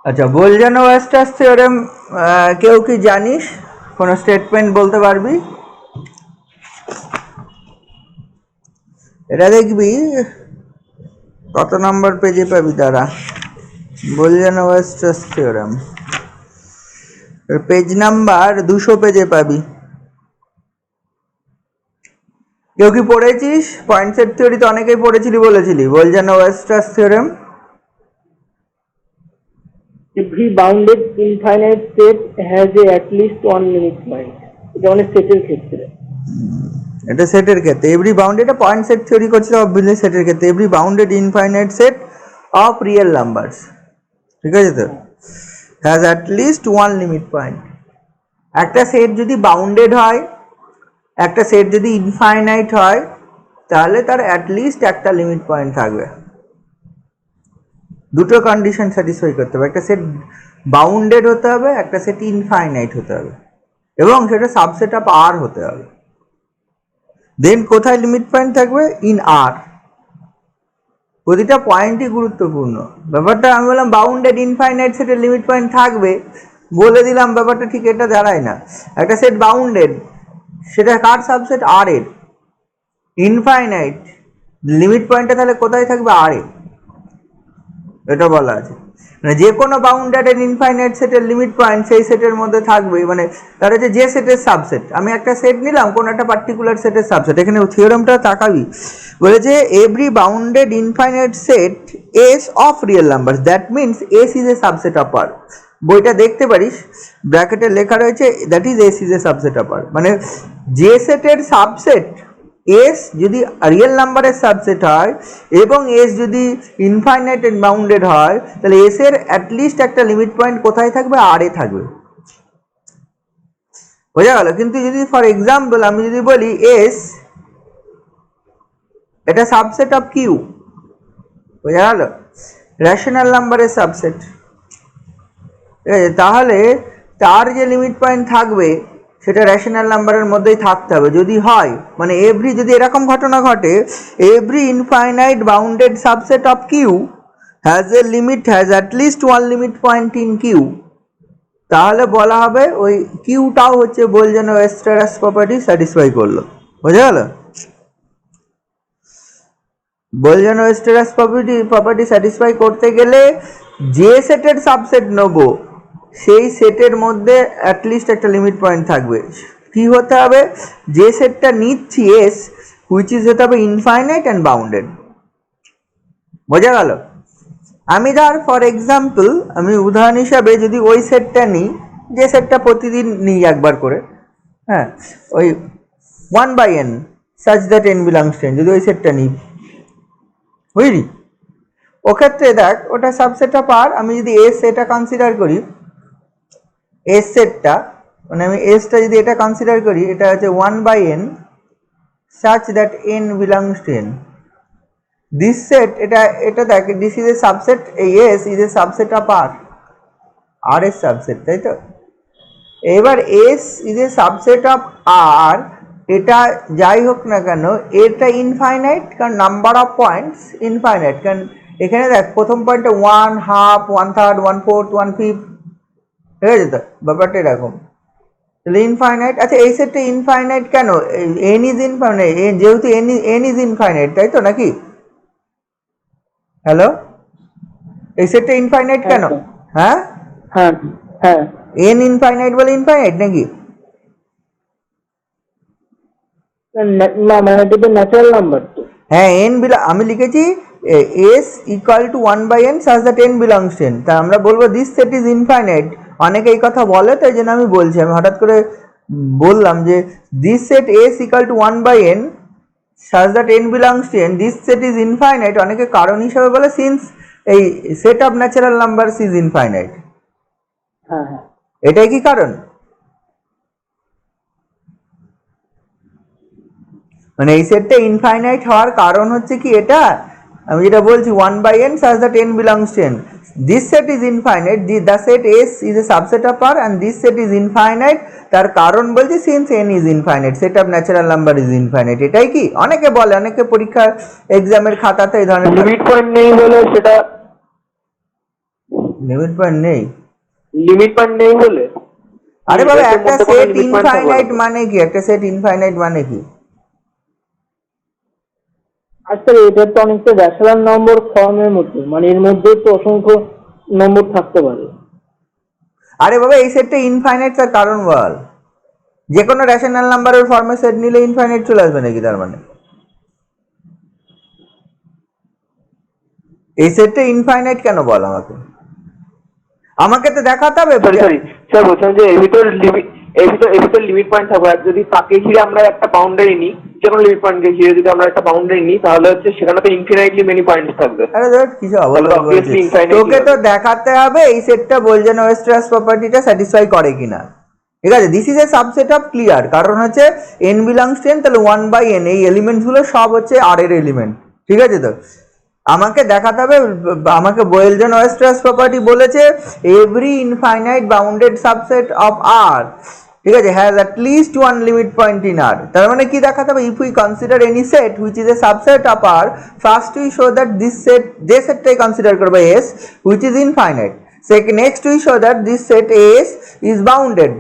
আচ্ছা, বোলজানো-ওয়েস্টার্স থিওরেম কেউ কি জানিস? কোনো স্টেটমেন্ট বলতে পারবি? এটা দেখবি কত নম্বর পেজে পাবি তারা, বোলজানো-ওয়েস্টার্স থিওরেম পেজ নাম্বার 200 পেজে পাবি। কেউ কি পড়েছিস? পয়েন্ট সেট থিওরি তো অনেকেই পড়েছিলি বলেছিলি। বোলজানো-ওয়েস্টার্স theorem Every bounded infinite set has at least one limit point. এটা অনেক সেটের ক্ষেত্রে। এটা সেটের ক্ষেত্রে এভরি বাউন্ডেড, এটা পয়েন্ট সেট থিওরি করছিল অবভিয়াসলি সেটের ক্ষেত্রে। Every bounded infinite set of real numbers, ঠিক আছে তো, has at least one limit point. একটা সেট যদি বাউন্ডেড হয়, একটা সেট যদি ইনফাইনাইট হয়, তাহলে তার অ্যাট লিস্ট একটা লিমিট পয়েন্ট থাকবে। দুটো কন্ডিশন স্যাটিসফাই করতে হবে, একটা সেট বাউন্ডেড হতে হবে, একটা সেট ইনফাইনাইট হতে হবে, এবং সেটা সাবসেট অফ আর হতে হবে। দেন কোথায় লিমিট পয়েন্ট থাকবে? ইন আর। প্রতিটা পয়েন্টই গুরুত্বপূর্ণ। ব্যাপারটা আমি বললাম বাউন্ডেড ইনফাইনাইট সেটের লিমিট পয়েন্ট থাকবে, বলে দিলাম ব্যাপারটা ঠিক এটা দাঁড়ায় না। একটা সেট বাউন্ডেড, সেটা কার সাবসেট? আর এর। ইনফাইনাইট, লিমিট পয়েন্টটা তাহলে কোথায় থাকবে? আর এ। এটা বলা আছে, মানে যে কোনো বাউন্ডেড এন্ড ইনফাইনাইট সেটের লিমিট পয়েন্ট সেই সেটের মধ্যে থাকবে। মানে তার হচ্ছে যে সেটের সাবসেট, আমি একটা সেট নিলাম, কোন একটা পার্টিকুলার সেটের সাবসেট। এখানে থিওরেমটা তাকাবি, বলেছে every bounded infinite set S of real number, that means S is a subset of R. বইটা দেখতে পারিস, ব্র্যাকেটে লেখা রয়েছে that is S is a subset of R. মানে যে সেটের সাবসেট এস যদি রিয়েল নাম্বারের সাবসেট হয় এবং এস যদি ইনফাইনাইট এন্ড বাউন্ডেড হয়, তাহলে এস এর অ্যাটলিস্ট একটা লিমিট পয়েন্ট কোথায় থাকবে? আর এ থাকবে। বোঝা গেল? কিন্তু যদি ফর এক্সাম্পল আমি যদি বলি এস এটা সাবসেট অফ কিউ, বোঝা গেল, রেশনাল নাম্বারের সাবসেট, ঠিক আছে, তাহলে তার যে লিমিট পয়েন্ট থাকবে সেটা রেশনাল নাম্বারের মধ্যেই থাকতে হবে যদি হয়। মানে এভরি, যদি এরকম ঘটনা ঘটে, every infinite bounded subset of Q has a limit, has at least one limit point in Q, তাহলে বলা হবে ওই কিউটাও হচ্ছে বোলজানো-ওয়েস্টার্স প্রপার্টি স্যাটিসফাই করলো। বোঝা গেল? বোলজানো-ওয়েস্টার্স প্রপার্টি স্যাটিসফাই করতে গেলে যে সেটের সাবসেট নেবো সেই সেটের মধ্যে অ্যাটলিস্ট একটা লিমিট পয়েন্ট থাকবে। কি হতে হবে? যে সেটটা নিচ্ছি এস, হুইচ ইজ হতে হবে ইনফাইনাইট অ্যান্ড বাউন্ডেড। বোঝা গেল? আমি ধর ফর এক্সাম্পল, আমি উদাহরণ হিসাবে যদি ওই সেটটা নিই, যে সেটটা প্রতিদিন নিই একবার করে, হ্যাঁ, ওই 1/n such that n belongs to n, যদি ওই সেটটা নিই, বুঝলি? ওক্ষেত্রে দেখ, ওটা সাবসেট অফ আর। আমি যদি এস এটা কনসিডার করি, এস সেটটা, মানে আমি এসটা যদি এটা কনসিডার করি, এটা হচ্ছে 1/n such that n belongs to n. This set, এটা দেখ, দিস ইজ এ সাবসেট, এই S is a subset of R, R এর সাবসেট, তাই তো? এবার S is a subset of R, এটা যাই হোক না কেন এটা ইনফাইনাইট, কারণ নাম্বার অফ পয়েন্টস ইনফাইনাইট। কারণ এখানে দেখ প্রথম পয়েন্টে 1, হাফ, 1/3, 1/4, 1/5, ঠিক আছে তো? ব্যাপারটা এরকম, তাহলে ইনফাইনাইট। আচ্ছা, এই সেটটা ইনফাইনাইট কেন? এন ইজ ইনফাইনাইট, যেহেতু এন ইজ ইনফাইনাইট, তাই তো নাকি? হ্যালো, এই সেটটা ইনফাইনাইট কেন? হ্যাঁ হ্যাঁ হ্যাঁ, এন ইনফাইনাইট বলে ইনফাইনাইট নাকি? না মানে এটা তো ন্যাচারাল নাম্বার তো। হ্যাঁ, এন আমি লিখেছি S equal two 1/n such that n belongs to n, তা আমরা বলবো দিস সেট ইজ ইনফাইনাইট। অনেকে এই কথা বলে, তাই জন্য আমি বলছি, আমি হঠাৎ করে বললাম যে this set S equal two 1/n such that n belongs to n, this set is infinite. অনেকে কারণ হিসাবে বলে সিন্স এই set of natural numbers is infinite. হ্যাঁ হ্যাঁ, এটাই কি কারণ? মানে এই সেটটা ইনফাইনাইট হওয়ার কারণ হচ্ছে কি এটা? আমি যেটা বলছি 1/n such that n belongs to n, this set is infinite, the set S is a subset of R and this set is infinite, তার কারণ বলছি since n is infinite, set of natural number is infinite। এটাই কি অনেকে বলে, অনেকে পরীক্ষার এক্সামের খাতাতে এই ধরনের লিমিট পয়েন্ট নেই বলে সেটা লিমিট পয়েন্ট নেই। লিমিট পয়েন্ট নেই বলে? আরে বাবা, এটার একটা মধ্যে কোনো সেট limit point থাকবে ইনফাইনাইট না। মানে কি? একটা সেট ইনফাইনাইট মানে কি? আচ্ছা, এটা তো অনেকটা রেশনাল নম্বর ফর্মের মতো, মানে এর মধ্যে তো অসংখ্য নম্বর থাকতে পারে। আরে বাবা, এই সেটটা ইনফাইনাইট, তার কারণ বল। যে কোনো রেশনাল নাম্বারের ফর্মে সেট নিলে ইনফাইনাইট চলে আসবে নাকি? তার মানে এই সেটটা ইনফাইনাইট কেন বল আমাকে। আমাকে তো দেখাতে হবে। সরি স্যার, বলছিলাম যে এর ভিতর লিমিট পয়েন্ট থাকবে। আর যদি তাকে ঘিরে আমরা একটা বাউন্ডারি নিই, যে কোনো লিমিট পয়েন্টকে ঘিরে যদি আমরা একটা বাউন্ডারি নিই, তাহলে হচ্ছে সেখানে তো ইনফিনাইটলি মেনি পয়েন্টস থাকবে। আরে ধর কিছু তাহলে তো অবস্থা obviously infinite তোকে তো হবে। দেখাতে হবে এই সেটটা বোলজেন ওয়েস্টারাস প্রপার্টিটা স্যাটিসফাই করে কিনা। ঠিক আছে, this is a subset of clear, কারণ হচ্ছে n বিলংস টু n, তাহলে 1/n এই এলিমেন্টস গুলো সব হচ্ছে r এর এলিমেন্ট। ঠিক আছে, তো আমাকে দেখাতে হবে, আমাকে বোয়েলজন ওয়েস্টারাস প্রপার্টি বলেছে every infinite bounded subset of r, ঠিক আছে, has at least one limit point in r। তার মানে কি দেখাতে হবে? If we consider any set which is a subset of r, first we show that this set, যে সেটটাই consider করবে s which is infinite, next we show that this set s is bounded.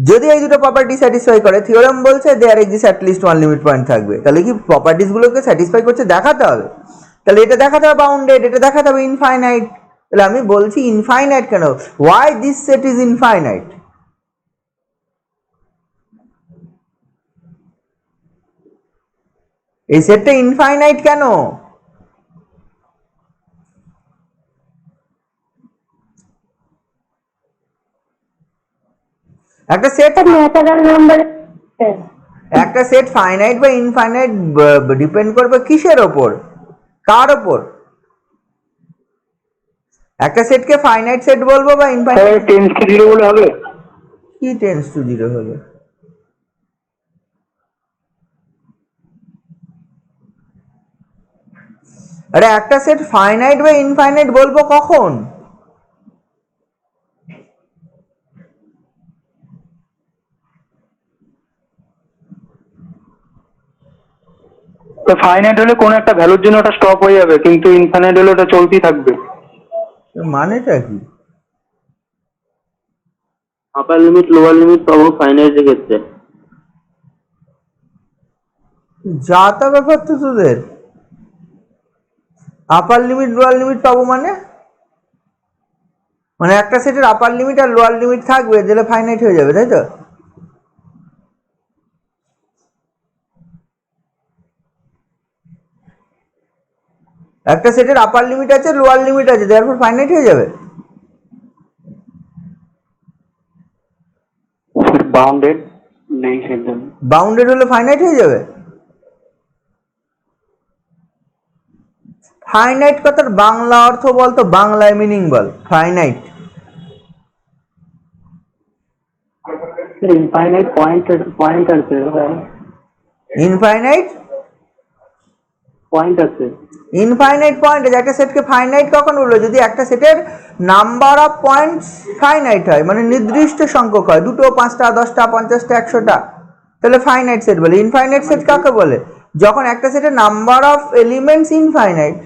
যদি এই দুটো property satisfy করে, theorem বলছে there exist at least one limit point থাকবে। তাহলে কি প্রপার্টিস গুলোকে স্যাটিসফাই করছে দেখাতে হবে। তাহলে এটা দেখাতে হবে বাউন্ডেড, এটা দেখাতে হবে ইনফাইনাইট। তাহলে আমি বলছি ইনফাইনাইট কেন? Why this set is infinite? এই সেটটা ইনফাইনাইট কেন? একটা সেট, ন্যাচারাল নাম্বার। একটা সেট ফাইনাইট বা ইনফাইনাইট ডিপেন্ড করবে কিসের ওপর, কার ওপর? একটা সেটকে ফাইনাইট সেট বলবো বা ইনফাইনাইট? টেন্স টু জিরো বলে হবে? কি টেন্স টু জিরো হবে? আরে একটা সেট ফাইনাইট বা ইনফাইনাইট বলবো কখন? তো ফাইনাইট হলে কোন একটা ভ্যালুর জন্য ওটা স্টপ হয়ে যাবে, কিন্তু ইনফাইনাইট হলে ওটা চলতেই থাকবে। মানেটা কি? আপার লিমিট লোয়ার লিমিট পাবো ফাইনাইটের ক্ষেত্রে। যা তা ব্যাপার তো তোদের। আপার লিমিট লোয়ার লিমিট পাবো মানে মানে একটা সেটের আপার লিমিট আর লোয়ার লিমিট থাকবে, যেটা ফাইনাইট হয়ে যাবে, তাই তো? একটা সেটের আপার লিমিট আছে, লোয়ার লিমিট আছে, তারপর ফাইনাইট হয়ে যাবে। বাউন্ডেড নেই সেজন্য। বাউন্ডেড হলে ফাইনাইট হয়ে যাবে। ফাইনাইট কথার বাংলা অর্থ বলতো, বাংলায় মিনিং বল। ফাইনাইট ইনফাইনাইট পয়েন্ট আছে, ইনফাইনাইট পয়েন্ট আছে। ইনফাইনাইট পয়েন্ট আছে। একটা সেটকে ফাইনাইট কখন বললো? যদি একটা সেটের নাম্বার অফ পয়েন্টস ফাইনাইট হয়, মানে নির্দিষ্ট সংখ্যক হয়, 2, 5, 10, 50, 100টা, তাহলে ফাইনাইট সেট বলে। ইনফাইনাইট সেট কাকে বলে? যখন একটা সেটের নাম্বার অফ এলিমেন্টস ইনফাইনাইট।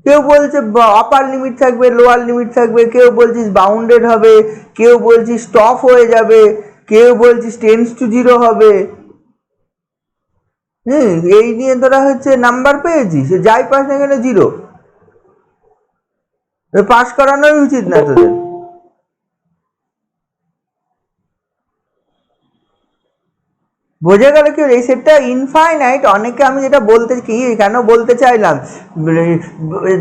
কেউ বলছে আপার লিমিট থাকবে, লোয়ার লিমিট থাকবে, কেউ বলছিস বাউন্ডেড হবে, কেউ বলছিস স্টপ হয়ে যাবে, কেউ বলছিস টেন্স টু জিরো হবে। এই নিয়ে তোরা হচ্ছে নাম্বার পেয়েছিস, যাই পাস না কেন জিরো। পাস করানোই উচিত না তোদের। বোঝা গেল কি? এই সেটটা ইনফাইনাইট। অনেকে, আমি যেটা বলতে কি কেন বলতে চাইলাম,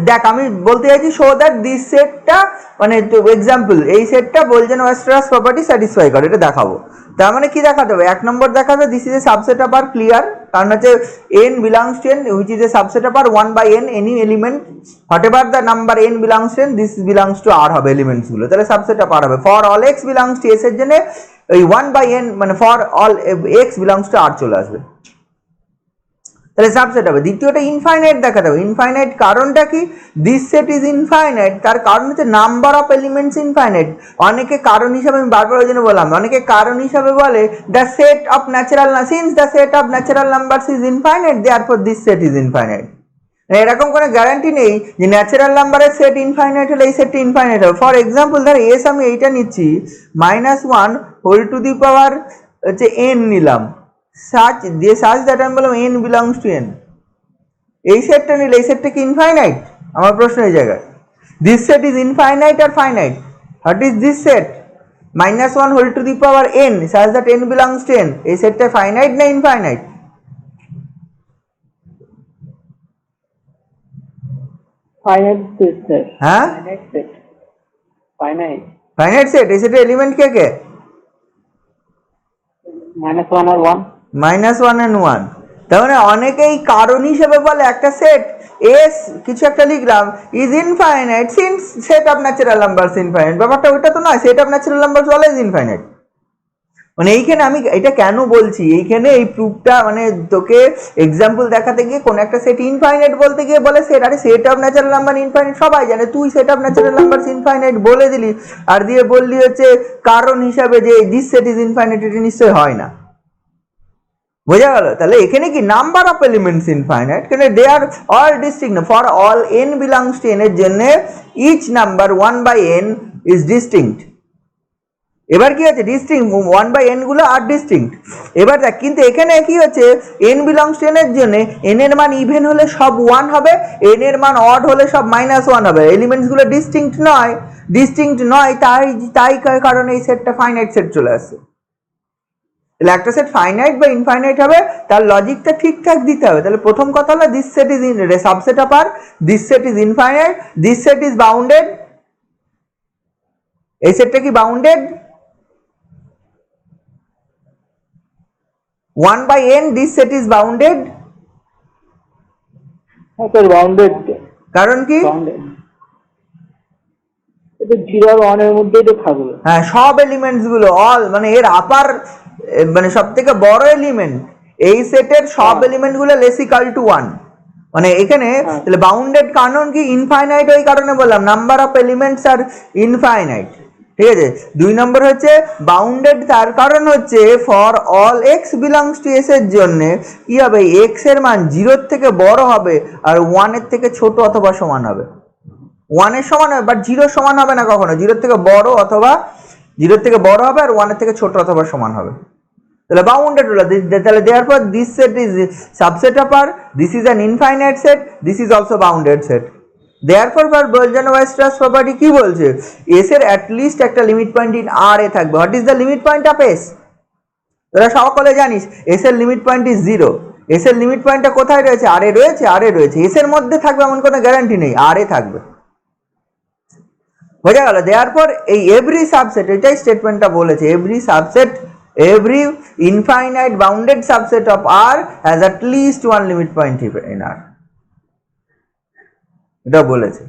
দেখ আমি বলতে চাইছি শো দ্যাট দিস সেটটা, মানে এক্সাম্পল এই সেটটা বোলজেন ওয়েস্টারাস প্রপার্টি স্যাটিসফাই করে, এটা দেখাবো। তার মানে কি দেখাতে হবে? এক নম্বর দেখাবে this is a subset of R clear, কারণ হচ্ছে n belongs to n which is a subset of R 1/n any element whatever the number n belongs to n this belongs to r হবে elements গুলো, তাহলে subset of r হবে। For all x belongs to s এর জন্য ওই 1/n মানে for all x belongs to r চলে আসবে, তাহলে সাবসেট হবে। দ্বিতীয়টা ইনফাইনাইট দেখাতে হবে। ইনফাইনাইট কারণটা কি? দিস সেট ইজ ইনফাইনাইট, তার কারণ হচ্ছে নাম্বার অফ এলিমেন্টস ইনফাইনাইট। অনেকে কারণ হিসাবে, আমি বারবার ওই জন্য বললাম, অনেকে কারণ হিসাবে বলে the set of natural, since the set of natural numbers is infinite therefore this set is infinite. এরকম কোনো গ্যারান্টি নেই যে ন্যাচারাল নাম্বারের সেট ইনফাইনাইট হলে এই সেটটা ইনফাইনাইট হবে। ফর এক্সাম্পল ধর এস আমি এইটা নিচ্ছি -1 হোল টু দি পাওয়ার হচ্ছে n নিলাম, সাচ দ্যাট আমি বললাম n বিলংস টু n, এই সেটটা নিলে এই সেটটা কি ইনফাইনাইট? আমার প্রশ্ন এই জায়গায়, দিস সেট ইজ ইনফাইনাইট আর finite? What is this set? -1 whole to the power n such that n belongs to n, এই সেটটা ফাইনাইট না ইনফাইনাইট? ফাইনাইট সেট স্যার, হ্যাঁ finite set, finite finite set. এই সেটের element K K? -1 R 1। -1 and 1। তার মানে অনেকেই কারণ হিসেবে বলে একটা সেট এস কিছু একটা লিখলাম is infinite since set of natural numbers infinite. ব্যাপারটা ওইটা তো নয়, set of natural numbers always infinite. মানে এইখানে আমি এটা কেন বলছি, এইখানে এই প্রুফটা মানে তোকে এক্সাম্পল দেখাতে গিয়ে কোন একটা সেট ইনফাইনাইট বলতে গিয়ে বলে সেট, আরে set of natural number infinite সবাই জানে, তুই set of natural numbers infinite বলে দিলি আর দিয়ে বললি হচ্ছে কারণ হিসাবে যে দিস সেট ইজ ইনফাইনাইট, এটা নিশ্চয়ই হয় না। বোঝা গেল? তাহলে এখানে কি নাম্বার অফ এলিমেন্টস ইনফাইনাইট, কিন্তু they are all distinct for all n belongs to n এর জন্য each number 1/n is distinct. এবার কি হচ্ছে ডিস্টিংক্ট 1/n গুলো আর ডিস্টিংক্ট। এবার দেখ কিন্তু এখানে কি হচ্ছে n বিলংস টু n এর জন্য n এর মান ইভেন হলে সব 1 হবে, n এর মান অড হলে সব -1 হবে, এলিমেন্টস গুলো ডিস্টিংক্ট নয় তাই কারণে এই সেটটা ফাইনাইট সেট চলে আসছে। তাহলে একটা সেট ফাইনাইট বা ইনফাইনাইট হবে তার লজিকটা ঠিকঠাক দিতে হবে। তাহলে প্রথম কথা হলো this set is in subset of R, this set is infinite, this set is bounded. এই সেটটা কি bounded? 1/n this set is bounded. হ্যাঁ স্যার বাউন্ডেড। কারণ কি? বাউন্ডেড এটা 0 আর 1 এর মধ্যেই তো থাকবে। হ্যাঁ সব এলিমেন্টস গুলো অল মানে এর আপার মানে সব থেকে বড় এলিমেন্ট এই সেটের সব এলিমেন্ট গুলো লেস ইকুয়াল টু 1। মানে এখানে তাহলে বাউন্ডেড কারণ কি? ইনফাইনাইট ওই কারণে বললাম নাম্বার অফ এলিমেন্টস আর ইনফাইনাইট। ঠিক আছে, 2 নম্বর হচ্ছে বাউন্ডেড তার কারণ হচ্ছে for all x belongs to s এর জন্য কি হবে, x এর মান 0 থেকে বড় হবে আর 1 এর থেকে ছোট অথবা সমান হবে। 1 এর সমান হবে বাট 0 সমান হবে না কখনো, 0 থেকে বড় হবে আর 1 এর থেকে ছোট অথবা সমান হবে। তাহলে বাউন্ডেড হলো, তাহলে therefore this set is subset of R, this is an infinite set, this is also bounded set. Therefore for Bolzano Weierstrass property কি বলছে, এস এর অ্যাট লিস্ট একটা লিমিট পয়েন্ট ইন আর এ থাকবে। What is the limit point of S? তোরা সকলে জানিস S এর লিমিট পয়েন্ট ইজ 0। এস এর লিমিট পয়েন্টটা কোথায় রয়েছে? আর এ রয়েছে। এস এর মধ্যে থাকবে এমন কোনো গ্যারান্টি নেই, আর এ থাকবে। বোঝা গেল? দেয়ারফর এই এভরি সাবসেট, এটাই স্টেটমেন্টটা বলেছে, every infinite bounded subset of R has at least one limit point in R, এটা বলেছে।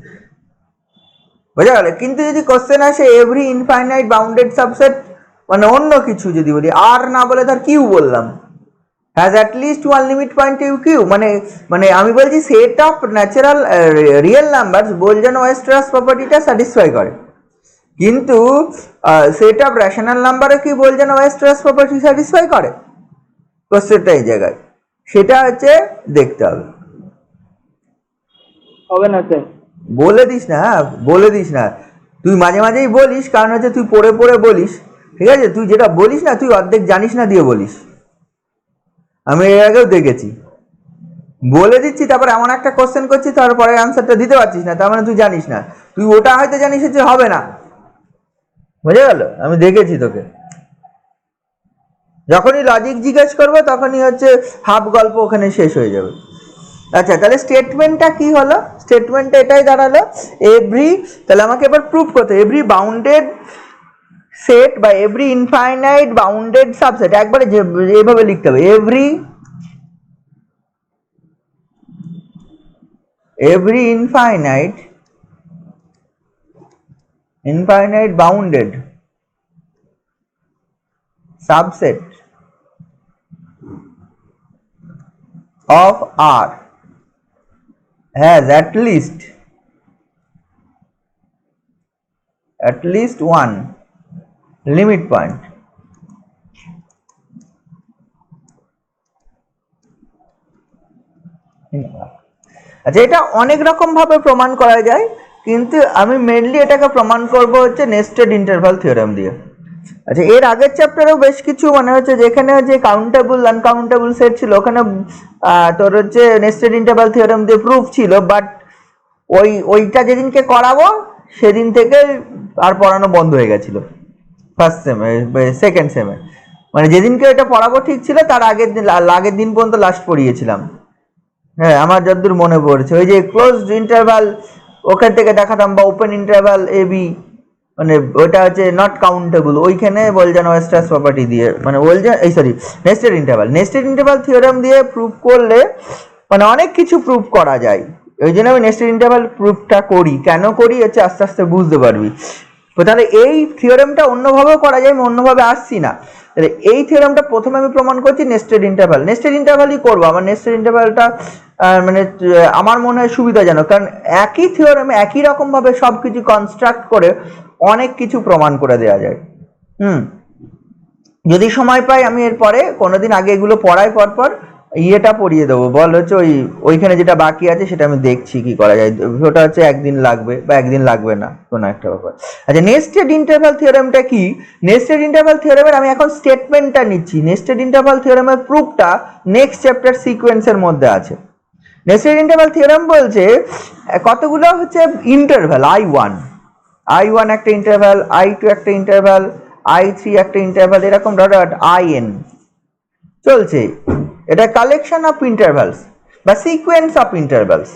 বোঝা গেল? কিন্তু যদি কোশ্চেন আসে এভরি ইনফাইনাইট বাউন্ডেড সাবসেট মানে অন্য কিছু যদি বলি, আর না বলে ধর কিউ বললাম, has at least one limit point Q, মানে আমি বলছি set of natural real numbers Bolzano Weierstrass প্রপার্টিটা স্যাটিসফাই করে, কিন্তু সেট অফ রেশনাল নাম্বারে কি বোলজানো-ওয়েস্ট্রাস প্রপার্টি স্যাটিসফাই করে? কোশ্চেনটা এই জায়গায়, সেটা হচ্ছে দেখতে হবে। হবে না স্যার। বলে দিস না, হ্যাঁ বলে দিস না, তুই মাঝে মাঝেই বলিস, কারণ হচ্ছে তুই পড়ে বলিস। ঠিক আছে, তুই যেটা বলিস না তুই অর্ধেক জানিস না দিয়ে বলিস, আমি এর আগেও দেখেছি। বলে দিচ্ছি তারপর এমন একটা কোশ্চেন করছি তারপরে অ্যান্সারটা দিতে পারছিস না, তার মানে তুই জানিস না, তুই ওটা হয়তো জানিস যে হবে না। বুঝে গেল? আমি দেখেছি তোকে, যখনই লজিক জিজ্ঞেস করবো তখনই হচ্ছে হাফ গল্প ওখানে শেষ হয়ে যাবে। আচ্ছা, তাহলে স্টেটমেন্টটা কি হলো? স্টেটমেন্টটা এটাই দাঁড়ালো এভরি, তাহলে আমাকে এবার প্রুফ করতে এভরি বাউন্ডেড সেট বা এভরি ইনফাইনাইট বাউন্ডেড সাবসেট, একবারে এইভাবে লিখতে হবে, every infinite bounded subset of R has at least one limit point in R. আচ্ছা, এটা অনেক রকম ভাবে প্রমাণ করা যায়, কিন্তু আমি মেনলি এটাকে প্রমাণ করব হচ্ছে নেস্টেড ইন্টারভাল থিওরেম দিয়ে। আচ্ছা, এর আগের চ্যাপ্টারেও বেশ কিছু মানে হচ্ছে যেখানে যে কাউন্টেবল আনকাউন্টেবল সেট ছিল ওখানে তোর হচ্ছে নেস্টেড ইন্টারভাল থিওরেম দিয়ে প্রুফ ছিল, বাট ওইটা যেদিনকে করাবো সেদিন থেকে আর পড়ানো বন্ধ হয়ে গেছিল ফার্স্ট সেমে, সেকেন্ড সেমে, মানে যেদিনকে এটা পড়াবো ঠিক ছিল তার আগের দিন পর্যন্ত লাস্ট পড়িয়েছিলাম। হ্যাঁ, আমার যতদূর মনে পড়ছে ওই যে ক্লোজড ইন্টারভাল ওখান থেকে দেখাতাম, বা ওপেন ইন্টারভাল এ বি, মানে ওটা হচ্ছে নট কাউন্টেবল, ওইখানে বলজানো-ওয়েস্টার্স প্রপার্টি দিয়ে, মানে নেস্টেড ইন্টারভাল থিওরেম দিয়ে প্রুফ করলে মানে অনেক কিছু প্রুফ করা যায়। ওই জন্য আমি নেস্টেড ইন্টারভাল প্রুফটা করি, কেন করি হচ্ছে আস্তে আস্তে বুঝতে পারবি। তো তাহলে এই থিওরেমটা অন্যভাবেও করা যায়, আমি অন্যভাবে আসছি না। তাহলে এই থিওরেমটা প্রথমে আমি প্রমাণ করছি নেস্টেড ইন্টারভালই করবো। আমার নেস্টেড ইন্টারভালটা মানে আমার মনে হয় সুবিধাজনক, কারণ একই থিওরেমে একই রকম ভাবে সব কিছু কনস্ট্রাক্ট করে অনেক কিছু প্রমাণ করে দেওয়া যায়। যদি সময় পাই আমি এরপরে কোনোদিন আগে এগুলো পড়াই পরপর ইয়েটা পড়িয়ে দেবো, বল হচ্ছে ওইখানে যেটা বাকি আছে সেটা আমি দেখছি কি করা যায়। ওটা হচ্ছে একদিন লাগবে বা একদিন লাগবে না, কোনো একটা ব্যাপার। আচ্ছা, নেস্টেড ইন্টারভাল থিওরেমটা কি? নেস্টেড ইন্টারভাল থিওরেমের আমি এখন স্টেটমেন্টটা নিচ্ছি। নেস্টেড ইন্টারভাল থিওরেমের প্রুফটা নেক্সট চ্যাপ্টার সিকোয়েন্সের মধ্যে আছে। নেস্টেড ইন্টারভাল থিওরেম বলছে কতগুলো হচ্ছে ইন্টারভাল, I1 একটা ইন্টারভাল, I2 একটা ইন্টারভাল, I3 একটা ইন্টারভাল, এরকম ডট IN চলছে। এটা কালেকশন অফ ইন্টারভালস বা সিকোয়েন্স অফ ইন্টারভালস।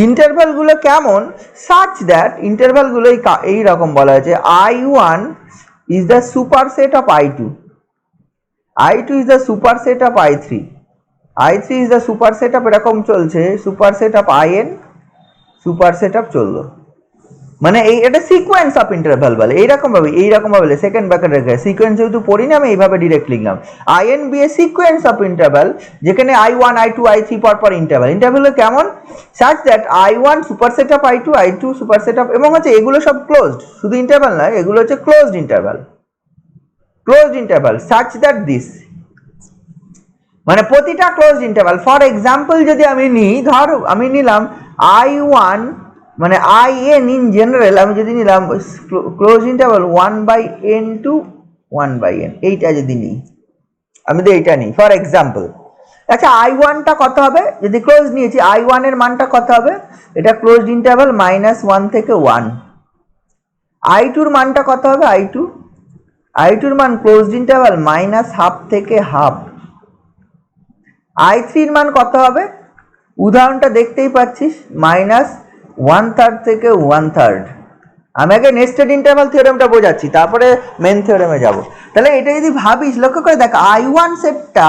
ইন্টারভালগুলো কেমন? সাচ দ্যাট ইন্টারভালগুলো এই রকম বলা হয়েছে, I1 is the superset of I2, I2 is the superset of I3, I3 is the superset of, এরকম চলছে, superset of IN, superset of চললো, মানে এটা সিকোয়েন্স অফ ইন্টারভাল বলে। এইরকম ভাবে সেকেন্ড ব্র্যাকেট রেখে সিকোয়েন্স যেহেতু পড়ি না আমি এইভাবে ডিরেক্ট লিখলাম, IN be a sequence of interval, যেখানে I1 I2 I3 পরপর ইন্টারভাল কেমন? Such that I1 superset of I2, I2 superset of, এবং হচ্ছে এগুলো সব ক্লোজড, শুধু ইন্টারভাল নয়, এগুলো হচ্ছে closed interval such that this, মানে প্রতিটা ক্লোজড ইন্টারভাল। ফর এক্সাম্পল যদি আমি নিই, ধর আমি নিলাম I1 মানে IN ইন জেনারেল, আমি যদি নিলাম close interval 1/n to 1/n, এইটা যদি নিই, আমি তো এইটা নিই ফর এক্সাম্পল। আচ্ছা, I1টা কত হবে? যদি ক্লোজ নিয়েছি I1 এর মানটা কত হবে? এটা ক্লোজ ইন্টারভাল -1 থেকে 1। I2 এর মানটা কত হবে? I2 এর মান ক্লোজ ইন্টারভাল -½ থেকে ½ I3 এর মান কত হবে? উদাহরণটা দেখতেই পাচ্ছিস, -1/3 থেকে 1/3। আমি আগে নেস্টেড ইন্টারভাল থিওরেমটা বোঝাচ্ছি, তারপরে মেন থিওরেমে যাব। তাহলে এটা যদি ভাবিস, লক্ষ্য করে দেখ, I1 সেটটা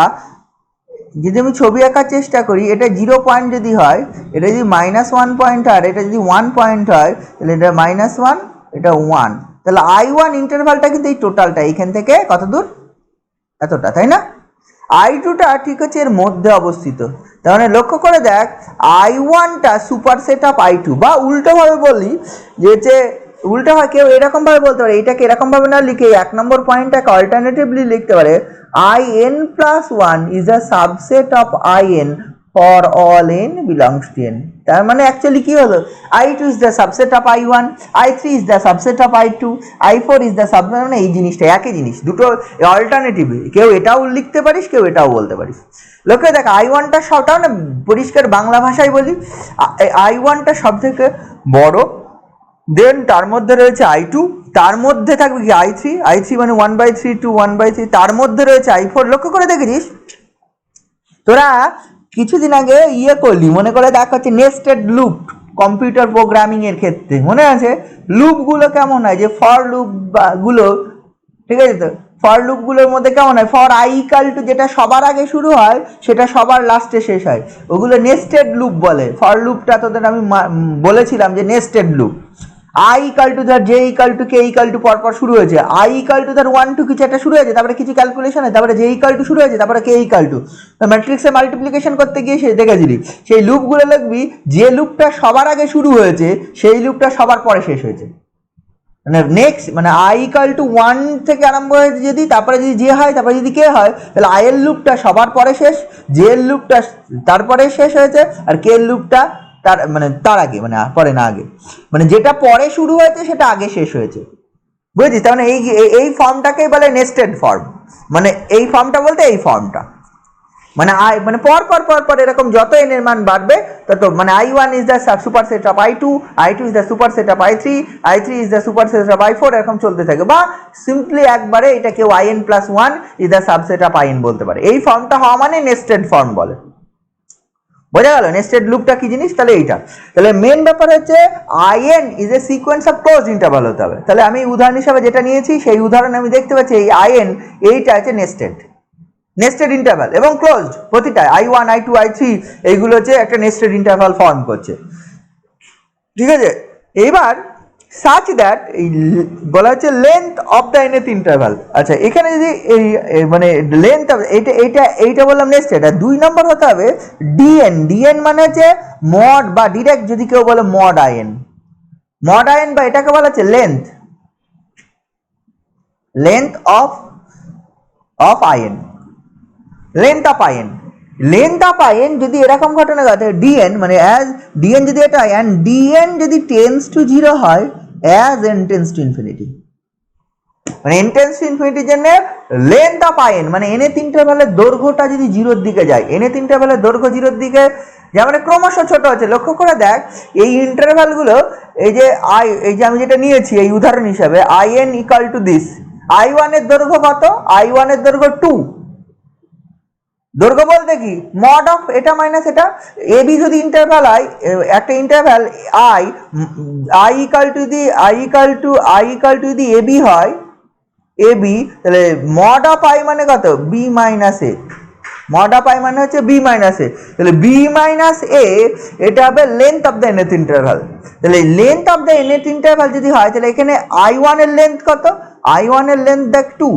যদি আমি ছবি আঁকার চেষ্টা করি, এটা 0 পয়েন্ট যদি হয়, এটা যদি -1 পয়েন্ট হয়, এটা যদি 1 পয়েন্ট হয়, তাহলে এটা -1, এটা 1, তাহলে I1 ইন্টারভালটা কিন্তু এই টোটালটা এইখান থেকে কত দূর? এতটা, তাই না? I2টা ঠিক হচ্ছে এর মধ্যে অবস্থিত। তার মানে লক্ষ্য করে দেখ, I1টা সুপারসেট অফ I2, বা উল্টোভাবে বলি যে উল্টো হয়, কেউ এরকম ভাবে বলতে পারে, এটাকে এরকম ভাবে না লিখে 1 নম্বর পয়েন্টটাকে অল্টারনেটিভলি লিখতে পারে, IN+1 is a subset of IN for all n belongs to n। তার মানে অ্যাকচুয়ালি কি হলো, I2 is the subset of I1, I3 is the subset of I2, I4 is the subset, মানে এই জিনিসটা একই জিনিস, দুটো অল্টারনেটিভলি, কেউ এটাও লিখতে পারিস, কেউ এটাও বলতে পারিস। লোকে দেখ, I1টা সবটা মানে পরিষ্কার বাংলা ভাষায় বলি, I1টা সব থেকে বড়, দেন তার মধ্যে রয়েছে I2, তার মধ্যে থাকবে কি I3 মানে 1/3 টু 1/3, তার মধ্যে রয়েছে I4। লক্ষ্য করে দেখেছিস তোরা কিছুদিন আগে করলি, মনে করে দেখ হচ্ছে নেস্টেড লুপ কম্পিউটার প্রোগ্রামিং এর ক্ষেত্রে, মনে আছে লুপগুলো কেমন হয়, যে ফর লুপ গুলো, ঠিক আছে তো, ফর লুপগুলোর মধ্যে কেমন হয়, ফর I = যেটা সবার আগে শুরু হয় সেটা সবার লাস্টে শেষ হয়, ওগুলো নেস্টেড লুপ বলে। ফর লুপটা তোদের আমি বলেছিলাম যে নেস্টেড লুপ। I = ধর J = K = পরপর শুরু হয়েছে, I = ধর 1 2 কিছু একটা শুরু হয়েছে, তারপরে কিছু ক্যালকুলেশন হয়, তারপরে J = শুরু হয়েছে, তারপরে K = ম্যাট্রিক্সে মাল্টিপ্লিকেশন করতে গিয়ে সে দেখেছিলি, সেই লুপগুলো লিখবি, যে লুপটা সবার আগে শুরু হয়েছে সেই লুপটা সবার পরে শেষ হয়েছে। মানে নেক্সট মানে I = 1 থেকে আরম্ভ হয়েছে যদি, তারপরে যদি J হয়, তারপরে যদি K হয়, তাহলে I এর লুপটা সবার পরে শেষ, J এর লুপটা তারপরে শেষ হয়েছে, আর K এর লুপটা তার আগে, মানে পরে না আগে, মানে যেটা পরে শুরু হয়েছে সেটা আগে শেষ হয়েছে, বুঝেছিস? তার মানে এই ফর্মটাকেই বলে নেস্টেড ফর্ম, মানে এই ফর্মটা বলতে এই ফর্মটা, মানে মানে পর পর পর পর এরকম যত n এর মান বাড়বে তত, মানে i1 is the superset of i2, i2 is the superset of i3, i3 is the superset of i4, এরকম চলতে থাকে। বা সিম্পলি একবারে এটা কেউ in plus 1 is the subset of in বলতে পারে। এই ফর্মটা হওয়া মানে নেস্টেড ফর্ম বলে। বোঝা গেল নেস্টেড লুপটা কি জিনিস? তাহলে এইটা, তাহলে মেন ব্যাপার হচ্ছে in is a sequence of close interval হতে হবে। তাহলে আমি উদাহরণ হিসাবে যেটা নিয়েছি সেই উদাহরণে আমি দেখতে পাচ্ছি এই in এইটা আছে নেস্টেড ইন্টারভাল এবং ক্লোজড, প্রতিটা i1 i2 i3 এইগুলো হচ্ছে একটা নেস্টেড ইন্টারভাল ফর্ম করছে, ঠিক আছে? এবার সাচ দ্যাট এই বলা হচ্ছে length of the nth interval. আচ্ছা, এখানে যদি এই মানে লেন্থ এইটা বললাম নেস্টেড, আর 2 নম্বর হতে হবে dn মানে হচ্ছে মড, বা ডিরেক্ট যদি কেউ বলে মড in, বা এটাকে বলা হচ্ছে length of in, length of in যদি এরকম ঘটনা ঘটে dn, মানে অ্যাজ dn যদি এটা হয়, and dn যদি টেন্স টু 0 হয় as n tends to infinity, মানে n টেন্স টু ইনফিনিটির জন্য লেন্থ অফ in মানে nth ইন্টারভালের দৈর্ঘ্যটা যদি 0 এর দিকে যায়, nth ইন্টারভালের দৈর্ঘ্য 0 এর দিকে যা, মানে ক্রমশ ছোট হচ্ছে। লক্ষ্য করে দেখ এই ইন্টারভালগুলো, এই যে আমি যেটা নিয়েছি এই উদাহরণ হিসাবে in equal to this, i1 এর দৈর্ঘ্য কত? i1 এর দৈর্ঘ্য 2, দৈর্ঘ্য বলতে কি মড অফ এটা মাইনাস এটা, এ বি যদি ইন্টারভাল হয়, একটা ইন্টারভাল i ইকুয়াল টু যদি এ বি হয়, এ বি, তাহলে মড অফ i মানে কত? B minus A, mod of i মানে হচ্ছে বি মাইনাস এ, তাহলে বি মাইনাস এ এটা হবে length of the nth interval. তাহলে length of the nth interval যদি হয়, তাহলে এখানে i1 এর লেন্থ কত? i1 এর লেন্থ দেখ 2,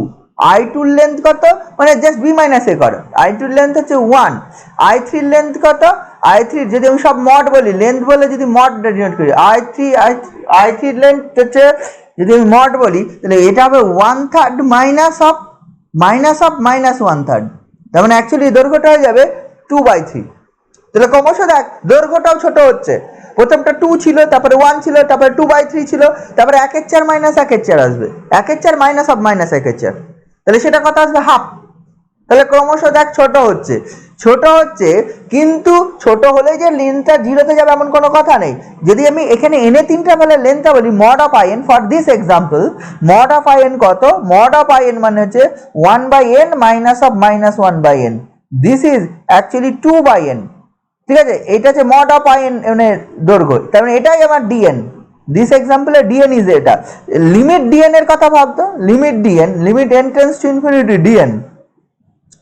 i2 এর লেন্থ কত? মানে জাস্ট বি মাইনাস এ করো, i2 এর লেন্থ হচ্ছে 1, i3 এর লেন্থ কত? i3 যদি আমি সব মড বলি, লেন্থ বলে যদি মড ডিনোট করি, i3 এর লেন্থ হচ্ছে, যদি আমি মড বলি তাহলে এটা হবে 1/3 মাইনাস অফ -1/3, তার মানে অ্যাকচুয়ালি দৈর্ঘ্যটা হয়ে যাবে 2/3। তাহলে ক্রমশ দেখ দৈর্ঘ্যটাও ছোট হচ্ছে, প্রথমটা 2 ছিল, তারপরে 1 ছিল, তারপরে 2/3 ছিল, তারপরে 1/4 মাইনাস 1/4 আসবে, 1/4 মাইনাস অফ মাইনাস 1/4, তাহলে সেটা কত আসবে? হাফ। তাহলে ক্রমশ দেখ ছোট হচ্ছে, কিন্তু ছোট হলেই যে লেন্থটা 0-তে যাবে এমন কোনো কথা নেই। যদি আমি এখানে nth ইন্টারভালের লেন্থটা বলি mod of in, for this example mod of in কত? মড অফ in মানে হচ্ছে 1/n minus of -1/n, this is actually 2/n, ঠিক আছে? এটা হচ্ছে মড অফ in এর দৈর্ঘ্য, তার মানে এটাই আমার dn, দিস এক্সাম্পলে dn ইজ এটা। লিমিট dn এর কথা ভাবতো, limit n tends to infinity dn,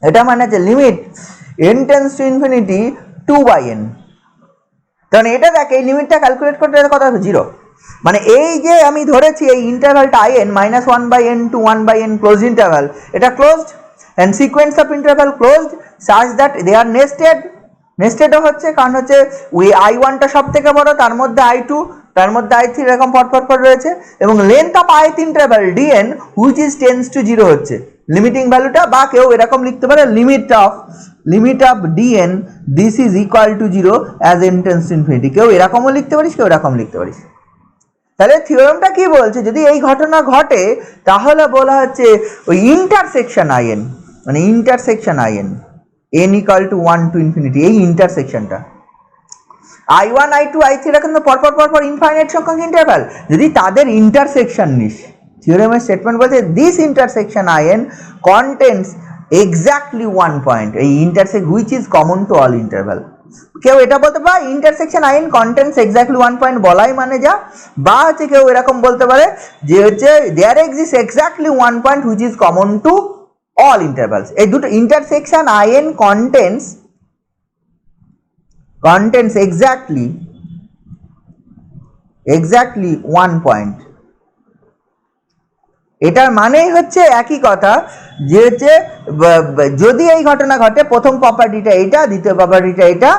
এটা মানে হচ্ছে limit n tends to infinity 2/n, কারণ এটা দেখ এই লিমিটটা ক্যালকুলেট করতে কত আছে? 0, মানে এই যে আমি ধরেছি এই ইন্টারভালটা in -1/n to 1/n close interval, এটা closed, and sequence of interval closed such that they are নেস্টেডও হচ্ছে, কারণ হচ্ছে ওই i1টা সব থেকে বড়, তার মধ্যে i2, তার মধ্যে i3 এরকম পর রয়েছে, এবং length of ith interval dn which is tense to 0 হচ্ছে লিমিটিং ভ্যালুটা, বা কেউ এরকম লিখতে পারে limit of dn this is equal to 0 as n tends to infinity, কেউ এরকমও লিখতে পারিস, কেউ এরকম লিখতে পারিস। তাহলে থিওরেমটা কি বলছে? যদি এই ঘটনা ঘটে তাহলে বলা হচ্ছে ওই ইন্টারসেকশন in, মানে intersection in n equal to 1 to infinity, এই ইন্টারসেকশনটা i1 i2 i3 এরা কিন্তু পরপর ইনফাইনাইট সংখ্যক ইন্টারভাল, যদি তাদের ইন্টারসেকশন নিস, থিওরেমের স্টেটমেন্ট বলছে this intersection in contents exactly 1 point, এই intersect which is common to all interval. কেউ এটা বলতে পারে intersection in contents exactly 1 point বলাই মানে যা, বা হচ্ছে কেউ এরকম বলতে পারে যে হচ্ছে there exist exactly 1 point which is common to all intervals. এই দুটো intersection in contains exactly 1 point, এটার মানেই হচ্ছে একই কথা, যে হচ্ছে যদি এই ঘটনা ঘটে, প্রথম প্রপার্টিটা এটা, দ্বিতীয় প্রপার্টিটা এটা,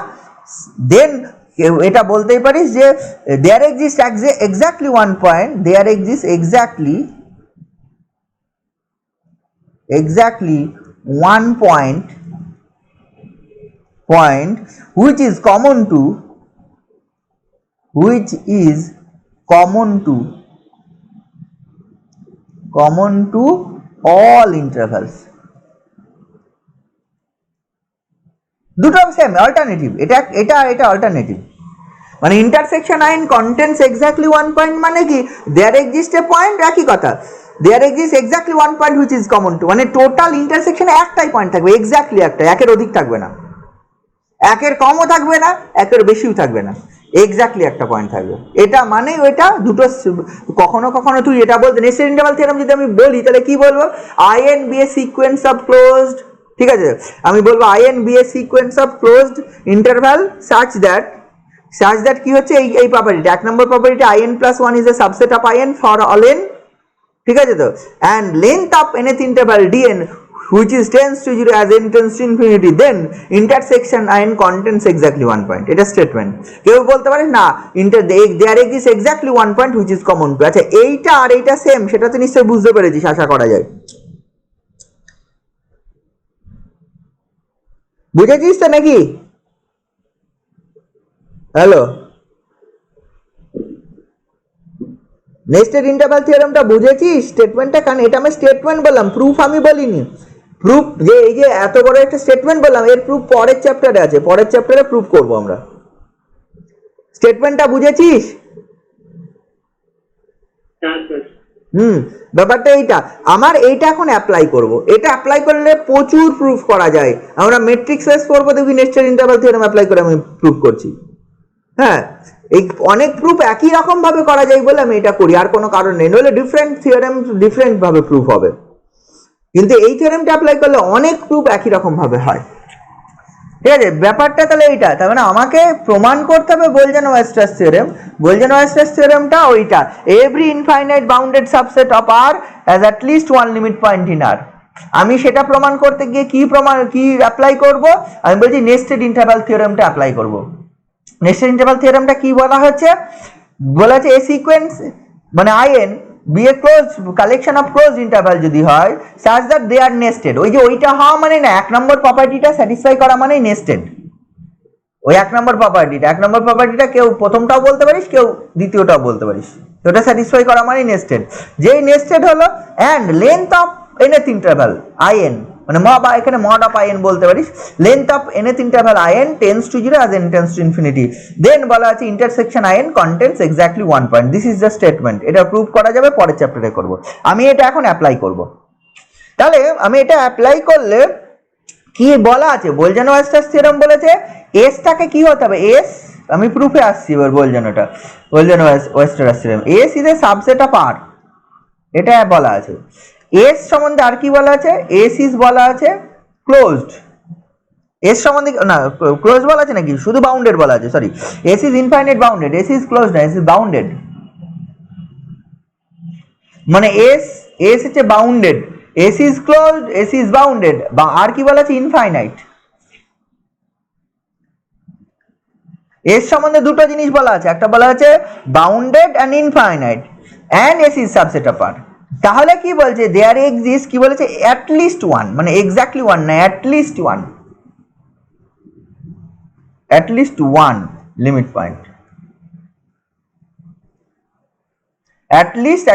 দেন এটা বলতেই পারিস যে there exist exactly 1 point, there exist exactly 1 point which is common to which is common to all intervals. দুটো সেম অল্টারনেটিভ, এটা অল্টারনেটিভ। মানে intersection in contains exactly one point মানে কি দেয়ার এক্সিস্ট এ পয়েন্ট, একই কথা, there exist exactly one point which is common to, মানে total ইন্টারসেকশনে একটাই পয়েন্ট থাকবে, এক্স্যাক্টলি একটা, একের অধিক থাকবে না, একের কমও থাকবে না, একের বেশিও থাকবে না, এক্স্যাক্টলি একটা পয়েন্ট থাকবে। এটা মানে ওইটা দুটো, কখনো কখনো তুই এটা বলতে নেস্টেড ইন্টারভাল থিওরেম যদি আমি বলি তাহলে কি বলবো, I n be a sequence of closed, ঠিক আছে, আমি বলবো I n be a sequence of closed interval such that কি হচ্ছে এই প্রপার্টিটা, এক নম্বর প্রপার্টিটা I n plus one is a subset of I n for all n, ঠিক আছে তো, and length of nth interval dn which is tends to 0 as n tends to infinity, then intersection n contains exactly one point. এটা statement. কেউ বলতে পারে না there exists exactly one point which is common to, আচ্ছা এইটা আর এইটা same, সেটা তো নিশ্চয়ই বুঝতে পেরেছিস, আশা করা যায়। বুঝেছিস তো নাকি? হ্যালো, নেস্টেড ইন্টারভাল থিওরেমটা বুঝেছিস স্টেটমেন্টটা? কারণ এটা আমি স্টেটমেন্ট বললাম, প্রুফ আমি বলিনি। প্রুফ যে এই যে এত বড় একটা স্টেটমেন্ট বললাম, এর প্রুফ পরের চ্যাপ্টারে আছে, পরের চ্যাপ্টারে প্রুফ করব আমরা। স্টেটমেন্টটা বুঝেছিস? ব্যাপারটা এইটা, আমার এইটা এখন অ্যাপ্লাই করব, এটা অ্যাপ্লাই করলে প্রচুর প্রুফ করা যায়। আমরা মেট্রিক্স ওয়েস করবো, দেখবি নেস্টেড ইন্টারভাল থিওরেম অ্যাপ্লাই করে আমি প্রুফ করছি। হ্যাঁ, এই অনেক প্রুফ একই রকম ভাবে করা যায় বলে আমি এটা করি, আর কোনো কারণ নেই, নইলে ডিফারেন্ট থিওরেম ডিফারেন্ট ভাবে প্রুফ হবে, কিন্তু এই থিওরেমটা অ্যাপ্লাই করলে অনেক প্রুফ একই রকম ভাবে হয়। ঠিক আছে, ব্যাপারটা তাহলে এইটা, তার মানে আমাকে প্রমাণ করতে হবে বোলজানো-ওয়েস্টার্স থিওরেম। বোলজানো-ওয়েস্টার্স থিওরেমটা ওইটা, every infinite bounded subset of R has at least one limit point in R. আমি সেটা প্রমাণ করতে গিয়ে কি অ্যাপ্লাই করব? আমি বলছি নেস্টেড ইন্টারভাল থিওরেমটা অ্যাপ্লাই করব। নেস্টেড ইন্টারভাল থিওরেমটা কি বলা হচ্ছে? বলা হচ্ছে এ সিকোয়েন্স মানে IN be a close collection of close interval যদি হয় such that they are nested. ওই যে ওইটা হওয়া মানে না, এক নম্বর প্রপার্টিটা স্যাটিসফাই করা মানে নেস্টেড। ওই এক নম্বর প্রপার্টিটা কেউ প্রথমটাও বলতে পারিস, কেউ দ্বিতীয়টাও বলতে পারিস, ওটা স্যাটিসফাই করা মানে নেস্টেড। যেই নেস্টেড হলো and length of nth interval in, মানে এখানে মড অফ আইএন বলতে পারিস, length of nth interval in tense to 0 as n tends to infinity, দেন বলা আছে intersection in contents exactly one point. This is the statement. এটা prove করা যাবে, পরের চ্যাপ্টারে করব। আমি এটা এখন অ্যাপ্লাই করব। তাহলে আমি এটা অ্যাপ্লাই করলে কি বলা আছে? বোলজানো-ওয়েস্টার্স থিওরেম বলেছে এসটাকে কি হতে হবে, এস, আমি প্রুফে আসছি এবার। Bolzano Weierstrass theorem, S is a subset of R, এটা বলা আছে। এস সম্বন্ধে আর কি বলা আছে? এস ইজ বলা আছে ক্লোজড। এস সম্বন্ধে না, ক্লোজ বলা আছে নাকি, শুধু বাউন্ডেড বলা আছে, sorry. S is infinite bounded, S is closed না, এস ইজ বাউন্ডেড। মানে এস হচ্ছে bounded, S is closed, S is bounded, বা আর কি বলা আছে? ইনফাইনাইট। এস সম্বন্ধে দুটো জিনিস বলা আছে, একটা বলা আছে bounded and infinite, and S is subset of R. তাহলে কি বলছে? দেয়ার এক্সিস্ট কি বলেছে? অ্যাট লিস্ট ওয়ান, মানে এক্স্যাক্টলি ওয়ান না, at least one limit point, at least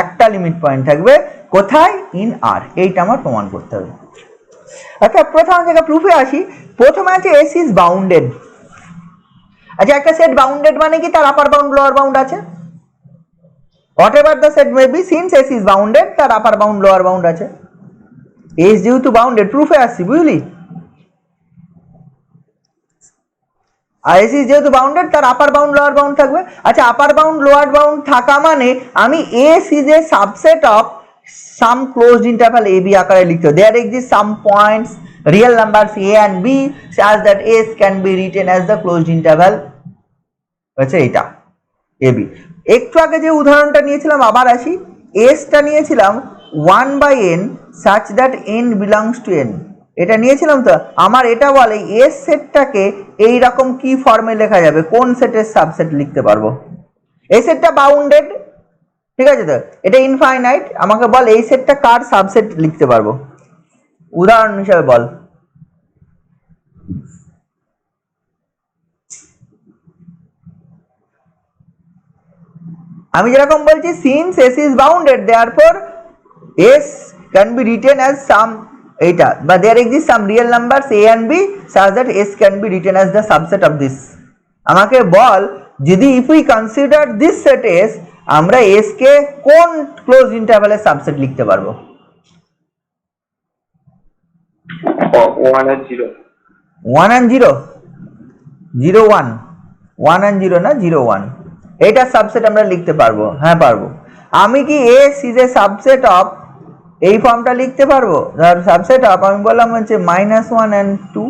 একটা লিমিট পয়েন্ট থাকবে। কোথায়? In R. এইটা আমার প্রমাণ করতে হবে। আচ্ছা, প্রথম জায়গা প্রুফে আসি। প্রথমে আছে এস ইজ বাউন্ডেড। আচ্ছা, একটা সেট বাউন্ডেড মানে কি তার আপার বাউন্ড লোয়ার বাউন্ড আছে। Whatever the set may be, since S is bounded, তার আপার বাউন্ড লোয়ার বাউন্ড আছে। S যেহেতু বাউন্ডেড, প্রুফে আসছি, বুঝলি? আর S is যেহেতু বাউন্ডেড, তার আপার বাউন্ড লোয়ার বাউন্ড থাকবে। আচ্ছা, আপার বাউন্ড লোয়ার বাউন্ড থাকা মানে আমি S is a subset of some closed interval a b আকারে লিখতে হবে। There exist some points, real numbers a and b such that S can be written as the closed interval, আচ্ছা এটা a b। একটু আগে যে উদাহরণটা নিয়েছিলাম, আবার আসি, এসটা নিয়েছিলাম 1/n such that n belongs to n, এটা নিয়েছিলাম। তো আমার এটা বলে এস সেটটাকে এই রকম কি ফর্মে লেখা যাবে, কোন সেটের সাবসেট লিখতে পারবো? এই সেটটা বাউন্ডেড, ঠিক আছে তো, এটা ইনফাইনাইট, আমাকে বল এই সেটটা কার সাবসেট লিখতে পারবো, উদাহরণ হিসাবে বল। আমি যেরকম বলছি since S is bounded therefore S can be written as some এইটা বা there exist some real numbers A and B such that S can be written as the subset of this. আমাকে বল যদি if we consider this set S আমরা S কে কোন close ইন্টারভ্যালের subset লিখতে পারবো? 1 and 0। 1 and 0, 0 1, 1 and 0 না 0 1, এইটার সাবসেট আমরা লিখতে পারবো? হ্যাঁ পারবো। আমি কি S is a subset of এই ফর্মটা লিখতে পারবো? ধর সাবসেট অফ আমি বললাম হচ্ছে -1 and 2।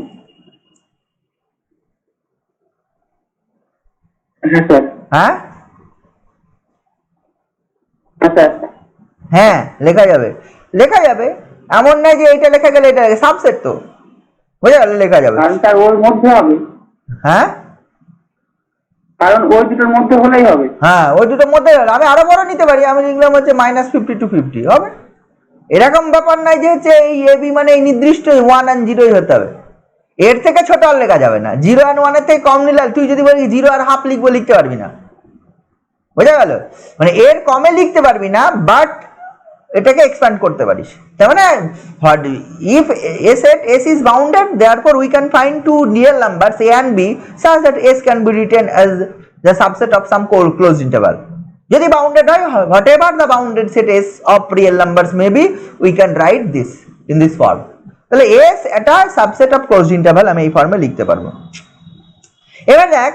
হ্যাঁ স্যার। হ্যাঁ হ্যাঁ স্যার। হ্যাঁ লেখা যাবে, লেখা যাবে, এমন নয় যে এটা লেখা গেলে এটা সাবসেট তো বুঝে গেল, লেখা যাবে। কারণ স্যার ওর মধ্যে হবে। হ্যাঁ কারণ ওই দুটোর মধ্যে হলেই হবে। হ্যাঁ ওই দুটোর মধ্যে হলো। আমি আরো বড় নিতে পারি, আমি লিখলাম হচ্ছে -50 to 50 হবে। এরকম ব্যাপার নাই যে হচ্ছে এই এবি মানে এই নির্দিষ্ট 1 and 0 হতে হবে, এর থেকে ছোট আর লেখা যাবে না। 0 and 1 এর থেকে কম নিলে তুই যদি বলি 0 আর হাফ লিখবো, লিখতে পারবি না, বুঝা গেল? মানে এর কমে লিখতে পারবি না, বাট এটাকে এক্সপ্যান্ড করতে পারিস। তার মানে if a set s is bounded therefore we can find two real numbers a and b such that s can be written as the subset of some closed interval. যদি bounded হয়, whatever the bounded set s of real numbers may be, we can write this in this form. তাহলে s এটা subset of closed interval আমি এই ফর্মে লিখতে পারবো। এবার দেখ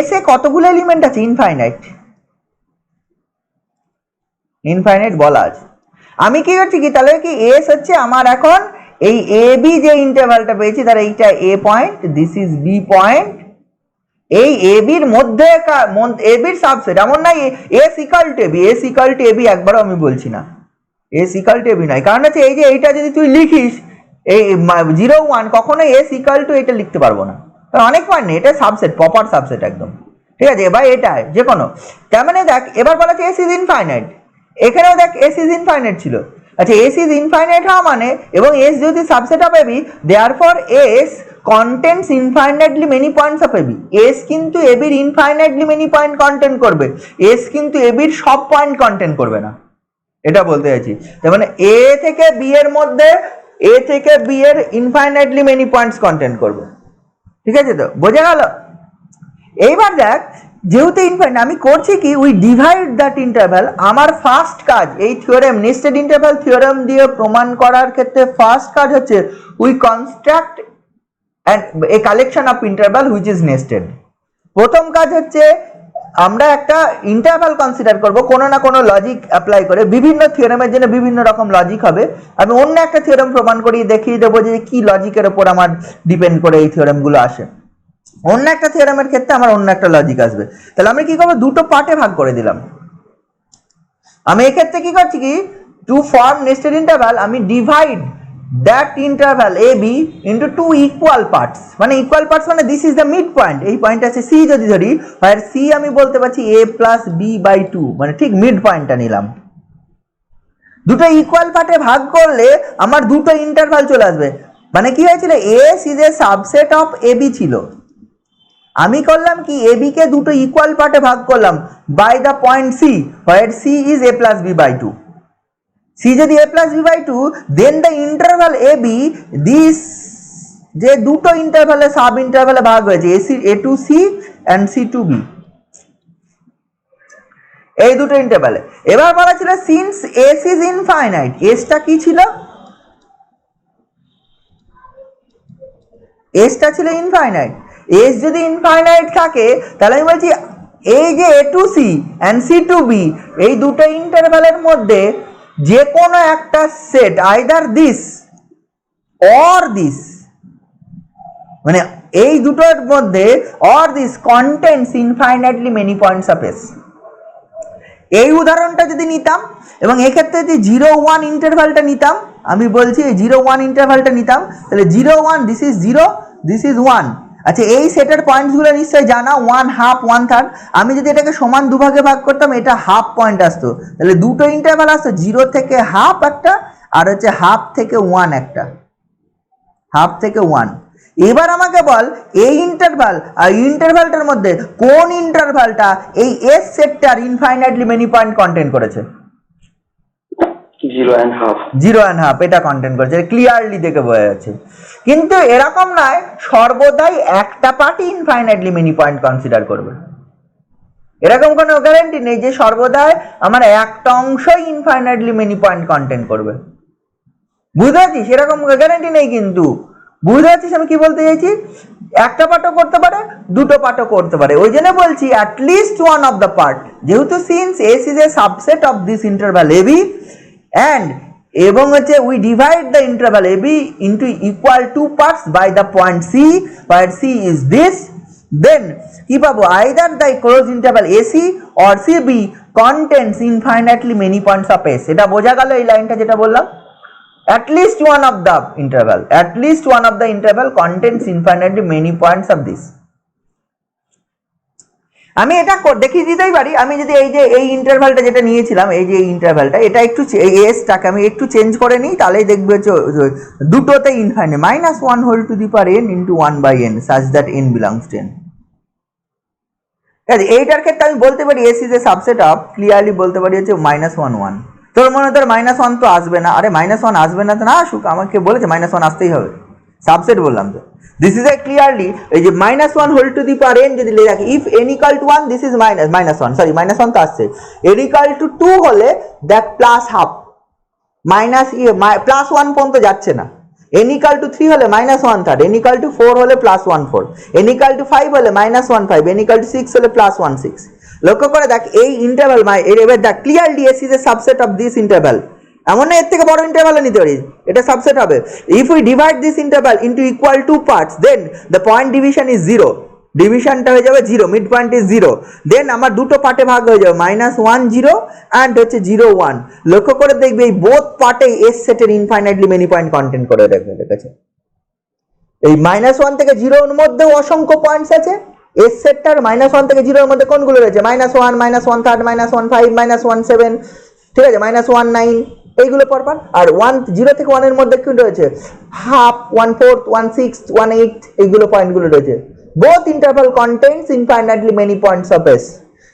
s এ কতগুলো এলিমেন্ট আছে? ইনফাইনাইট, ইনফাইনাইট বলা আছে। আমি কি করছি কি, তাহলে কি এস হচ্ছে আমার এখন এই এ বি যে ইন্টারভালটা পেয়েছি তার এইটা a point, this is b point, এই এ বির মধ্যে এ বির সাবসেট। এমন না S equal to a b, S equal to a b একবারও আমি বলছি না, এস ইকুয়াল টু এবি নয়। কারণ হচ্ছে এই যে এইটা যদি তুই লিখিস এই 0 1 কখনো এস ইকুয়াল টু এটা লিখতে পারবো না, কারণ অনেক পয়েন্ট নেই, এটা সাবসেট, প্রপার সাবসেট একদম, ঠিক আছে? এবার এটা যে কোনো, তার মানে দেখ এবার বলা আছে এস ইজ ইনফাইনাইট, এখানেও দেখ এস ইজ ইনফাইনাইট ছিল। আচ্ছা এস ইজ ইনফাইনাইট হওয়া মানে, এবং এস যদি subset of A B therefore S contains infinitely many points of A B. S কিন্তু এবির ইনফাইনাইটলি মেনি পয়েন্ট কন্টেন্ট করবে, এস কিন্তু এবির সব পয়েন্ট কন্টেন্ট করবে না, এটা বলতে চাইছি। তার মানে এ থেকে বি এর মধ্যে, এ থেকে বি এর ইনফাইনাইটলি মেনি পয়েন্টস কন্টেন্ট করবে, ঠিক আছে তো? বোঝা গেল? এইবার দেখ যেহেতু ইনফাইনাইট আমি করছি কি, উই ডিভাইড দ্যাট ইন্টারভ্যাল। আমার ফার্স্ট কাজ এই থিওরেম, নেস্টেড ইন্টারভ্যাল থিওরেম দিয়ে প্রমাণ করার ক্ষেত্রে ফার্স্ট কাজ হচ্ছে we construct A collection of interval which is nested. প্রথম কাজ হচ্ছে আমরা একটা ইন্টারভ্যাল কনসিডার করব, কোনো না কোনো লজিক অ্যাপ্লাই করে। বিভিন্ন থিওরেমের জন্য বিভিন্ন রকম লজিক হবে, আমি অন্য একটা থিওরেম প্রমাণ করিয়ে দেখিয়ে দেবো যে কি লজিকের ওপর আমার ডিপেন্ড করে এই থিওরেমগুলো আসে। অন্য একটা থিওরেমের ক্ষেত্রে আমার অন্য একটা লজিক আসবে। তাহলে আমি কি করবো, দুটো পার্টে ভাগ করে দিলাম। আমি এক্ষেত্রে কি করছি কি, টু ফর্ম নেস্টেড ইন্টারভ্যাল আমি divide that interval A B into two equal parts. মানে ইকুয়াল পার্টস মানে this is the mid point, এই পয়েন্ট আছে সি যদি ধরি, আর সি আমি বলতে পারছি a প্লাস বি বাই 2, মানে ঠিক মিড পয়েন্টটা নিলাম। দুটো ইকুয়াল পার্টে ভাগ করলে আমার দুটো ইন্টারভ্যাল চলে আসবে। মানে কি হয়েছিল, S is a subset of A B ছিল, আমি করলাম কি এ বি কে দুটো ইকুয়াল পার্টে ভাগ করলাম by the point c, where c is a plus b by 2। C যদি a plus b by 2, then the interval A b, this যে দুটো ইন্টারভ্যালে সাব ইন্টারভ্যালে ভাগ হয়েছে a to c and c to b, এই দুটো ইন্টারভ্যালে। এবার বলা ছিল সিন্স এস ইজ ইনফাইনাইট, এসটা কি ছিল, এসটা ছিল ইনফাইনাইট। এস যদি ইনফাইনাইট থাকে তাহলে আমি বলছি এই যে a to c and c to b, এই দুটো ইন্টারভ্যালের মধ্যে যে কোনো একটা set either this or this, মানে এই দুটোর মধ্যে or this contains infinitely many points of S. এই উদাহরণটা যদি নিতাম এবং এক্ষেত্রে যদি 0 1 ইন্টারভ্যালটা নিতাম, আমি বলছি এই 0 1 ইন্টারভ্যালটা নিতাম, তাহলে 0 1 দিস ইজ 0, দিস ইজ 1। আচ্ছা এই সেটের পয়েন্টসগুলো নিশ্চয়ই জানা, 1 হাফ 1 থার্ড। আমি যদি এটাকে সমান দুভাগে ভাগ করতাম এটা হাফ পয়েন্ট আসতো, তাহলে দুটো ইন্টারভ্যাল আসতো, 0 থেকে হাফ একটা আর হচ্ছে হাফ থেকে 1 একটা, হাফ থেকে 1। এবার আমাকে বল এই ইন্টারভাল আর ইন্টারভালটার মধ্যে কোন ইন্টারভালটা এই এস সেটটার ইনফাইনাইটলি মেনি পয়েন্ট কন্টেন্ট করেছে? 0.5 0.5 এটা কন্টেন্ট করেছে, ক্লিয়ারলি দেখে বোঝা যাচ্ছে। কিন্তু এরকম নয় সর্বদাই একটা party infinitely many point consider করবে, এরকম কোনো গ্যারান্টি নেই যে সর্বদাই আমার একটা অংশই ইনফাইনাইটলি মেনি পয়েন্ট কন্টেন্ট করবে। বুঝতে পারছিস? সেরকম গ্যারান্টি নেই। কিন্তু বুঝতে পারছিস আমি কি বলতে চাইছি? একটা পার্টও করতে পারে, দুটো পার্টও করতে পারে। ওই জন্য বলছি at least one of the part, যেহেতু since S is a subset of this interval a b and এবং হচ্ছে we divide the interval a b into equal two parts by the point c, where c is this, then কি পাবো? Either the close interval a c or CB contains infinitely many points of S. এটা বোঝা গেল এই লাইনটা যেটা বললাম? At least one of the interval contains infinitely many points of this. আমি এটা দেখিয়ে দিতেই পারি। আমি যদি এই যে এই ইন্টারভ্যালটা যেটা নিয়েছিলাম, এই যে এই ইন্টারভ্যালটা, এটা একটু এসটাকে আমি একটু চেঞ্জ করে নিই, তাহলেই দেখবে দুটোতে infinite -1 whole to the power n into 1/n such that n belongs to n। এইটার ক্ষেত্রে আমি বলতে পারি S is a subset of, clearly বলতে পারি হচ্ছে -1 তোর মনে তোর -1 তো আসবে না, আরে -1 আসবে না তো না আসুক, আমাকে বলেছে -1 আসতেই হবে, সাবসেট বললাম তো। দিস ইজ এ ক্লিয়ারলি এই যে -1 whole to the power n যদি লেখা if n equal to 1 this is -1 sorry -1 তো আসছে, n ইকুয়াল টু 2 হলে দেখ +1/2 +1 পর্যন্ত যাচ্ছে না, n ইকুয়াল টু 3 হলে -1/3, n ইকুয়াল টু 4 হলে +1/4, n ইকুয়াল টু 5 হলে -1/5, n ইকুয়াল টু 6 হলে +1/6। লক্ষ্য করে দেখ এই ইন্টারভাল এবার দেখ clearly S is a subset of this interval. এমন না এর থেকে বড় ইন্টারভালও নিতে পারিস, এটা সাবসেট হবে। If we divide this interval into equal two parts then the point division is 0, ডিভিশনটা হয়ে যাবে 0, মিড পয়েন্ট ইজ 0, দেন আমার দুটো পার্টে ভাগ হয়ে যাবে -1 0 অ্যান্ড হচ্ছে 0 1। লক্ষ্য করে দেখবে এই বোথ পার্টে এস সেটের ইনফাইনাইটলি মেনি পয়েন্ট কন্টেন্ট করে রাখবে। দেখেছে এই -1 থেকে 0 এর মধ্যেও অসংখ্য পয়েন্টস আছে। এস সেটটার -1 থেকে 0 এর মধ্যে কোনগুলো রয়েছে? -1 -1/3 -1/5 -1/7, ঠিক আছে, -1/9 এইগুলো পরপর। আর 0 থেকে 1 এর মধ্যে কি রয়েছে? 1/2 1/4 1/6 1/8 এইগুলো পয়েন্টগুলো রয়েছে। Both interval contents infinitely many points of S.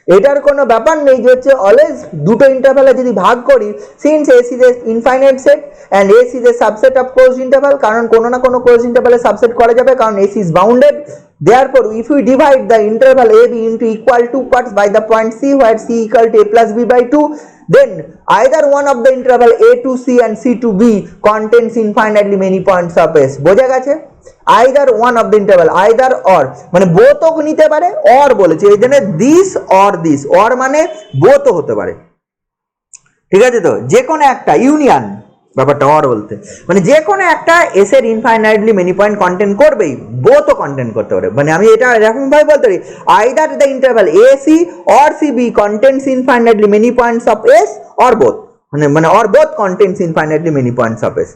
এটার কোনো ব্যাপার নেই যে হচ্ছে অলওয়েজ দুটো ইন্টারভালে যদি ভাগ করি, since S is A infinite set and S is a subset of closed interval, কারণ কোনো না কোনো ক্লোজড ইন্টারভালে সাবসেট করা যাবে, কারণ S is bounded. Therefore, if we divide the interval AB into equal two parts by the point C, where C equal to A plus B by 2, then either one of the interval A to C and C to B contains infinitely many points of S. বোঝা গেছে? Either one of the interval, either or মানে both ও নিতে পারে, or বলেছে এই জন্য this or মানে both ও হতে পারে, ঠিক আছে? তো যে কোনো একটা ইউনিয়ন ব্যাপারটা অর বলতে মানে যে কোনো একটা এস এর ইনফাইনাইটলি মেনি পয়েন্ট কন্টেন্ট করবেই, বোথও কন্টেন্ট করতে পারে। মানে আমি এটা এরকম ভাবে বলতে পারি either the interval a c or CB contains infinitely many points of S or both, মানে or both contains infinitely many points of S.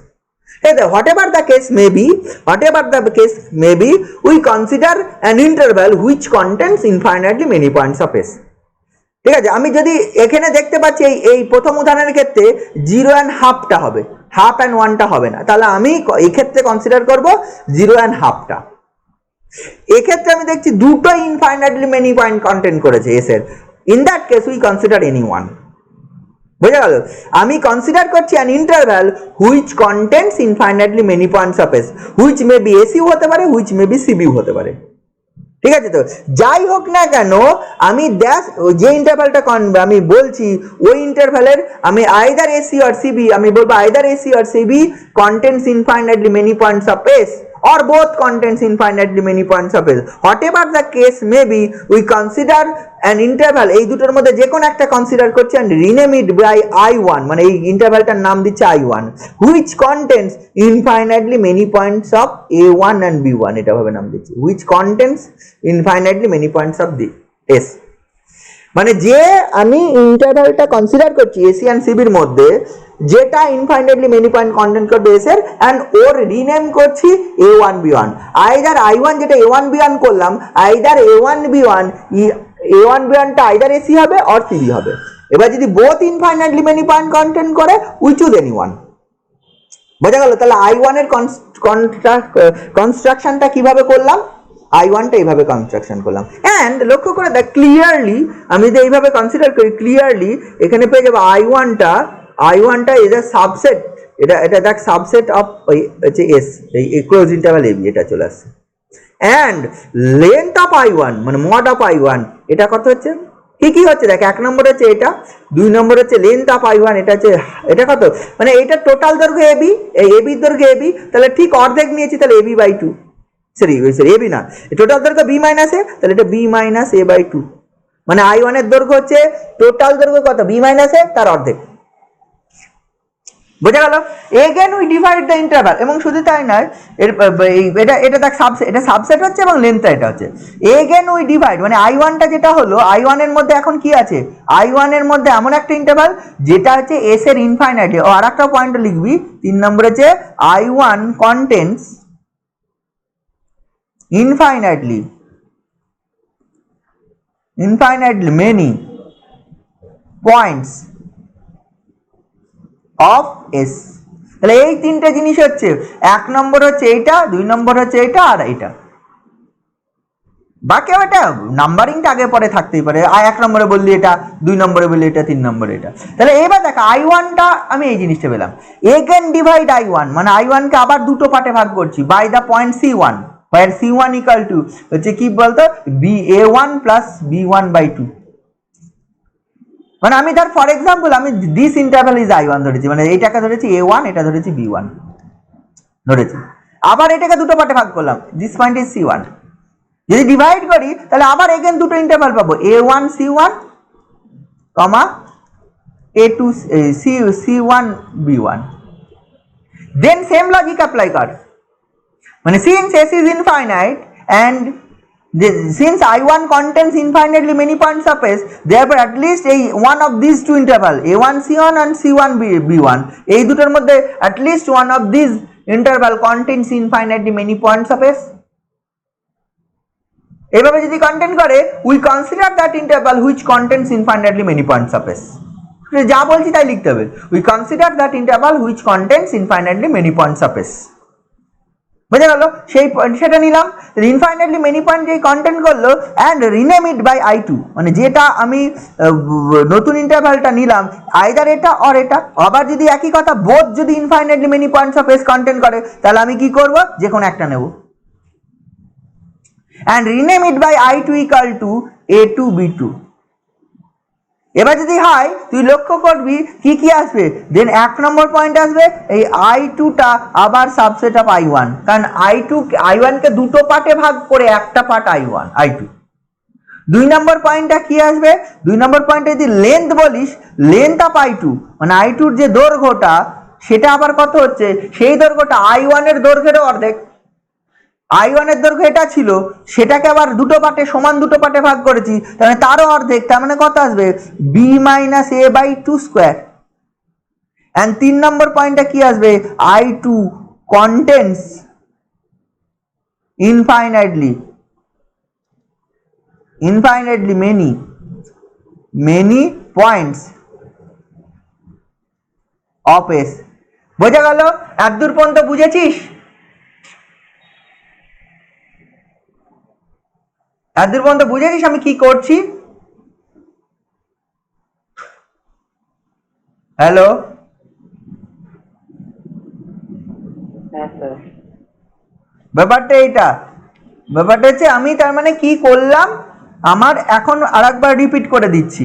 Whatever the case may be, we consider an interval which contains infinitely many points of s. ঠিক আছে, আমি যদি এখানে দেখতে পাচ্ছি এই প্রথম উদাহরণের ক্ষেত্রে 0.5টা হবে, 1/2 and 1টা হবে না, তাহলে আমি এই ক্ষেত্রে কনসিডার করব 0.5টা। এক্ষেত্রে আমি দেখছি দুটো ইনফাইনাইটলি মেনি পয়েন্ট কন্টেন্ট করেছে এস এর, in that case we consider any one. বুঝা গেল? আমি কনসিডার করছি an interval which contains infinitely many points of S, which may be SEO হতে পারে, হুইচ মে বি সিবিও হতে পারে। ঠিক আছে, তো যাই হোক না কেন আমি যে ইন্টারভালটা আমি বলছি ওই ইন্টারভালের আমি আইদার এসি অর সিবি, আমি বলবো either AC or CB contains infinitely many points of S or both contains infinitely many points of s. Whatever the case may be, we consider an interval, এই দুটোর মধ্যে যে কোনো একটা consider করছি and rename it by I1, মানে এই ইন্টারভালটার নাম দিচ্ছে I1, which contains infinitely many points of A1 and B1, এটা ভাবে নাম দিচ্ছি, which contains infinitely many points of the S। মানে যে আমি ইন্টারভালটা কনসিডার করছি এসি এন্ড সিবির মধ্যে যেটা ইনফাইনাইটলি মেনি পয়েন্ট কন্টেন্ট করবে এস এর, এন্ড ওর রিনেম করছি A1 B1। আইদার I1 যেটা A1 B1 করলাম, আইদার A1 B1 টা আইদার এসি হবে অর সিবি হবে। এবার যদি both infinitely many point content করে উই চুজ এনি ওয়ান। বোঝা গেল? তাহলে I1 এর কনস্ট্রাকশনটা কিভাবে করলাম? I1টা এইভাবে কনস্ট্রাকশন করলাম। অ্যান্ড লক্ষ্য করে দেখ ক্লিয়ারলি, আমি যদি এইভাবে কনসিডার করি ক্লিয়ারলি এখানে পেয়ে যাবো I1টা ইজ এ সাবসেট, এটা দেখ সাবসেট অফ ওই হচ্ছে এস, এই ক্লোজ ইন্টারভাল এবি, এটা চলে আসছে। অ্যান্ড লেন্থ অফ I1 মানে মড অফ I1 এটা কত হচ্ছে, কি কি হচ্ছে দেখ, 1 নম্বর হচ্ছে এটা, 2 নম্বর হচ্ছে লেন্থ অফ I1, এটা হচ্ছে এটা কত, মানে এটা টোটাল দৈর্ঘ্য এবি, এই এবির দৈর্ঘ্য এবি, তাহলে ঠিক অর্ধেক নিয়েছি, তাহলে AB/2, সরি এবি না, টোটাল দৈর্ঘ্য B মাইনাস এ, তাহলে এটা B মাইনাস A/2, মানে I1 এর দৈর্ঘ্য হচ্ছে টোটাল দৈর্ঘ্য কত, B মাইনাস এ তার অর্ধেক। বোঝা গেল? Again we divide the interval, এবং শুধু তাই নয়, এটা দেখ সাবসেট, এটা সাবসেট হচ্ছে এবং লেন্থটা এটা হচ্ছে। এগেন উই ডিভাইড মানে I1টা যেটা হলো, I1 এর মধ্যে এখন কি আছে, I1 এর মধ্যে এমন একটা ইন্টারভাল যেটা হচ্ছে এস এর ইনফাইনাইটলি, ও আরেকটা পয়েন্ট লিখবি 3 নম্বর হচ্ছে I1 contents infinitely many points of S। তাহলে এই তিনটে জিনিস হচ্ছে, 1 নম্বর হচ্ছে এইটা, 2 নম্বর হচ্ছে এইটা, আর এইটা। বা কেউ এটা নাম্বারিংটা আগে পরে থাকতেই পারে, 1 নম্বরে বললি এটা, 2 নম্বরে বললি এটা, 3 নম্বরে এটা। তাহলে এবার দেখ I1টা আমি এই জিনিসটা পেলাম। এগেন ডিভাইড I1 মানে I1 কে আবার দুটো পার্টে ভাগ করছি by the point C1, where C1 equal to হচ্ছে কি বলতো, A1 plus B1/2। মানে আমি ধর ফর এক্সাম্পল আমি দিস ইন্টারভাল ইজ I1 ধরেছি, মানে এইটাকে ধরেছি A1, এটা ধরেছি B1 ধরেছি, আবার এটাকে দুটো পার্টে ভাগ করলাম, দিস পয়েন্ট ইজ C1। যদি ডিভাইড করি তাহলে আবার এগেন দুটো ইন্টারভাল পাবো, A1 C1 কমা A2 C1 B1। দেন সেম লজিক অ্যাপ্লাই কর, মানে since S is infinite and since I1 contains infinitely many points of S, therefore at least a one of these two interval A1 C1 and C1 B1, এই দুটোর মধ্যে at least one of these interval contains infinitely many points of S। এভাবে যদি content করে, we consider that interval which contains infinitely many points of S। যা বলছি তাই লিখতে হবে, we consider that interval which contains infinitely many points of S। বুঝে গেল? সেটা নিলাম, ইনফাইনাইটলি মেনি পয়েন্ট যেই কন্টেন্ট করলো, and rename it by I2, মানে যেটা আমি নতুন ইন্টারভালটা নিলাম আইদার এটা অর এটা। আবার যদি একই কথা বোথ যদি infinitely many points of S content করে, তাহলে আমি কি করব, যে কোনো একটা নেব, and rename it by I2 equal to A2 B2। এবার যদি হয় তুই লক্ষ্য করবি কি কি আসবে, দেন 1 নম্বর পয়েন্ট আসবে এই I2টা আবার সাবসেট অফ I1, কারণ I1 কে দুটো পার্টে ভাগ করে একটা পার্ট I2। 2 নম্বর পয়েন্টটা কি আসবে, 2 নম্বর পয়েন্টে যদি লেন্থ বলিস, লেন্থ অফ I2 মানে I2র যে দৈর্ঘ্যটা সেটা আবার কত হচ্ছে, সেই দৈর্ঘ্যটা I1 এর দৈর্ঘ্যের অর্ধেক। I1 এর দৈর্ঘ্য এটা ছিল, সেটাকে আবার দুটো পার্টে সমান দুটো পার্টে ভাগ করেছি, তার মানে তারও অর্ধেক, তার মানে কত আসবে B minus A/2 square. And 3 নম্বর পয়েন্টটা কি আসবে, I2 contains infinitely many points of S। বোঝা গেল? এতদূর পর্যন্ত বুঝেছিস? এতদূর পর্যন্ত বুঝেছিস আমি কি করছি? হ্যালো, ব্যাপারটা এইটা, ব্যাপারটা হচ্ছে আমি তার মানে কি করলাম, আমার এখন আরেকবার রিপিট করে দিচ্ছি।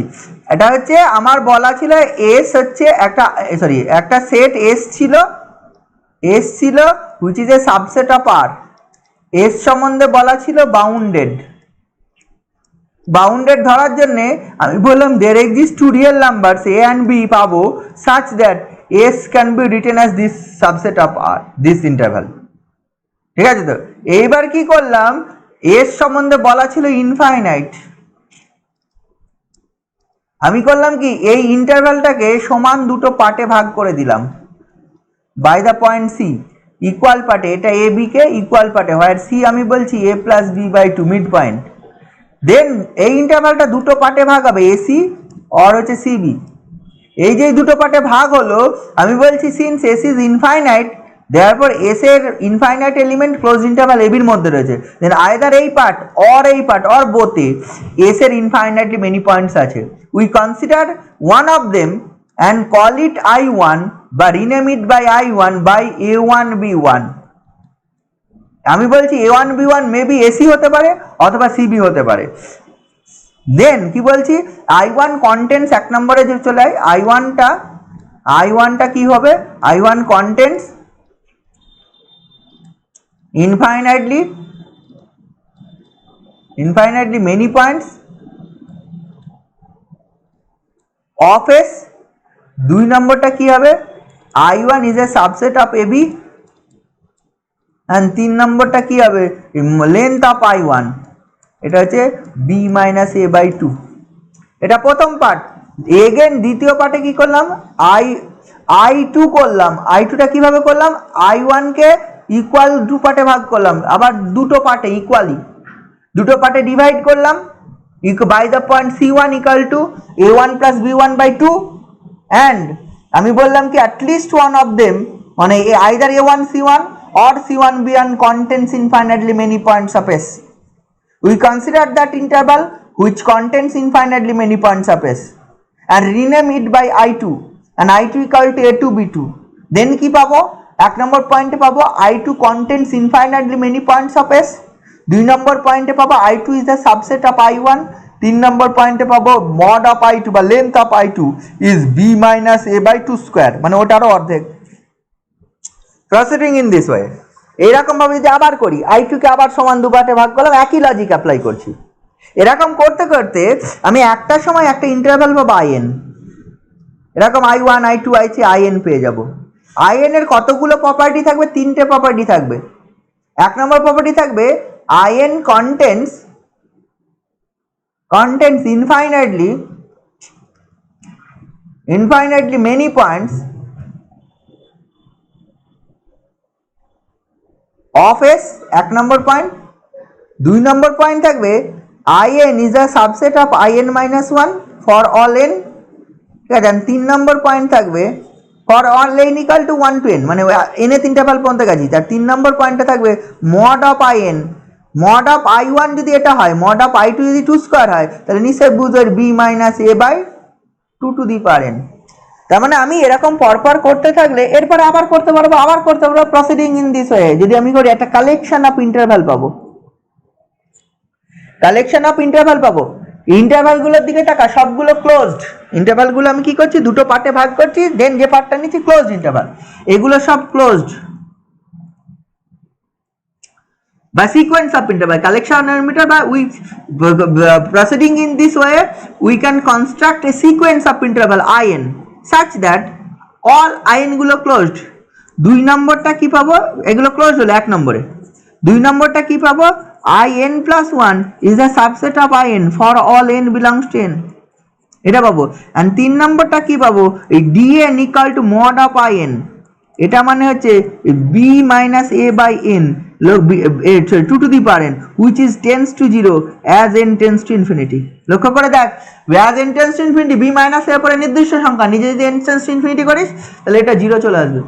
এটা হচ্ছে আমার বলা ছিল এস হচ্ছে একটা সেট এস ছিল which is a subset of R. S সম্বন্ধে বলা ছিল বাউন্ডেড ধরার জন্য আমি বললাম there exist two real numbers a and b পাবো such that s can be written as this subset of r, this interval। ঠিক আছে? তো এইবার কি করলাম, এস সম্বন্ধে বলা ছিল ইনফাইনাইট, আমি করলাম কি এই ইন্টারভ্যালটাকে সমান দুটো পার্টে ভাগ করে দিলাম by the point C, equal পার্টে, এটা এ বি কে ইকুয়াল পার্টে, হোয়ার সি আমি বলছি a plus b/2 midpoint. Then এই ইন্টারভালটা দুটো পার্টে ভাগ হবে, এসি আর হচ্ছে সিবি। এই যে দুটো পার্টে ভাগ হলো, আমি বলছি since S is infinite therefore S এর infinite element close interval ab এর মধ্যে রয়েছে, দেন আইদার এই পার্ট অর বোথে এস এর ইনফাইনাইটলি মেনি পয়েন্টস আছে। We consider one of them and call it I1 বা rename it by I1 by A1 B1। আমি বলছি A1 B1 মেবি এসি হতে পারে অথবা সিবি হতে পারে। দেন কি বলছি, I1 কন্টেন্টস এক নম্বরে যে চলে যায়, I1টা কি হবে, I1 contents infinitely many points of S। 2 নম্বরটা কি হবে, I1 is a subset of AB and 3 নম্বরটা কি হবে, length of I1, এটা হচ্ছে B minus A by 2। এটা প্রথম পার্ট। এগেন দ্বিতীয় পার্টে কি করলাম, I2 করলাম। I2টা কিভাবে করলাম, I1 কে ইকুয়াল দু পার্টে ভাগ করলাম, আবার দুটো পার্টে ইকুয়ালি দুটো পার্টে ডিভাইড করলাম by the point C1 equal to A1 plus B1 by 2 and আমি বললাম কি অ্যাটলিস্ট ওয়ান অফ দেম মানে either A1 C1 or C1 B1 contains infinitely many points of S. We consider that interval which contains infinitely many points of S and rename it by I2 and I2 equal to A2 B2. Then কি পাবো, এক নম্বর পয়েন্টে পাবো I2 contains infinitely many points of S, 2 নম্বর পয়েন্টে পাবো I2 is a subset of I1, 3 নম্বর পয়েন্টে পাবো mod of I2 বা length of I2 is B minus A by 2 square, মানে ওটারও অর্ধেক। প্রসিডিং ইন দিস ওয়ে, এইরকম ভাবে যদি আবার করি I2 কে আবার সমান দু পার্টে ভাগ করলাম, একই লজিক অ্যাপ্লাই করছি। এরকম করতে করতে আমি একটা সময় একটা ইন্টারভ্যাল পাবো IN, এরকম I1 I2 I3 IN পেয়ে যাব। IN এর কতগুলো প্রপার্টি থাকবে, তিনটে প্রপার্টি থাকবে। এক নম্বর প্রপার্টি থাকবে IN contains infinitely many points of S, এক নম্বর পয়েন্ট। 2 নম্বর পয়েন্ট থাকবে IN is a subset of IN minus 1 for all n, ঠিক আছে। 3 নম্বর পয়েন্ট থাকবে for all n equal to 1 to n, মানে n এ তিনটা পাল পর্যন্ত গেছি। তার 3 নম্বর পয়েন্টে থাকবে mod of IN, mod of I1 যদি এটা হয়, mod of I2 যদি 2 স্কয়ার হয়, তাহলে নিশ্চয়ই বুঝবেন B minus A by 2 to the power n। তার মানে আমি এরকম পরপর করতে থাকলে এরপর আবার করতে পারবো প্রসিডিং ইন দিস ওয়ে। যদি আমি করি একটা কালেকশন অফ ইন্টারভ্যাল পাবো, ইন্টারভ্যালগুলোর দিকে টাকা, সবগুলো ক্লোজড। ইন্টারভ্যালগুলো আমি কি করছি, দুটো পার্টে ভাগ করছি, দেন যে পার্টটা নিচ্ছি ক্লোজড ইন্টারভ্যাল, এগুলো সব closed. By sequence of interval, collection of interval, by which proceeding in this way, we can construct a sequence of interval IN such that all IN গুলো closed। 2 নম্বরটা কি পাবো, এগুলো ক্লোজ হলো এক নম্বরে। 2 নম্বরটা কি পাবো, IN plus 1 is a subset of IN for all n belongs to n, এটা পাবো। and 3 নম্বরটা কি পাবো, এই DN equal to mod of IN, এটা মানে হচ্ছে B minus A by n 2 to the power n which is tends to 0 as n tends to infinity। লক্ষ্য করে দেখ, as n tends to infinity B minus A পরে নির্দিষ্ট সংখ্যা, নিজে যদি n tends to infinity করিস তাহলে এটা 0 চলে আসবে।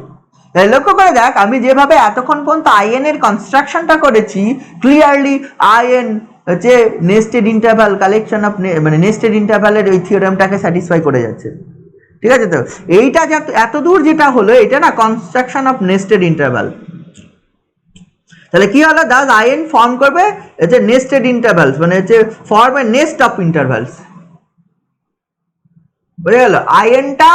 তাহলে লক্ষ্য করে দেখ, আমি যেভাবে এতক্ষণ পর্যন্ত IN এর কনস্ট্রাকশনটা করেছি, ক্লিয়ারলি IN হচ্ছে নেস্টেড ইন্টারভাল কালেকশন অফ, মানে নেস্টেড ইন্টারভালের ওই থিওরেমটাকে স্যাটিসফাই করে যাচ্ছে, ঠিক আছে। তো এইটা এত দূর যেটা হলো, এটা না কনস্ট্রাকশন অফ নেস্টেড ইন্টারভাল। তাহলে কি হলো, দাস IN ফর্ম করবে হচ্ছে নেস্টেড ইন্টারভালস, মানে হচ্ছে form A nest of intervals, বুঝে গেল। INটা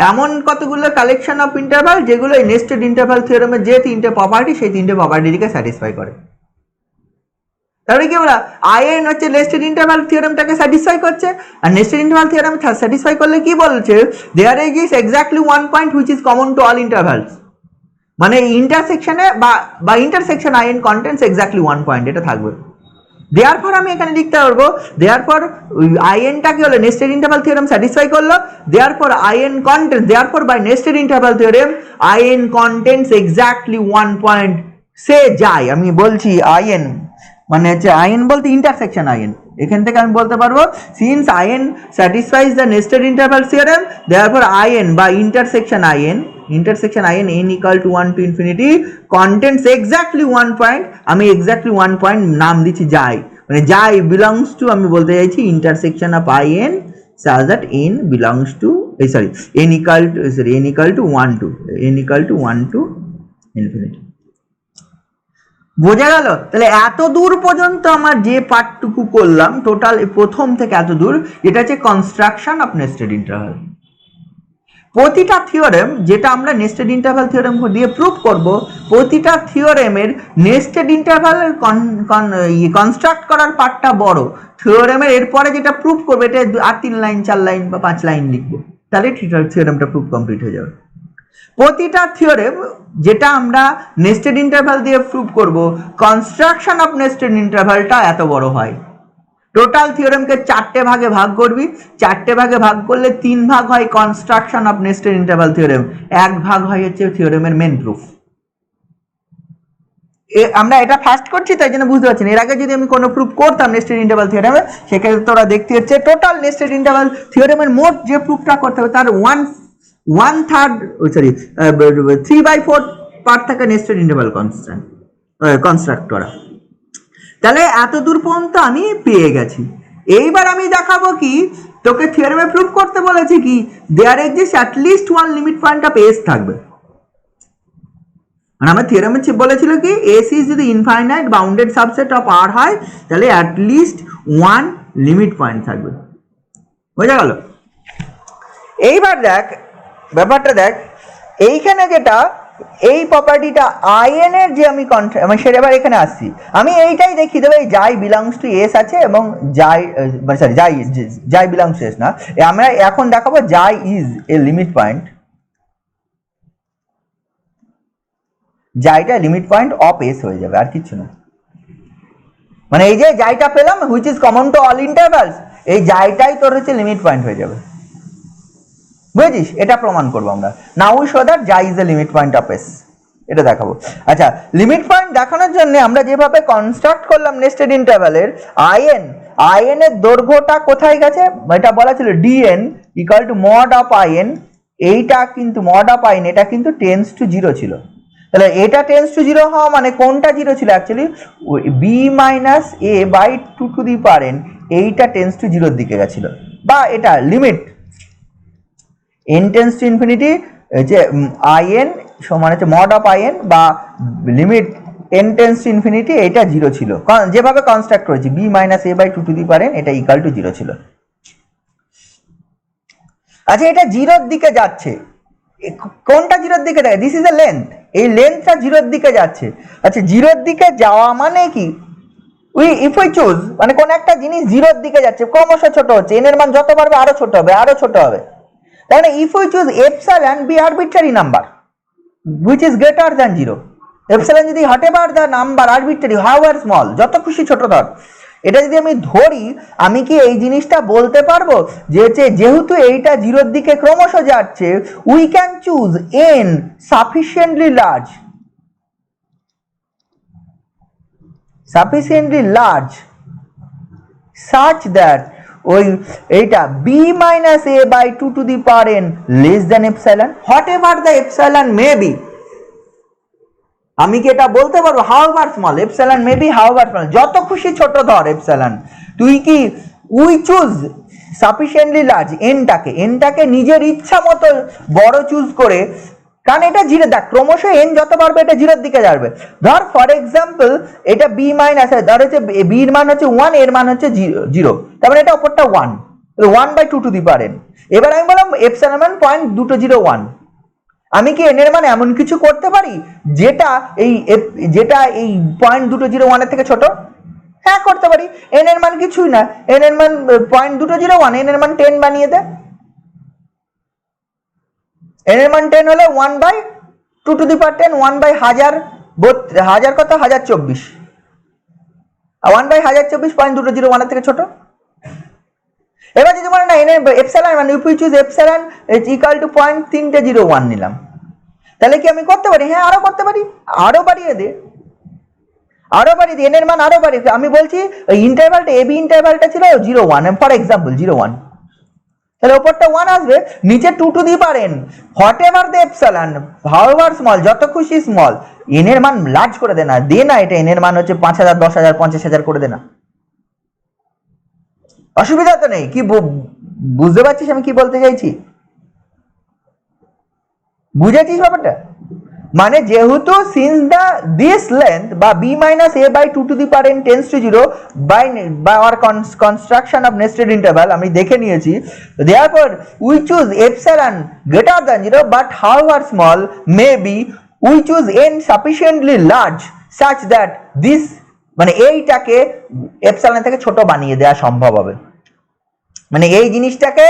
এমন কতগুলো কালেকশন অফ ইন্টারভাল যেগুলো এই নেস্টেড ইন্টারভাল থিওরেমের যে তিনটে প্রপার্টি, সেই তিনটে প্রপার্টিকে স্যাটিসফাই করে। তাহলে কি বলা, IN হচ্ছে নেস্টেড ইন্টারভাল থিওরেমটাকে স্যাটিসফাই করছে। আর নেস্টেড ইন্টারভাল থিওরেম স্যাটিসফাই করলে কি বলছে, there is exactly one point which is common to all intervals, মানে ইন্টারসেকশনে বা intersection IN contents exactly one point, এটা থাকবে। দেয়ারপর আমি এখানে লিখতে পারবো, দেয়ারপর INটা কি হলো, নেস্টেড ইন্টারভাল থিওরেম স্যাটিসফাই করলো, therefore IN contains, therefore by nested interval theorem IN contents exactly one point সে যায়। আমি বলছি IN মানে হচ্ছে আইএন বলতে ইন্টারসেকশন আইএন। এখান থেকে আমি বলতে পারবো since I n satisfies the nested interval theorem therefore I n বা intersection I n n equal to 1 to infinity contains exactly 1 point, আমি exactly 1 point নাম দিচ্ছি যাই, মানে যাই belongs to আমি বলতে চাইছি intersection of in such that n belongs to n equal to 1 to infinity। বোঝা গেল? তাহলে এত দূর পর্যন্ত আমার যে পার্টটুকু করলাম টোটাল প্রথম থেকে এত দূর, এটা হচ্ছে কনস্ট্রাকশন অফ নেস্টেড ইন্টারভাল। প্রতিটা থিওরেম যেটা আমরা নেস্টেড ইন্টারভাল থিওরেম দিয়ে প্রুভ করব, প্রতিটা থিওরেমের নেস্টেড ইন্টারভালের কনস্ট্রাক্ট করার পার্টটা বড়, থিওরেমের এরপরে যেটা প্রুভ করবে এটা আর 3 লাইন 4 লাইন বা 5 লাইন লিখবো, তাহলে থিওরেমটা প্রুভ কমপ্লিট হয়ে যাবে। প্রতিটা থিওরেম যেটা আমরা নেস্টেড ইন্টারভাল দিয়ে প্রুভ করব, কনস্ট্রাকশন অফ নেস্টেড ইন্টারভালটা এত বড় হয়। টোটাল থিওরেমকে 4টে ভাগে ভাগ করবি, 4টে ভাগে ভাগ করলে 3 ভাগ হয় construction of nested interval theorem, 1 ভাগ হয় হচ্ছে থিওরেমের মেন প্রুফ। আমরা এটা ফার্স্ট করছি তাই জন্য বুঝতে পারছি না, এর আগে যদি আমি কোনো প্রুফ করতাম নেস্টেড ইন্টারভাল থিওরেমে, সেক্ষেত্রে তোরা দেখতে হচ্ছে টোটাল নেস্টেড ইন্টারভাল থিওরেমের মোট যে প্রুফটা করতে হবে তার 3/4 পার্ট থাকে নেস্টেড ইন্টারভাল কনস্ট্রাক্ট করা। তাহলে এত দূর পর্যন্ত আমি পেয়ে গেছি। এইবার আমি দেখাবো কি, তোকে থিওরেমে প্রুফ করতে বলেছি কি there exist at least 1 limit point of S থাকবে। মানে আমার থিওরেমে বলেছিল কি এস ইজ যদি infinite bounded subset of R হয় তাহলে অ্যাট লিস্ট 1 লিমিট পয়েন্ট থাকবে। বোঝা গেল? এইবার দেখ ব্যাপারটা দেখ, এইখানে যেটা এই প্রপার্টিটা আইএন এর যে আমি সেটা এবার এখানে আসছি, আমি এইটাই দেখিয়ে দেবো, এই যাই বিলংস টু এস আছে এবং যাই বিলংস টু এস না, আমরা এখন দেখাবো যাই ইজ এ লিমিট পয়েন্ট, যাইটা লিমিট পয়েন্ট অফ এস হয়ে যাবে, আর কিছু না। মানে এই যে যাইটা পেলাম which is common to all intervals, এই যাইটাই তোর হচ্ছে লিমিট পয়েন্ট হয়ে যাবে। বুঝেছিস? এটা প্রমাণ করবো আমরা। নাও উই শো দ্যাট যাই is a limit point of S, এটা দেখাবো। আচ্ছা, লিমিট পয়েন্ট দেখানোর জন্য আমরা যেভাবে কনস্ট্রাক্ট করলাম নেস্টেড ইন্টারভালের আইএন এর দৈর্ঘ্যটা কোথায় গেছে, এটা বলা ছিল DN equal to mod of IN, এইটা কিন্তু মড অফ আইএন এটা কিন্তু টেন্স টু 0 ছিল। তাহলে এটা টেন্স টু 0 হওয়া মানে কোনটা 0 ছিল actually B minus A by 2 to the power n, এইটা টেন্স টু 0 দিকে গেছিল, বা এটা limit n tends to infinity যে আইএন সমান হচ্ছে মড অফ আইএন বা limit n tends to infinity, এটা 0 ছিল যেভাবে কনস্ট্রাক্ট করেছি B minus A by 2 to the power n, এটা ইকুয়াল টু 0 ছিল। আচ্ছা, এটা 0 দিকে যাচ্ছে, কোনটা 0 দিকে যায়? দিস ইজ এ লেন্থ, এই লেন্থটা 0 দিকে যাচ্ছে। আচ্ছা, 0 দিকে যাওয়া মানে কি, ইফ উই চুজ মানে কোন একটা জিনিস 0 দিকে যাচ্ছে ক্রমশ ছোট হচ্ছে, n এর মান যত বাড়বে আরো ছোট হবে আরো ছোট হবে, তাহলে if we choose epsilon be arbitrary number which is greater than 0, epsilon যদি whatever the number arbitrary however small, যত খুশি ছোট ধর, এটা যদি আমি ধরি, আমি কি এই জিনিসটা বলতে পারবো যে যেহেতু এইটা 0 দিকে ক্রমশ যাচ্ছে, we can choose n sufficiently large such that ওই এইটা b minus a by 2 to the power n less than epsilon, whatever the epsilon may be, আমি কি এটা বলতে পারবো however small epsilon may be, however small, যত খুশি ছোট ধর epsilon, তুই কি উই চুজ সাফিসিয়েন্টলি লার্জ এনটাকে নিজের ইচ্ছা মতো বড় চুজ করে, কারণ এটা 0 দেখ ক্রমশ n যত বাড়বে এটা 0 দিকে যাবে। ধর ফর এক্সাম্পল এটা b মাইনাস, ধর হচ্ছে b এর মান হচ্ছে 1, এর মান হচ্ছে 0, তার মানে এটা উপরটা 1 by 2 to the power n। এবার আমি বললাম এপসাইলন মান 0.201, আমি কি n এর মানে এমন কিছু করতে পারি যেটা এই 0.201 এর থেকে ছোট? হ্যাঁ, করতে পারি। n এর মান কিছুই না, n এর মান 0.201, n এর মান 10 বানিয়ে দে, n এর মান 10 হলে 1 by 2 to the power 10, 1 by 1000 কত 1024, আর 1 বাই 1024 এর থেকে ছোট। এবার যদি মনে না n এর এপসাইলন মানে if we choose epsilon equal to 0.301 নিলাম, তাহলে কি আমি করতে পারি? হ্যাঁ, আরো করতে পারি, আরো বাড়িয়ে দে, আরো বাড়ি দিই, এন এর মান আরো বাড়ি, আমি বলছি ওই ইন্টারভ্যালটা এবি ইন্টারভ্যালটা ছিল 0 1, ফর এক্সাম্পল 0 1, তাহলে ওপরটা 1 আসবে, নিচে 2 to the power n, what ever the epsilon, however small, যত খুশি স্মল, n এর মান লার্জ করে দে না, দে না এটা n এর মান হচ্ছে 5000 10000 50000 করে দে না, অসুবিধা তো নেই। কি বুঝতে পারছিস আমি কি বলতে চাইছি? বুঝেছিস ব্যাপারটা? মানে যেহেতু সিন্স দ্য দিস লেন্থ বা b minus a by 2 to the power n tends to 0 by our construction of nested interval আমি দেখে নিয়েছি, therefore we choose epsilon greater than 0 but however small may be, we choose n sufficiently large such that this মানে এইটাকে epsilon থেকে ছোট বানিয়ে দেওয়া সম্ভব হবে, মানে এই জিনিসটাকে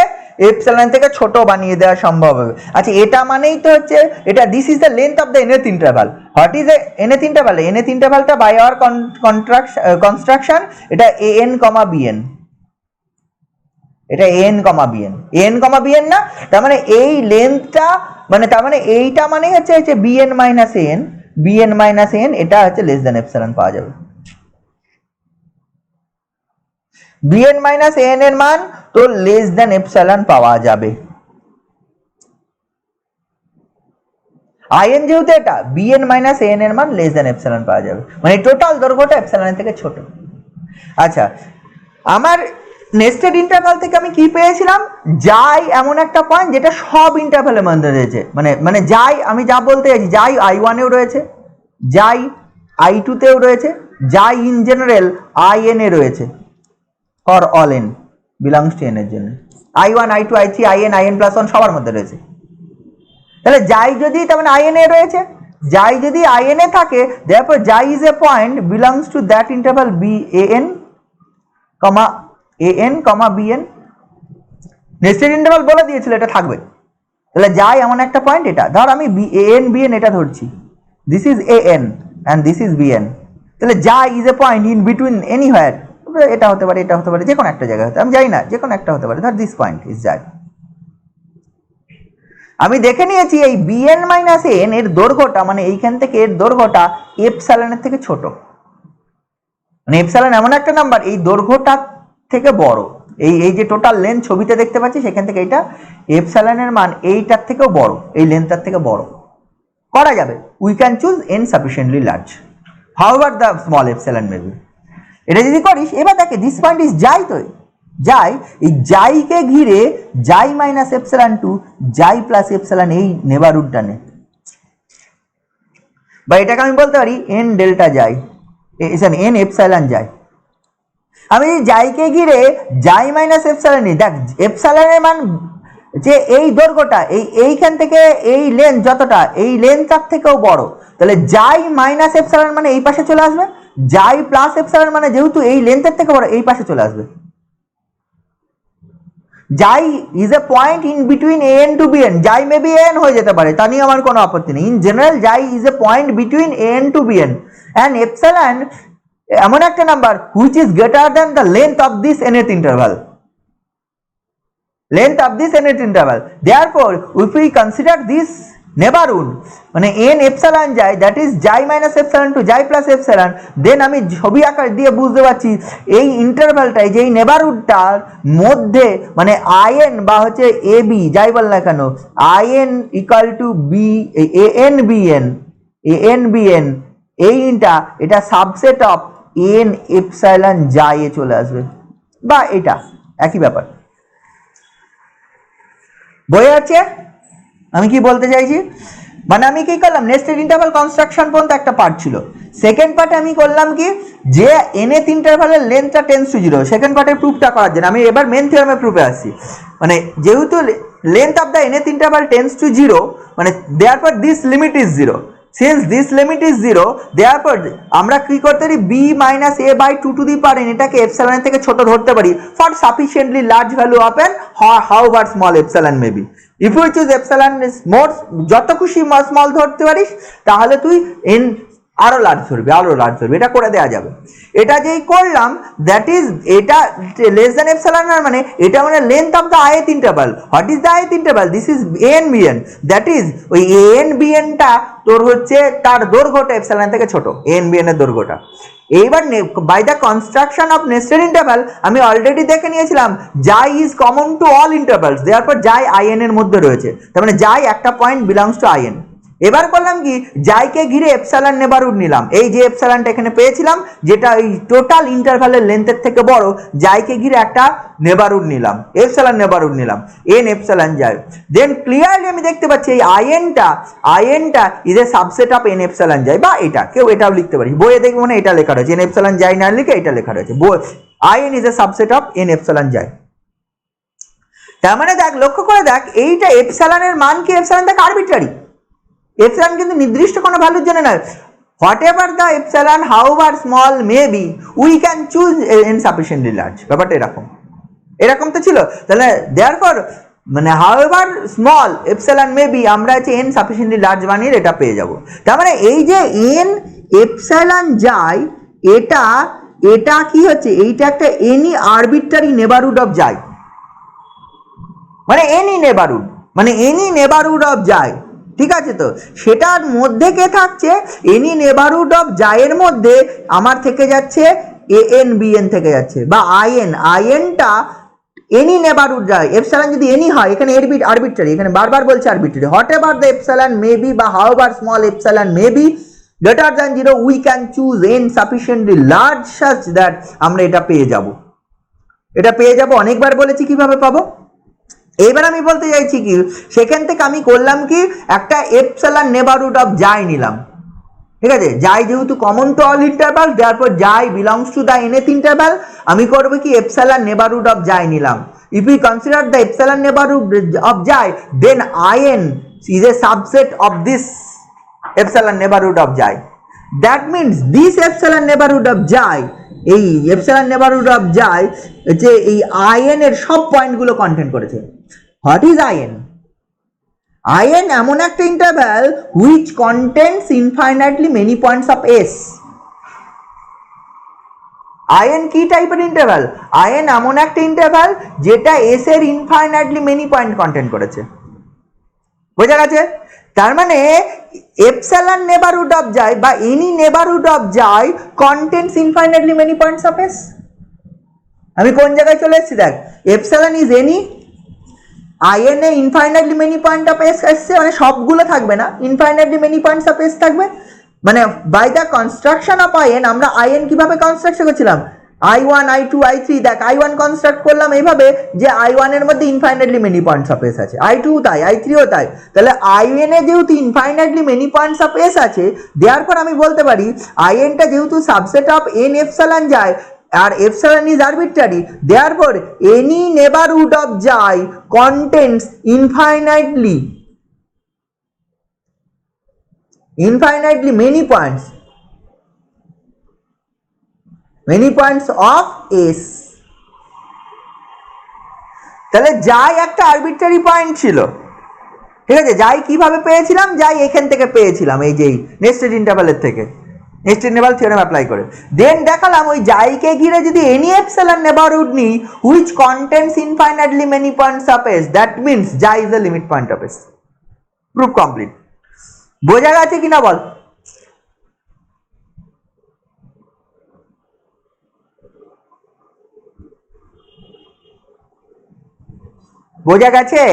এপসাইলন থেকে ছোট বানিয়ে দেওয়া সম্ভব হবে। আচ্ছা এটা মানেই তো হচ্ছে এটা this is the length of the nth interval. What is nth interval? nth ইন্টারভালটা বাই আওয়ার কনস্ট্রাকশন এটা an, bn, এটা an, bn, an, bn না, তার মানে এই লেন্থটা মানে তার মানে এইটা মানে হচ্ছে bn minus an, bn minus an, এটা হচ্ছে লেস দ্যান এপসাইলন পাওয়া যাবে। bn মাইনাস an এর মান তো লেস দ্যান এপসাইলন পাওয়া যাবে। in যেহেতু এটা bn মাইনাস an এর মান লেস দ্যান এপসাইলন পাওয়া যাবে, মানে টোটাল দৈর্ঘ্যটা এপসাইলন থেকে ছোট। আচ্ছা আমার নেস্টেড ইন্টারভাল থেকে আমি কি পেয়েছিলাম? যাই এমন একটা পয়েন্ট যেটা সব ইন্টারভালের মধ্যে রয়েছে, মানে যাই আমি যা বলতে চাইছি, যাই i1 এও রয়েছে, যাই i2 তেও রয়েছে, যাই ইন জেনারেল in এ রয়েছে, for all n belongs to n এর জন্য, i1 i2 i3 in plus 1 সবার মধ্যে রয়েছে। তাহলে যাই যদি তার মানে in এ রয়েছে, যাই যদি in এ থাকে, therefore যাই is a point belongs to that interval an, bn। Nested interval বলে দিয়েছিল এটা থাকবে, তাহলে যাই এমন একটা পয়েন্ট, এটা ধর আমি an bn এটা ধরছি, this is an and this is bn, তাহলে যাই is a point in between anywhere, এটা হতে পারে, এটা হতে পারে, যে কোনো একটা জায়গায় হতে, আমি জানি না, যে কোনো একটা হতে পারে, ধর দিস পয়েন্ট ইজ যাই। আমি দেখে নিয়েছি এই bn মাইনাস n এর দৈর্ঘ্যটা মানে এইখান থেকে এর দৈর্ঘ্যটা এপসাইলনের থেকে ছোট, মানে এপসাইলন এমন একটা নাম্বার এই দৈর্ঘ্যটা থেকে বড়, এই যে টোটাল লেন্থ ছবিতে দেখতে পাচ্ছি সেখান থেকে এটা এপসাইলনের মান এইটার থেকেও বড়, এই লেন্থটার থেকে বড় করা যাবে। We can choose n sufficiently large however the small epsilon may B. এটা যদি করিস, এবার দেখে দিস পয়েন্ট ইজ যাই, তো যাই এই যাইকে ঘিরে যাই মাইনাস এপসাইলন টু যাই প্লাস এপসাইলন এই নেবারহুডটা নে, বা এটাকে আমি বলতে পারি n ডেল্টা যাই, n এপসাইলন যাই। আমি যাইকে ঘিরে যাই মাইনাস এপসাইলন নিই, দেখ এপসাইলনের মান যে এই দৈর্ঘ্যটা এইখান থেকে এই লেন্থ যতটা, এই লেন্থটার থেকেও বড়, তাহলে যাই মাইনাস এপসাইলন মানে এই পাশে চলে আসবে, যাই প্লাস এপসাইলন মানে যেহেতু এই লেন্থের থেকে বড় এই পাশে চলে আসবে। যাই is a point in between an to bn, যাই মে বি an হয়ে যেতে পারে, তা নিয়ে আমার কোনো আপত্তি নেই। ইন জেনারেল যাই is a point between an to bn and epsilon এমন একটা number which is greater than the length of this nth interval, length of this nth interval. Therefore, if we consider this neighborhood মানে n epsilon যাই, that is যাই minus epsilon to যাই plus epsilon, then আমি ছবি আকার দিয়ে বুঝতে পারছি এই ইন্টারভালটাই যে এই নেবারহুডটার মধ্যে মানে in বা হচ্ছে ab যাই বল না কেন, in equal to b an bn এইটা এটা সাবসেট অফ n epsilon যাই এ চলে আসবে, বা এটা একই ব্যাপার। বই আছে আমি কি বলতে চাইছি, মানে আমি কি করলাম নেস্টেড ইন্টারভাল কনস্ট্রাকশন পর্যন্ত একটা পার্ট ছিল, সেকেন্ড পার্টে আমি করলাম কি যে nth ইন্টারভালের লেন্থটা টেন্স টু 0, সেকেন্ড পার্টের প্রুফটা করার জন্য আমি এবার মেন থিওরামের প্রুফে আসছি। মানে যেহেতু length of the nth interval tends to 0 মানে therefore this limit is 0, since this limit is 0 therefore আমরা কি করতে পারি b minus a by 2 to the power n এটাকে এপসাইলনের থেকে ছোট ধরতে পারি for sufficiently large value of n however small epsilon may be. If you choose epsilon is more, যত খুশি স্মল ধরতে পারিস তাহলে তুই n আরো লার্জ ধরবে, আরো লার্জ ধরবে, এটা করে দেওয়া যাবে। এটা যেই করলাম দ্যাট ইজ এটা লেস দ্যান এপসাইলন আর মানে এটা মানে length of the ith interval. What is the ith interval? This is an BN, that is ওই এন বিএনটা তোর হচ্ছে তার দৈর্ঘ্যটা এপসাইলন থেকে ছোট, এন বিএন এর দৈর্ঘ্যটা। এইবার by the construction of nested interval আমি অলরেডি দেখে নিয়েছিলাম যাই is common to all intervals, দেয়ারপর যাই আইএন এর মধ্যে রয়েছে, তার মানে যাই একটা পয়েন্ট বিলংস টু আইএন। এবার করলাম কি, যাইকে ঘিরে এপসাইলন নেবারহুড নিলাম, এই যে এপসাইলনটা এখানে পেয়েছিলাম যেটা এই টোটাল ইন্টারভালের লেন্থের থেকে বড়, যাইকে ঘিরে একটা নেবারহুড নিলাম, এপসাইলন নেবারহুড নিলাম, এন এপসাইলন যাই। দেন ক্লিয়ারলি আমি দেখতে পাচ্ছি এই আইএনটা is a subset of N epsilon যাই, বা এটা কেউ এটাও লিখতে পারি, বইয়ে দেখবে মানে এটা লেখা রয়েছে, এন এপসাইলন যাই না লিখে এটা লেখা রয়েছে, in is a subset of N epsilon যাই। তার মানে দেখ, লক্ষ্য করে দেখ, এইটা এপসাইলনের মান কি এপসাইলন দেখ আরবিট্রারি, এপসাইলন কিন্তু নির্দিষ্ট কোনো ভ্যালুর জন্য নয়। Whatever the epsilon however small may be we can choose n sufficiently large, ব্যাপারটা এরকম তো ছিল। তাহলে দেয়ারফর মানে however small epsilon may B আমরা হচ্ছে এন সাফিসিয়েন্টলি লার্জ বানিয়ে এটা পেয়ে যাব। তার মানে এই যে এন এপসাইলন যাই, এটা কি হচ্ছে, এইটা একটা এনি আরবিট্রারি নেবারহুড অফ যাই, মানে এনি নেবারহুড অফ যাই, ঠিক আছে? তো সেটার মধ্যে কে থাকছে, এনি নেবারহুড অফ যাইয়ের মধ্যে আমার থেকে যাচ্ছে এএন বিএন থেকে যাচ্ছে, বা আইএনটা এনি নেবারহুড যাই, এপসাইলন যদি এনি হয়, এখানে আরবিট্রারি, এখানে বারবার বলছে arbitrary, whatever the epsilon may be বা however small epsilon may be greater than 0 we can choose n sufficiently large such that আমরা এটা পেয়ে যাব। অনেকবার বলেছি কিভাবে পাবো। এবার আমি বলতে চাইছি কি, সেখান থেকে আমি করলাম কি, একটা এপসাইলন নেবারহুড অফ যাই নিলাম, ঠিক আছে? যাই যেহেতু কমন টু অল ইন্টারভাল, দেয়ারপর যাই belongs to the nth interval, আমি করবো কি এপসাইলন নেবারহুড অফ যাই নিলাম। If you consider the epsilon neighbourhood of যাই, দেন in is a subset of this epsilon neighbourhood of যাই। That means this epsilon neighbourhood of যাই, এই এপসাইলন নেবারহুড অফ যাই হচ্ছে এই আইএন এর সব পয়েন্টগুলো কন্টেন্ট করেছে। What is in? আইএন এমন একটা interval which contains infinitely many points of S. In কি টাইপের ইন্টারভ্যাল? আইএন এমন একটা ইন্টারভ্যাল যেটা এস এর ইনফাইনাইটলি মেনি পয়েন্ট কন্টেন্ট করেছে, বোঝা গেছে? তার মানে এপসাইলন নেবারহুড অফ যাই বা এনি নেবারহুড অফ যাই contains infinitely many points of S. আমি কোন জায়গায় চলে এসেছি দেখ, এপসাইলন ইজ এনি, আইএন এ infinitely many point of S আসছে, মানে সবগুলো থাকবে না, infinitely many points of S থাকবে। মানে by the construction of IN, আমরা আইএন কিভাবে কনস্ট্রাকশন করছিলাম, I1 I2 I3, দেখ I1 কনস্ট্রাক্ট করলাম এইভাবে যে I1 এর মধ্যে infinitely many points of S আছে, I2 তাই, I3 ও তাই। তাহলে আইএন এ যেহেতু infinitely many points of S আছে, দেয়ারপর আমি বলতে পারি আইএনটা যেহেতু সাবসেট অফ এন এপসাইলন যায়, আর epsilon is arbitrary, therefore any neighbourhood of যাই contains infinitely many points of S। তাহলে যাই একটা আরবিট্রারি পয়েন্ট ছিল, ঠিক আছে? যাই কিভাবে পেয়েছিলাম, যাই এখান থেকে পেয়েছিলাম, এই যে নেস্টেড ইন্টারভালের থেকে, নেস্টেড নেবারহুড থিওরেম অ্যাপ্লাই করে। দেন দেখালাম ওই যাইকে ঘিরে যদি এনি এপসাইলন নেবারহুড নিই which contains infinitely many points of S, that means যাই is the limit point of S. Proof complete. বোঝা গেছে কিনা বল? বোঝা গেছে?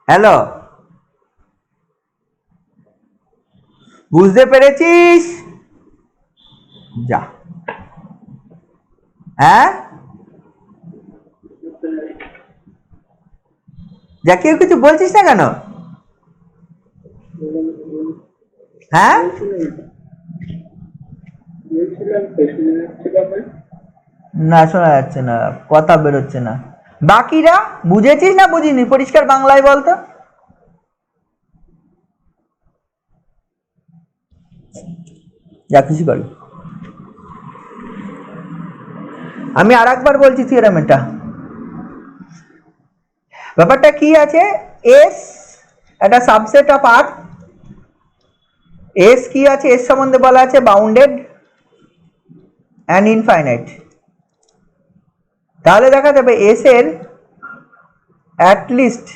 হ্যালো, বুঝতে পেরেছিস? যা, হ্যাঁ যা, কেউ কিছু বলছিস না কেন? হ্যাঁ, না শোনা যাচ্ছে না, কথা বেরোচ্ছে না। বাকিরা বুঝেছিস না বুঝিনি? পরিষ্কার বাংলায় বলতো। যা খুশি করি। আমি আর একবার বলছি থিওরেম, এটা ব্যাপারটা কি আছে, এস একটা সাবসেট অফ আর, এস কি আছে, এস সম্বন্ধে বলা আছে বাউন্ডেড অ্যান্ড ইনফাইনাইট। তাহলে দেখা যাবে এস এর অ্যাটলিস্ট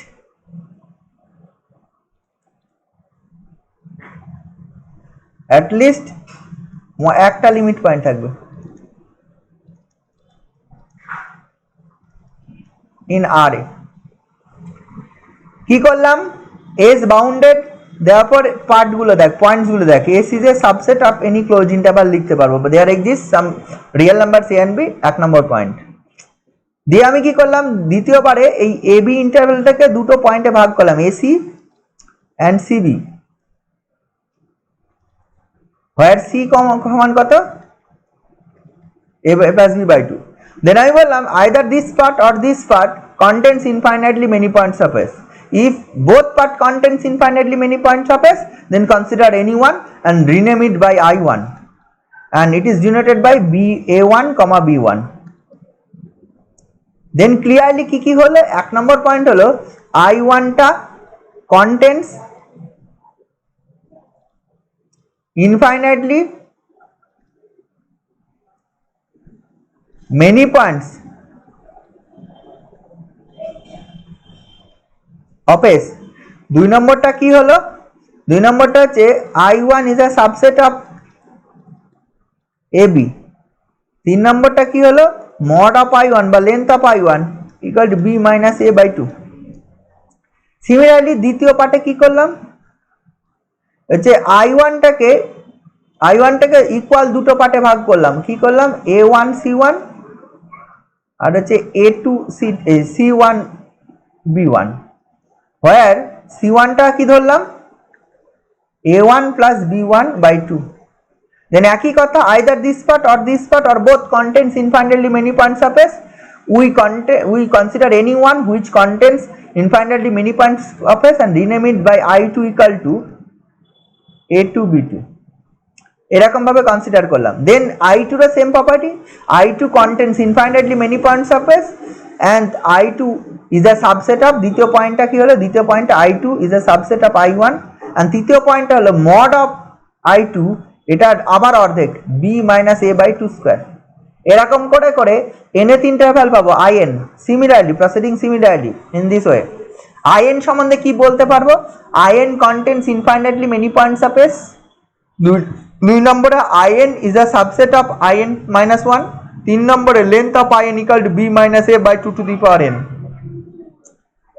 একটা লিমিট পয়েন্ট থাকবে ইন আর এ। কি করলাম, এস বাউন্ডেড, দেওয়ার পর পার্টগুলো দেখ, পয়েন্টসগুলো দেখ, S is a subset of any close interval লিখতে পারবো, there exist some real number C and B, 1 নম্বর পয়েন্ট। দিয়ে আমি কি করলাম, দ্বিতীয়বারে এই এ বি ইন্টারভ্যালটাকে দুটো পয়েন্টে ভাগ করলাম, AC and CB, where C সমান কত, a plus b by 2. Then I বললাম either this part or this part contains infinitely many points of s. If both part contains infinitely many points of s, then consider any one and rename it by I1, and it is denoted by A1, B1. Then clearly কি হলো, 1 নম্বর point হলো I1 টা contains infinitely many points of s। 2 নম্বরটা কি হলো, 2 নম্বরটা হচ্ছে I1 is a subset of AB। 3 নম্বরটা কি হলো, mod of I1 বা length of I1 equal to b minus a by 2। Similarly দ্বিতীয় পার্টে কি করলাম, হচ্ছে I1 টাকে ইকুয়াল দুটো পার্টে ভাগ করলাম, কি করলাম, A1 C1 আর হচ্ছে A2 C1 B1, where C1 টা কি ধরলাম, A1 plus B1 by 2। দেন একই কথা, either this part or both contains infinitely many points of s, we consider any one which contains infinitely many points of s and rename it by I2 equal to A2 B2। এরকম ভাবে consider করলাম। দেন I2 এর same property, I2 contains infinitely many points of s and I2 is a subset of, দ্বিতীয় পয়েন্টটা কি হলো, দ্বিতীয় point I2 is a subset of I1, and তৃতীয় পয়েন্টটা হলো mod of I2, এটা আবার অর্ধেক b minus a by 2 square. এরকম করে করে nth ইন্টারভ্যাল পাবো in। Similarly proceeding similarly in this way, in সম্বন্ধে কি বলতে পারবো, in contains infinitely many points of s। 2 নম্বরে in is a subset of in minus 1। 3 নম্বরে length of in equal to b minus a by 2 to the power n।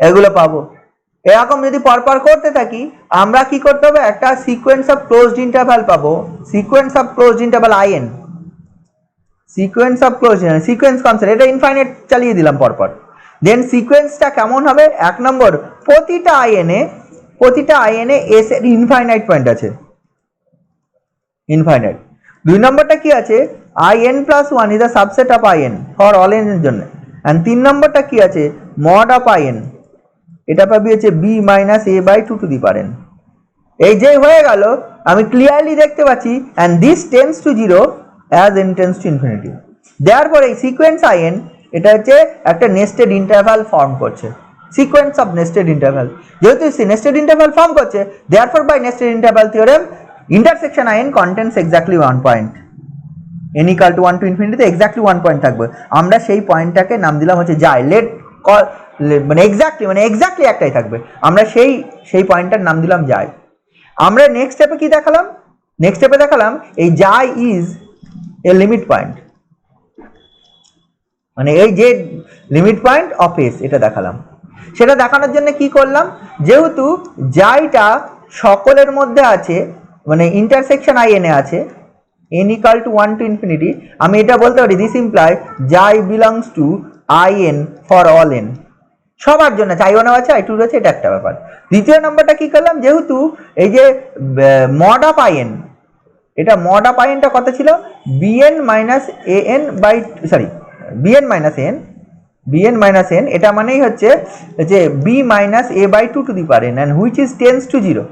এগুলো পাবো। এরকম যদি পরপর করতে থাকি, আমরা কি করতে হবে, একটা সিকোয়েন্স অফ ক্লোজড ইন্টারভাল পাবো, sequence of closed interval in, sequence of closed, sequence concept, এটা ইনফাইনাইট চালিয়ে দিলাম পরপর। দেন সিকোয়েন্সটা কেমন হবে, 1 নম্বর প্রতিটা in এ s এর ইনফাইনাইট পয়েন্ট আছে, ইনফাইনাইট। 2 নম্বরটা কি আছে, in plus 1 is a subset of in for all n এর জন্য, and 3 নম্বরটা কি আছে, mod of in, এটা পাবি হচ্ছে b minus a by 2 to the power n। এই যে হয়ে গেল, আমি ক্লিয়ারলি দেখতে পাচ্ছি and this tends to 0 as n tends to infinity। therefore এই সিকোয়েন্স in এটা হচ্ছে একটা নেস্টেড ইন্টারভাল ফর্ম করছে, সিকোয়েন্স অফ নেস্টেড ইন্টারভাল। যেহেতু নেস্টেড ইন্টারভাল ফর্ম করছে, therefore by nested interval theorem intersection in contains exactly 1 point, n equal to 1 to infinity তে exactly 1 point থাকবে। আমরা সেই পয়েন্টটাকে নাম দিলাম হচ্ছে যাই, মানে এক্স্যাক্টলি একটাই থাকবে, আমরা সেই পয়েন্টটার নাম দিলাম যাই। আমরা নেক্সট স্টেপে কি দেখালাম, নেক্সট স্টেপে দেখালাম এই যাই ইজ এ লিমিট পয়েন্ট, মানে এই যে লিমিট পয়েন্ট অফ এস, এটা দেখালাম। সেটা দেখানোর জন্য কি করলাম, যেহেতু যাইটা সকলের মধ্যে আছে, মানে ইন্টারসেকশন in এ আছে, n equal to 1 to infinity, আমি এটা বলতে পারি দিস ইমপ্লাই যাই belongs to in for all n, সবার জন্য আছে, I1 আছে, I2 আছে, এটা একটা ব্যাপার। দ্বিতীয় নম্বরটা কি করলাম, যেহেতু এই যে mod of in, এটা mod of in টা কত ছিল, bn minus an by bn minus n, এটা মানেই হচ্ছে যে b minus a by 2 to the power n, and which is tends to 0।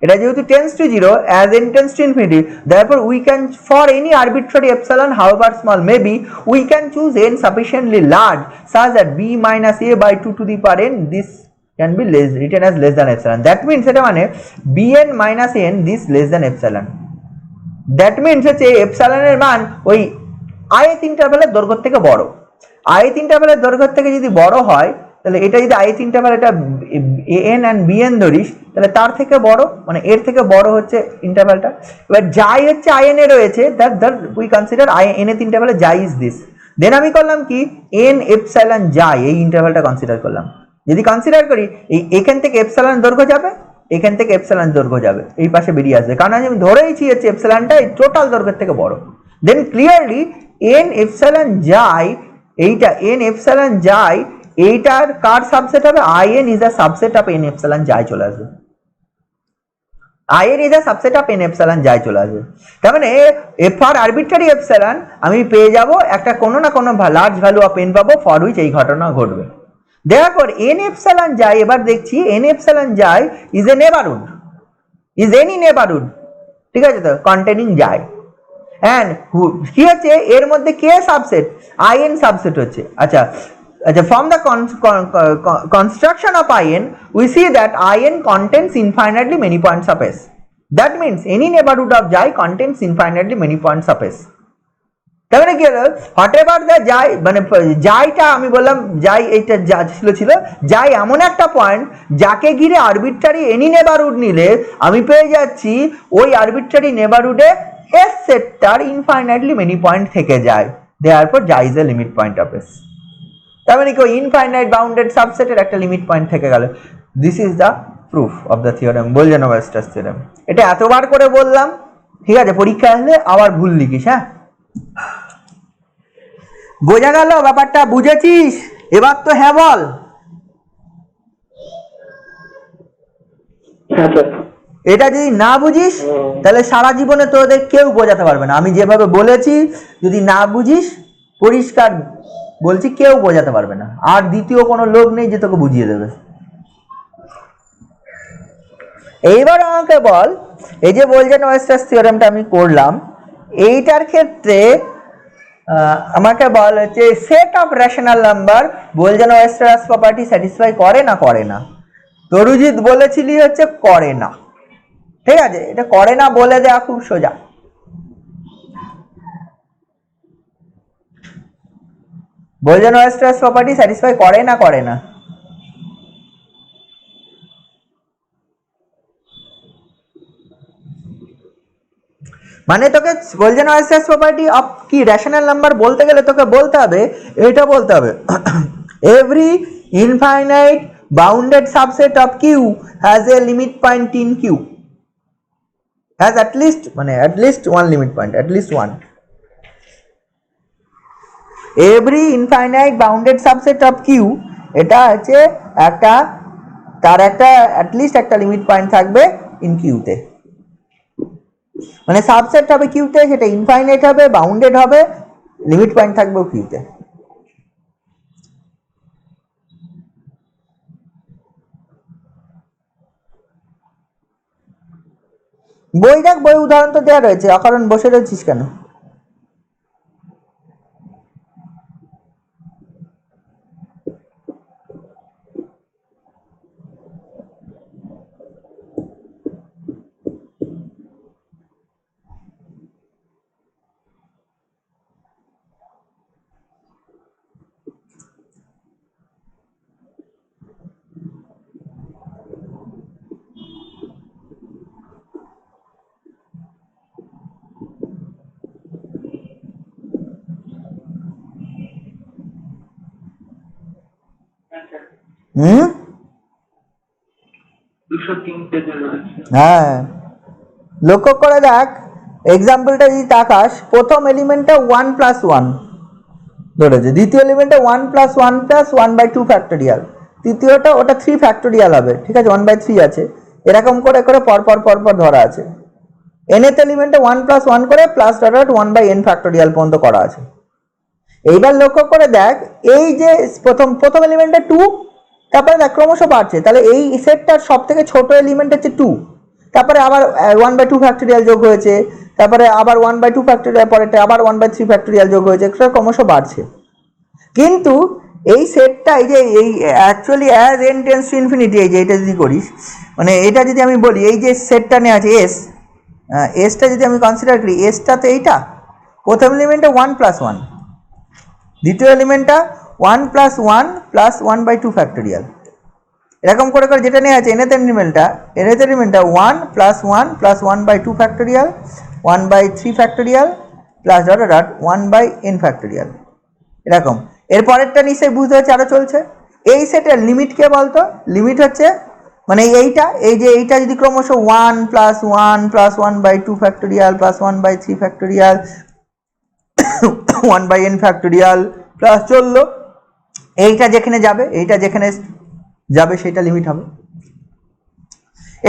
এটা যেহেতু tends to 0 as n tends to infinity, therefore we can, for any arbitrary epsilon however small may be, we can choose n sufficiently large such that b minus a by 2 to the power n, this can be written as less than epsilon. That means এটা মানে bn minus n this less than epsilon. That means হচ্ছে epsilon এর মান ওই ith ইন্টারভ্যালের দৈর্ঘ্য থেকে বড়। ith ইন্টারভ্যালের দৈর্ঘ্য থেকে যদি বড় হয় তাহলে এটা যদি ith ইন্টারভ্যাল এটা an and bn ধরিস তাহলে তার থেকে বড় মানে এর থেকে বড় হচ্ছে ইন্টারভ্যালটা। এবার যাই হচ্ছে in এ রয়েছে that we consider nth ইন্টারভ্যালে যাই is this, দেন আমি করলাম কি n epsilon যাই এই ইন্টারভ্যালটা কনসিডার করলাম। যদি কনসিডার করি এখান থেকে এপসাইলন দৈর্ঘ্য যাবে, এখান থেকে এপসাইলন দৈর্ঘ্য যাবে, এই পাশে বেরিয়ে আসবে, কারণ আমি ধরেইছি হচ্ছে এপসাইলনটা এই টোটাল দৈর্ঘ্যের থেকে বড়। দেন ক্লিয়ারলি n epsilon যাই এইটা n epsilon যাই এইটার কার সাবসেট হবে in is a subset of n epsilon যাই চলে আসবে, in is a subset of n epsilon যাই চলে আসবে। তার মানে ফর আরবিট্রারি এপসাইলন আমি পেয়ে যাব একটা কোনো না কোনো লার্জ ভ্যালু অফ n পাবো ফর হুইচ এই ঘটনা ঘটবে। Therefore n epsilon যাই এবার দেখছি n epsilon যাই is a neighborhood, is any neighborhood, ঠিক আছে তো, containing যাই and কি হচ্ছে এর মধ্যে কে সাবসেট in সাবসেট হচ্ছে। আচ্ছা আচ্ছা from the construction of in we see that in contains infinitely many points of s, that means any neighborhood of যাই contains infinitely many points of s। তার মানে কি হলো হোয়াটএভার দ্য যাই মানে যাইটা আমি বললাম যাই এইটা যা ছিল যাই এমন একটা পয়েন্ট যাকে ঘিরে আরবিট্রারি এনি নেবারহুড নিলে আমি পেয়ে যাচ্ছি ওই আরবিট্রারি নেবারহুডে এস সেটটার ইনফাইনাইটলি মেনি পয়েন্ট থেকে যায়, দেয়ারফর যাই is a limit point of S. তার মানে কি ইনফাইনাইট বাউন্ডেড সাবসেটের একটা লিমিট পয়েন্ট থেকে গেল। This is the proof of the theorem, Bolzano Weierstrass theorem. এটা এতবার করে বললাম, ঠিক আছে, পরীক্ষা আসলে আবার ভুল লিখিস। হ্যাঁ, বোঝা গেল ব্যাপারটা? বুঝেছিস? এবার তো হ্যাঁ বল। এটা যদি না বুঝিস তাহলে সারা জীবনে তোদের কেউ বোঝাতে পারবে না। আমি যেভাবে বলেছি যদি না বুঝিস, পরিষ্কার বলছি, কেউ বোঝাতে পারবে না, আর দ্বিতীয় কোনো লোক নেই যে তোকে বুঝিয়ে দেবে। এইবার আমাকে বল, এই যে বোলজানোভ-ওয়েস্টার্স থিওরেমটা আমি করলাম, এইটার ক্ষেত্রে আমাকে বল হচ্ছে set of rational number Bolzano Weierstrass property satisfy করে না করে না? তরুজিৎ বলেছিলি হচ্ছে করে না, ঠিক আছে, এটা করে না বলে দেওয়া খুব সোজা। বোলজানোভ-ওয়েস্টার্স প্রপার্টি স্যাটিসফাই করে না করে না? মানে তোকে বোলজানোভ-ওয়েস্টার্স প্রপার্টি অফ কি রেশনাল নাম্বার বলতে গেলে তোকে বলতে হবে, এটা বলতে হবে every infinite bounded subset of Q has a limit point in Q, has at least মানে at least one limit point, at least one. Every infinite bounded subset of Q, এটা হচ্ছে একটা তার একটা অ্যাটলিস্ট একটা লিমিট পয়েন্ট থাকবে ইন কিউতে, মানে সাবসেট হবে কিউতে, সেটা ইনফাইনাইট হবে, বাউন্ডেড হবে, লিমিট পয়েন্ট থাকবে কিউতে। বই দেখ, বই উদাহরণ তো দেওয়া রয়েছে, অকারণ বসে রয়েছিস কেন? হ্যাঁ, লক্ষ্য করে দেখ, এক্সাম্পলটা যদি তাকাস, প্রথম এলিমেন্টটা 1+1 ধরেছে, দ্বিতীয় এলিমেন্টটা 1+1 + 1/2 ফ্যাক্টোরিয়াল, তৃতীয়টা ওটা 3 ফ্যাক্টোরিয়াল হবে, ঠিক আছে, 1/3 আছে, এরকম করে করে পরপর পরপর ধরা আছে। nth এলিমেন্টে 1+1 করে প্লাস ডট 1/n ফ্যাক্টোরিয়াল পর্যন্ত করা আছে। এইবার লক্ষ্য করে দেখ, এই যে প্রথম এলিমেন্টে 2, তারপরে দেখ ক্রমশ বাড়ছে, তাহলে এই সেটটার সব থেকে ছোট এলিমেন্ট হচ্ছে 2, তারপরে আবার 1/2 ফ্যাক্টোরিয়াল যোগ হয়েছে, তারপরে আবার 1/2 ফ্যাক্টোরিয়াল, পরেরটা আবার 1/3 ফ্যাক্টোরিয়াল যোগ হয়েছে, ক্রমশ বাড়ছে। কিন্তু এই সেটটা এই যে এই actually as N tends to infinity, এই যে এটা যদি করিস মানে এটা যদি আমি বলি এই যে সেটটা নেওয়া আছে এস, এসটা যদি আমি কনসিডার করি, এসটা তো এইটা প্রথম এলিমেন্টটা 1+1, দ্বিতীয় এলিমেন্টটা 1+1+1/2 ফ্যাক্টোরিয়াল, এরকম করে করে যেটা নেওয়া আছে nth এলিমেন্টটা 1+1+1/2 factorial 1/3 factorial plus dot dot 1/n factorial, এরকম। এর পরেরটা নিশ্চয়ই বুঝতে হচ্ছে আরও চলছে। এই সেটের লিমিট কে বলতো? লিমিট হচ্ছে মানে এইটা, এই যে এইটা যদি ক্রমশ 1+1+1/2 factorial plus 1/3 factorial 1/n factorial plus চললো, এইটা যেখানে যাবে, এইটা যেখানে যাবে সেটা লিমিট হবে।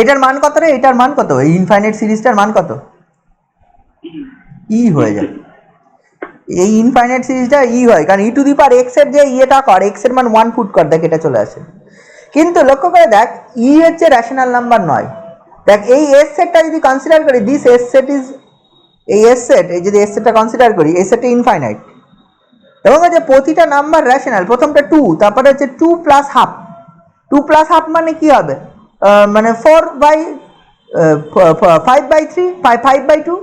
এটার মান কত রে? এটার মান কত? এই ইনফাইনাইট সিরিজটার মান কত? ই হয়ে যায়, এই ইনফাইনাইট সিরিজটা ই হয়, কারণ e⁻x এর যে ইয়েটা কর, x এর মান 1 ফুট কর, দেখ এটা চলে আসে। কিন্তু লক্ষ্য করে দেখ ই হচ্ছে রেশনাল নাম্বার নয়। দেখ এই এস সেটটা যদি কনসিডার করি, দিস এস সেট ইজ, এই এস সেট, এই যদি এস সেটটা কনসিডার করি, এই সেটটা ইনফাইনাইট এবং হচ্ছে প্রতিটা নাম্বার রেশনাল। প্রথমটা 2, তারপরে হচ্ছে 2+1/2, 2+1/2 মানে কি হবে? মানে 4/5/3 5/2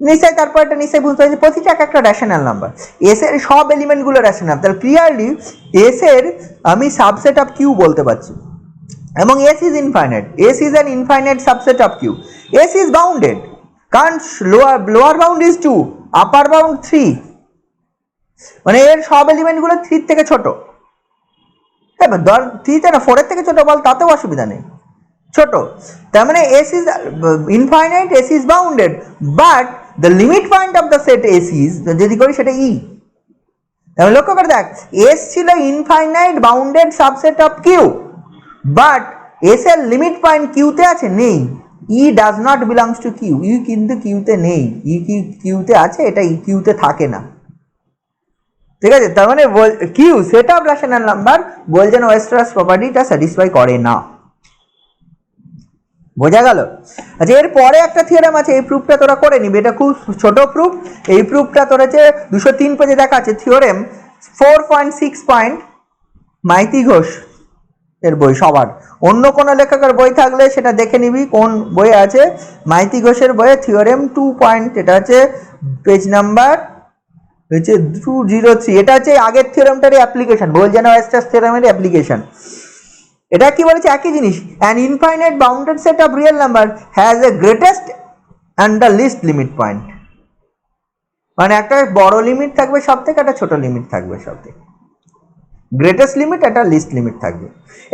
নিশ্চয়ই। তারপর এটা নিশ্চয়ই বুঝতে পারছি প্রতিটা একটা রেশনাল নাম্বার, এস এর সব এলিমেন্টগুলো রেশনাল, তাহলে ক্লিয়ারলি এস এর আমি সাবসেট অফ কিউ বলতে পারছি। এবং S is infinite, S is an infinite subset of Q. S is bounded, কারণ lower bound is 2, upper bound 3, মানে এর সব এলিমেন্টগুলো 3 থেকে ছোট। ধর 3 না 4 থেকে ছোট বল, তাতেও অসুবিধা নেই, ছোট। তার মানে S is infinite, S is bounded, but the limit point of the set S is, যদি করি সেটা ই। তাহলে লক্ষ্য করে দেখ এস ছিল infinite bounded subset of Q, but S এর লিমিট পয়েন্ট কিউতে আছে? নেই। E does not belongs to Q, e কিন্তু কিউতে নেই, ই কি কিউতে আছে? এটা ই কিউতে থাকে না, ঠিক আছে? তার মানে Q set of rational number Bolzano Weierstrass প্রপার্টিটা স্যাটিসফাই করে না। বোঝা গেল? আচ্ছা, এর পরে একটা থিওরেম আছে, এই প্রুফটা তোরা করে নিবি, এটা খুব ছোট প্রুফ। এই প্রুফটা তোর হচ্ছে 203 পেজে দেখা আছে, থিওরেম 4.6 মাইতি ঘোষ এর বই। সবার অন্য কোনো লেখকের বই থাকলে সেটা দেখে নিবি কোন বই আছে। মাইতি ঘোষের বইয়ে থিওরেম 2 পয়েন্ট, এটা হচ্ছে পেজ নাম্বার হচ্ছে 203। এটা হচ্ছে আগের থিওরেমটারই অ্যাপ্লিকেশন, বোলজেন-ওয়েস্টারাস থিওরেমের অ্যাপ্লিকেশন। এটা কি বলেছে? একই জিনিস, an infinite bounded set of real number has a greatest and the least limit point. মানে একটা বড় লিমিট থাকবে সব থেকে, একটা ছোট লিমিট থাকবে সব থেকে, গ্রেটেস্ট লিমিট, একটা লিস্ট লিমিট থাকবে।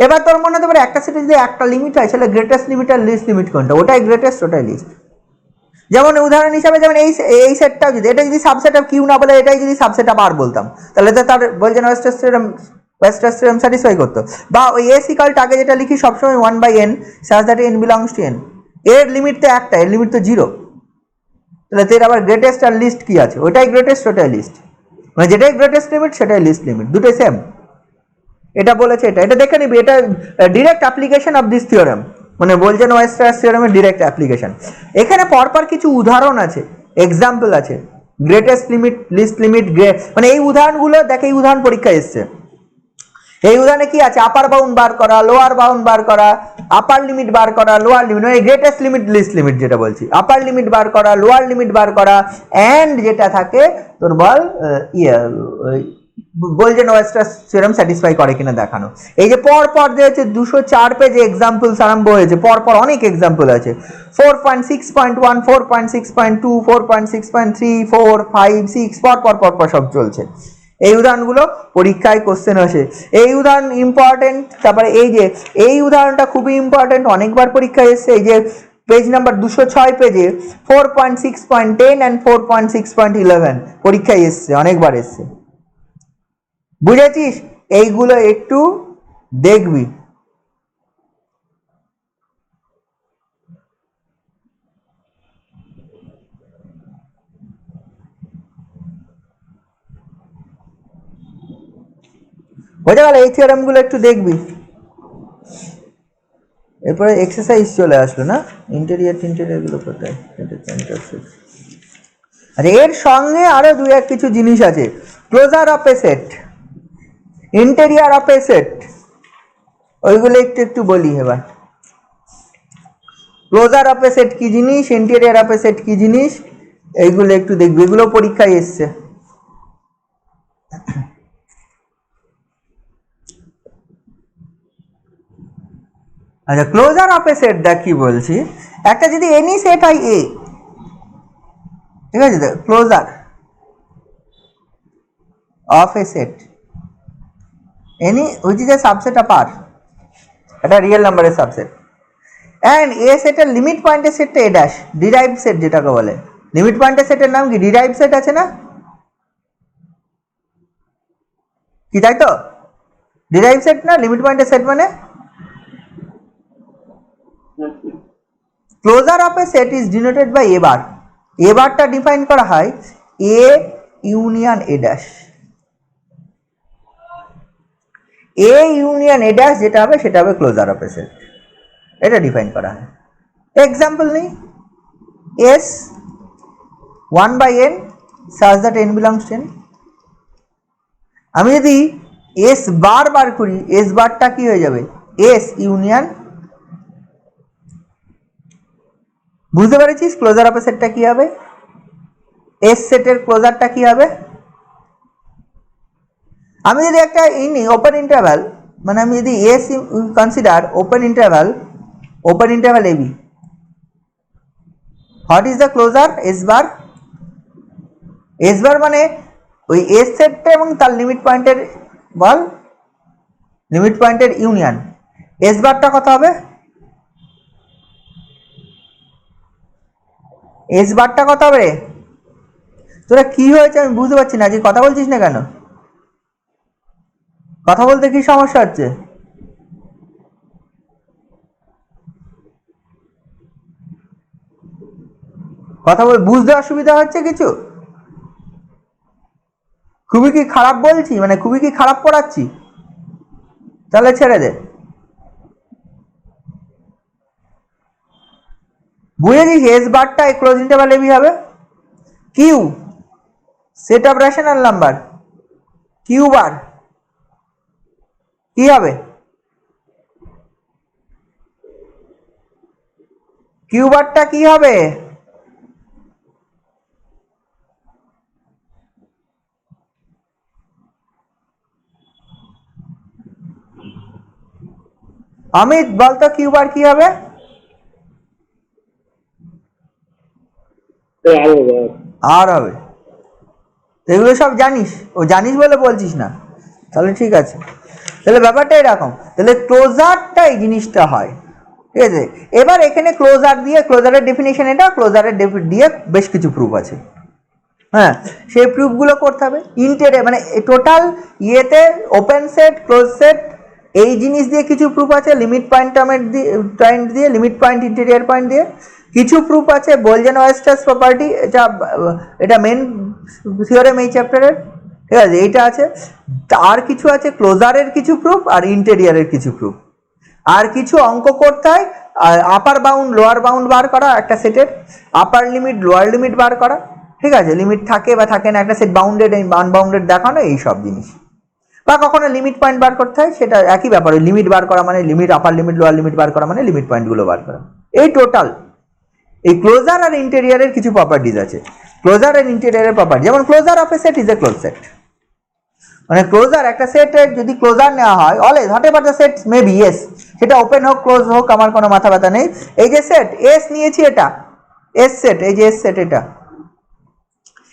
এবার তোর মনে হতে পারে একটা সেটে যদি একটা লিমিট হয়, তাহলে গ্রেটেস্ট লিমিট আর লিস্ট লিমিট কোনটা? ওটাই গ্রেটেস্ট, ওটাই লিস্ট। যেমন উদাহরণ হিসাবে, যেমন এই সেটটাও যদি, এটা যদি সাবসেট অফ কিউ না বলে এটাই যদি সাবসেট অফ আর বলতাম, তাহলে তো তার বোলজেন-ওয়েস্টারাস থিওরেম স্যাটিসফাই করতো। বা ওই এস ইকুয়াল আগে যেটা লিখি সবসময় 1/n such that n belongs to n, এর লিমিট তো একটা, এর লিমিট তো 0, তাহলে এর আবার গ্রেটেস্ট আর লিস্ট কি আছে? ওটাই গ্রেটেস্ট, ওটাই লিস্ট, মানে যেটাই গ্রেটেস্ট লিমিট সেটাই লিস্ট লিমিট, দুটোই সেম। এটা বলেছে, এটা দেখে নিবি, এটা direct application of this theorem, মানে বোলজেন-ওয়েস্টারাস থিওরেমের ডিরেক্ট অ্যাপ্লিকেশন। এখানে পরপর কিছু উদাহরণ আছে, এক্সাম্পল আছে, গ্রেটেস্ট লিমিট, লিস্ট লিমিট, মানে এই উদাহরণগুলো দেখে, এই উদাহরণ পরীক্ষায় এসছে। এই উদাহরণে কি আছে? আপার বাউন্ড বার করা, লোয়ার বাউন্ড বার করা, আপার লিমিট বার করা, লোয়ার লিমিট, মানে গ্রেটেস্ট লিমিট, লিস্ট লিমিট যেটা বলছি, আপার লিমিট বার করা, লোয়ার লিমিট বার করা, অ্যান্ড যেটা থাকে তোর বল বোলজেন-ওয়েস্টারাস থিওরেম স্যাটিসফাই করে কিনা দেখানো। এই যে পরপর যে হচ্ছে 204 পেজে এক্সাম্পলস আরম্ভ হয়েছে, পরপর অনেক এক্সাম্পল আছে। 4.6.1, 4.6.2, 4.6.3, 4, 5, 6 পরপর সব চলছে। এই উদাহরণগুলো পরীক্ষায় কোশ্চেন আসে, এই উদাহরণ ইম্পর্টেন্ট। তারপরে এই উদাহরণটা খুবই ইম্পর্টেন্ট, অনেকবার পরীক্ষায় এসছে। এই যে পেজ নাম্বার 206 পেজে 4.6.10 অ্যান্ড 4.6.11 পরীক্ষায় এসছে, অনেকবার এসছে। বুঝেছিস? এইগুলো একটু দেখবি। বোঝা গেল? এই থিওরেমগুলো একটু দেখবি। এরপরে এক্সারসাইজ চলে আসলো না, ইন্টেরিয়র কোথায়? আচ্ছা, এর সঙ্গে আরো কিছু জিনিস আছে। Closure of a set, interior of a set, ওইগুলো একটু একটু বলি এবার। ক্লোজার অফ এ সেট কি জিনিস, ইন্টেরিয়ার অফ এ সেট কি জিনিস, এইগুলো একটু দেখবে, এগুলো পরীক্ষায় এসছে। আচ্ছা, ক্লোজার অফ এ সেট দেখ কি বলছি, একটা যদি এনি সেট হয় এ, ঠিক আছে, closure of a set any which is a subset of R, এটা রিয়েল নাম্বারের সাবসেট, অ্যান্ড এ সেটের লিমিট পয়েন্টের সেটটা এ ড্যাশ, ডিরাইভ সেট যেটাকে বলে। লিমিট পয়েন্টের সেটের নাম কি? ডিরাইভ সেট আছে না কি, তাই তো? ডিরাইভ সেট না লিমিট পয়েন্টের সেট মানে? Closure of a set is denoted by A bar. A বারটা ডিফাইন করা হয় A union A dash, A union A dash যেটা হবে সেটা হবে ক্লোজার অফ এ সেট, এটা ডিফাইন করা হয়। এক্সাম্পল নেই, S 1/n such that n belongs to n। আমি যদি এস বার বার করি, এস বারটা কি হয়ে যাবে? এস ইউনিয়ন, বুঝতে পেরেছিস ক্লোজার অফ এ সেটটা কি হবে? এস সেটের ক্লোজারটা কি হবে? আমি যদি একটা ওপেন ইন্টারভ্যাল, মানে আমি যদি S consider open interval AB, what is the closure? S bar. S বার মানে ওই এস সেটটা এবং তার লিমিট পয়েন্টের বল, লিমিট পয়েন্টের ইউনিয়ন। এস বারটা কত হবে? এস বারটা কত হবে? তোরা কি হয়েছে আমি বুঝতে পারছি না, যে কথা বলছিস না কেন? কথা বলতে কি সমস্যা হচ্ছে? কথা বল, বুঝতে অসুবিধা হচ্ছে কিছু? খুবই কি খারাপ বলছি, মানে খুবই কি খারাপ পড়াচ্ছি? তাহলে ছেড়ে দে। বুঝেছিস এস বারটা ক্লোজ ইন্টারভ্যাল এবি হবে। Q set of rational number, Q bar কি হবে? কিউ বারটা কি হবে? অমিত বলতো কিউ বার কি হবে? আর হবে। এগুলো সব জানিস? ও জানিস বলে বলছিস না, তাহলে ঠিক আছে। তাহলে ব্যাপারটা এরকম, তাহলে ক্লোজারটা এই জিনিসটা হয়, ঠিক আছে। এবার এখানে ক্লোজার দিয়ে, ক্লোজারের ডেফিনেশন এটা, ক্লোজারের দিয়ে বেশ কিছু প্রুফ আছে, হ্যাঁ, সেই প্রুফগুলো করতে হবে। মানে টোটাল ইয়েতে ওপেন সেট, ক্লোজ সেট, এই জিনিস দিয়ে কিছু প্রুফ আছে, লিমিট পয়েন্ট দিয়ে, লিমিট পয়েন্ট ইন্টেরিয়ার পয়েন্ট দিয়ে কিছু প্রুফ আছে, বোলজেন-ওয়েস্টার্স প্রপার্টি, এটা মেন থিওরেম এই চ্যাপ্টারের, ঠিক আছে, এইটা আছে। আর কিছু আছে ক্লোজারের কিছু প্রুফ আর ইন্টেরিয়ারের কিছু প্রুফ, আর কিছু অঙ্ক করতে হয়, আপার বাউন্ড লোয়ার বাউন্ড বার করা একটা সেটের, আপার লিমিট লোয়ার লিমিট বার করা, ঠিক আছে, লিমিট থাকে বা থাকে না, একটা সেট বাউন্ডেড আনবাউন্ডেড দেখানো, এই সব জিনিস, বা কখনো লিমিট পয়েন্ট বার করতে হয়, সেটা একই ব্যাপার। লিমিট বার করা মানে limit, upper limit lower limit bar করা মানে লিমিট পয়েন্টগুলো বার করা। এই টোটাল এই ক্লোজার আর ইন্টেরিয়ারের কিছু প্রপার্টিজ আছে। ক্লোজার আর ইন্টেরিয়ারের প্রপার্টি, যেমন closure of a set is a close set, মানে ক্লোজার একটা সেটের যদি ক্লোজার নেওয়া হয়, always whatever the set may be, S, সেটা ওপেন হোক ক্লোজ হোক আমার কোনো মাথা ব্যথা নেই। এই যে সেট এস নিয়েছি, এটা এস সেট, এই যে এস সেট, এটা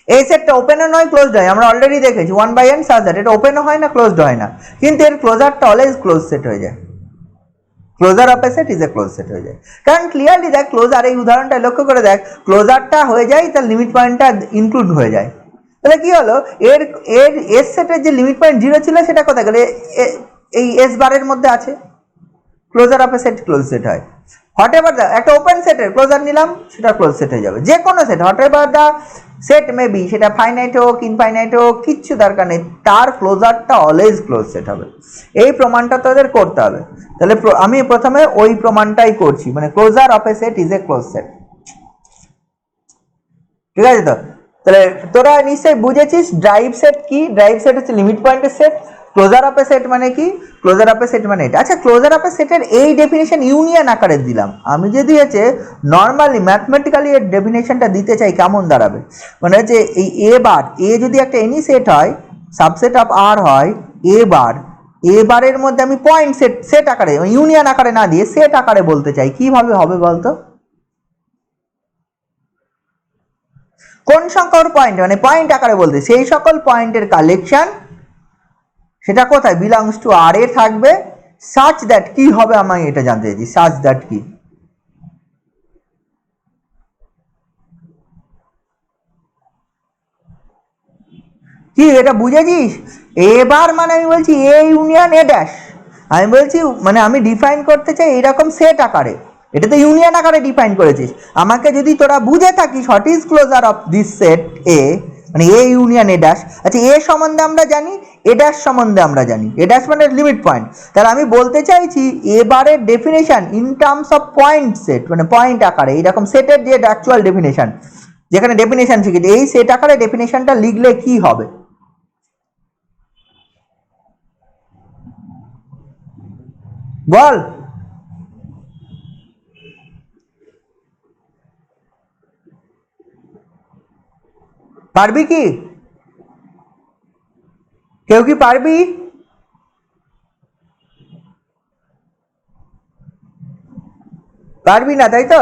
এই সেটটা ওপেনও নয় ক্লোজড হয়, আমরা অলরেডি দেখেছি 1/n সাজ দ্যাট এটা ওপেনও হয় না ক্লোজড হয় না, কিন্তু এর ক্লোজারটা অলওয়েজ ক্লোজ সেট হয়ে যায়। Closure of a set is a close set হয়ে যায়, কারণ ক্লিয়ারলি দেখ ক্লোজার, এই উদাহরণটা লক্ষ্য করে দেখ, ক্লোজারটা হয়ে যায় তার লিমিট পয়েন্টটা ইনক্লুড হয়ে যায়। তাহলে কি হলো, এর এর এস সেটের যে লিমিট পয়েন্ট 0 ছিল সেটা কোথায় গেল? এই এস বারের মধ্যে আছে। Closure of a set close set হয়। হোয়াট এভার দ্য, একটা ওপেন সেটের ক্লোজার নিলাম, সেটা ক্লোজ সেট হয়ে যাবে। যে কোনো set, whatever the set may be, সেটা ফাইনাইট হোক ইনফাইনাইট হোক, কিচ্ছু দরকার নেই, তার ক্লোজারটা অলওয়েজ ক্লোজ সেট হবে। এই প্রমাণটা তোদের করতে হবে। তাহলে আমি প্রথমে ওই প্রমাণটাই করছি, মানে closure of a set is a close set, ঠিক আছে তো? তাহলে তোরা নিশ্চয়ই বুঝেছিস ড্রাইভ সেট কি। ড্রাইভ সেট হচ্ছে লিমিট পয়েন্টের set, closure of a set মানে কি? ক্লোজার অফ এ সেট মানে এটা। আচ্ছা, ক্লোজার অফ এ সেটের এই ডেফিনেশন ইউনিয়ন আকারে দিলাম, আমি যদি হচ্ছে নর্মালি ম্যাথমেটিক্যালি এর ডেফিনেশনটা দিতে চাই কেমন দাঁড়াবে, মানে হচ্ছে এই এ বার, এ যদি একটা এনি সেট হয়, সাবসেট অফ আর হয় এ বার, এ বারের মধ্যে আমি পয়েন্ট সেট সেট আকারে ইউনিয়ন আকারে না দিয়ে সেট আকারে বলতে চাই, কিভাবে হবে বলতো? কোন সংখ্যার পয়েন্ট, মানে পয়েন্ট আকারে বলতে সেই সকল পয়েন্টের কালেকশন, সেটা কোথায় বিলংস টু আর এ থাকবে, সাচ দ্যাট কি হবে আমি এটা জানতে চাইছি, সাচ দ্যাট কি? কি এটা বুঝেছিস? এবার মানে আমি বলছি এ ইউনিয়ন এ ড্যাশ, আমি বলছি মানে আমি ডিফাইন করতে চাই এরকম সেট আকারে, এটা তো ইউনিয়ন আকারে ডিফাইন করেছিস। আমাকে যদি তোরা বুঝে থাকিস what is closure of this set A, মানে এ ইউনিয়ন এ ড্যাশ। আচ্ছা, এ সম্বন্ধে আমরা জানি, এ ড্যাশ সম্বন্ধে আমরা জানি, এ ড্যাশ মানে লিমিট পয়েন্ট। তাহলে আমি বলতে চাইছি এবারের definition in terms of point set, মানে পয়েন্ট আকারে এইরকম সেটের যে অ্যাকচুয়াল ডেফিনেশন, যেখানে ডেফিনেশন শিখেছি, এই সেট আকারে ডেফিনেশনটা লিখলে কি হবে? বল। পারবি কি? কেউ কি পারবি? পারবি না তাই তো?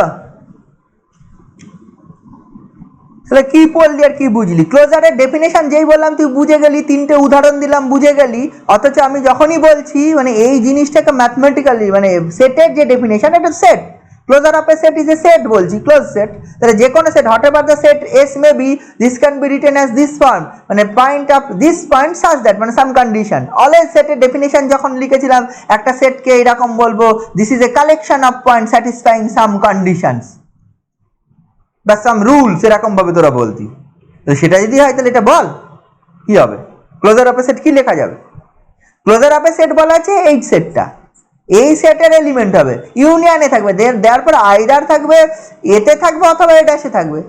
তাহলে কি পড়লি আর কি বুঝলি? ক্লোজারের ডেফিনেশন যেই বললাম তুই বুঝে গেলি, তিনটে উদাহরণ দিলাম বুঝে গেলি, অথচ আমি যখনই বলছি মানে এই জিনিসটাকে ম্যাথমেটিক্যালি মানে সেটের যে ডেফিনেশন, এটা set, closure of a set is a set বলছি, ক্লোজ সেট। তাহলে যে কোনো set whatever the set S may be, this can be written as this form, মানে point of this point such that, মানে some condition. Always সেটের definition যখন লিখেছিলাম একটা সেটকে এরকম বলবো, this is a collection of point satisfying some conditions বা সাম রুলস, এরকম ভাবে তোরা বলতি। তো সেটা যদি হয় তাহলে এটা বল কি হবে? ক্লোজার অফ এ সেট কি লেখা যাবে? ক্লোজার অফ এ সেট বলা আছে এই সেটটা, এই সেটের এলিমেন্ট হবে ইউনিয়নে থাকবে, দেওয়ার পর আইদার থাকবে এতে থাকবে অথবা এ ড্যাশে থাকবে,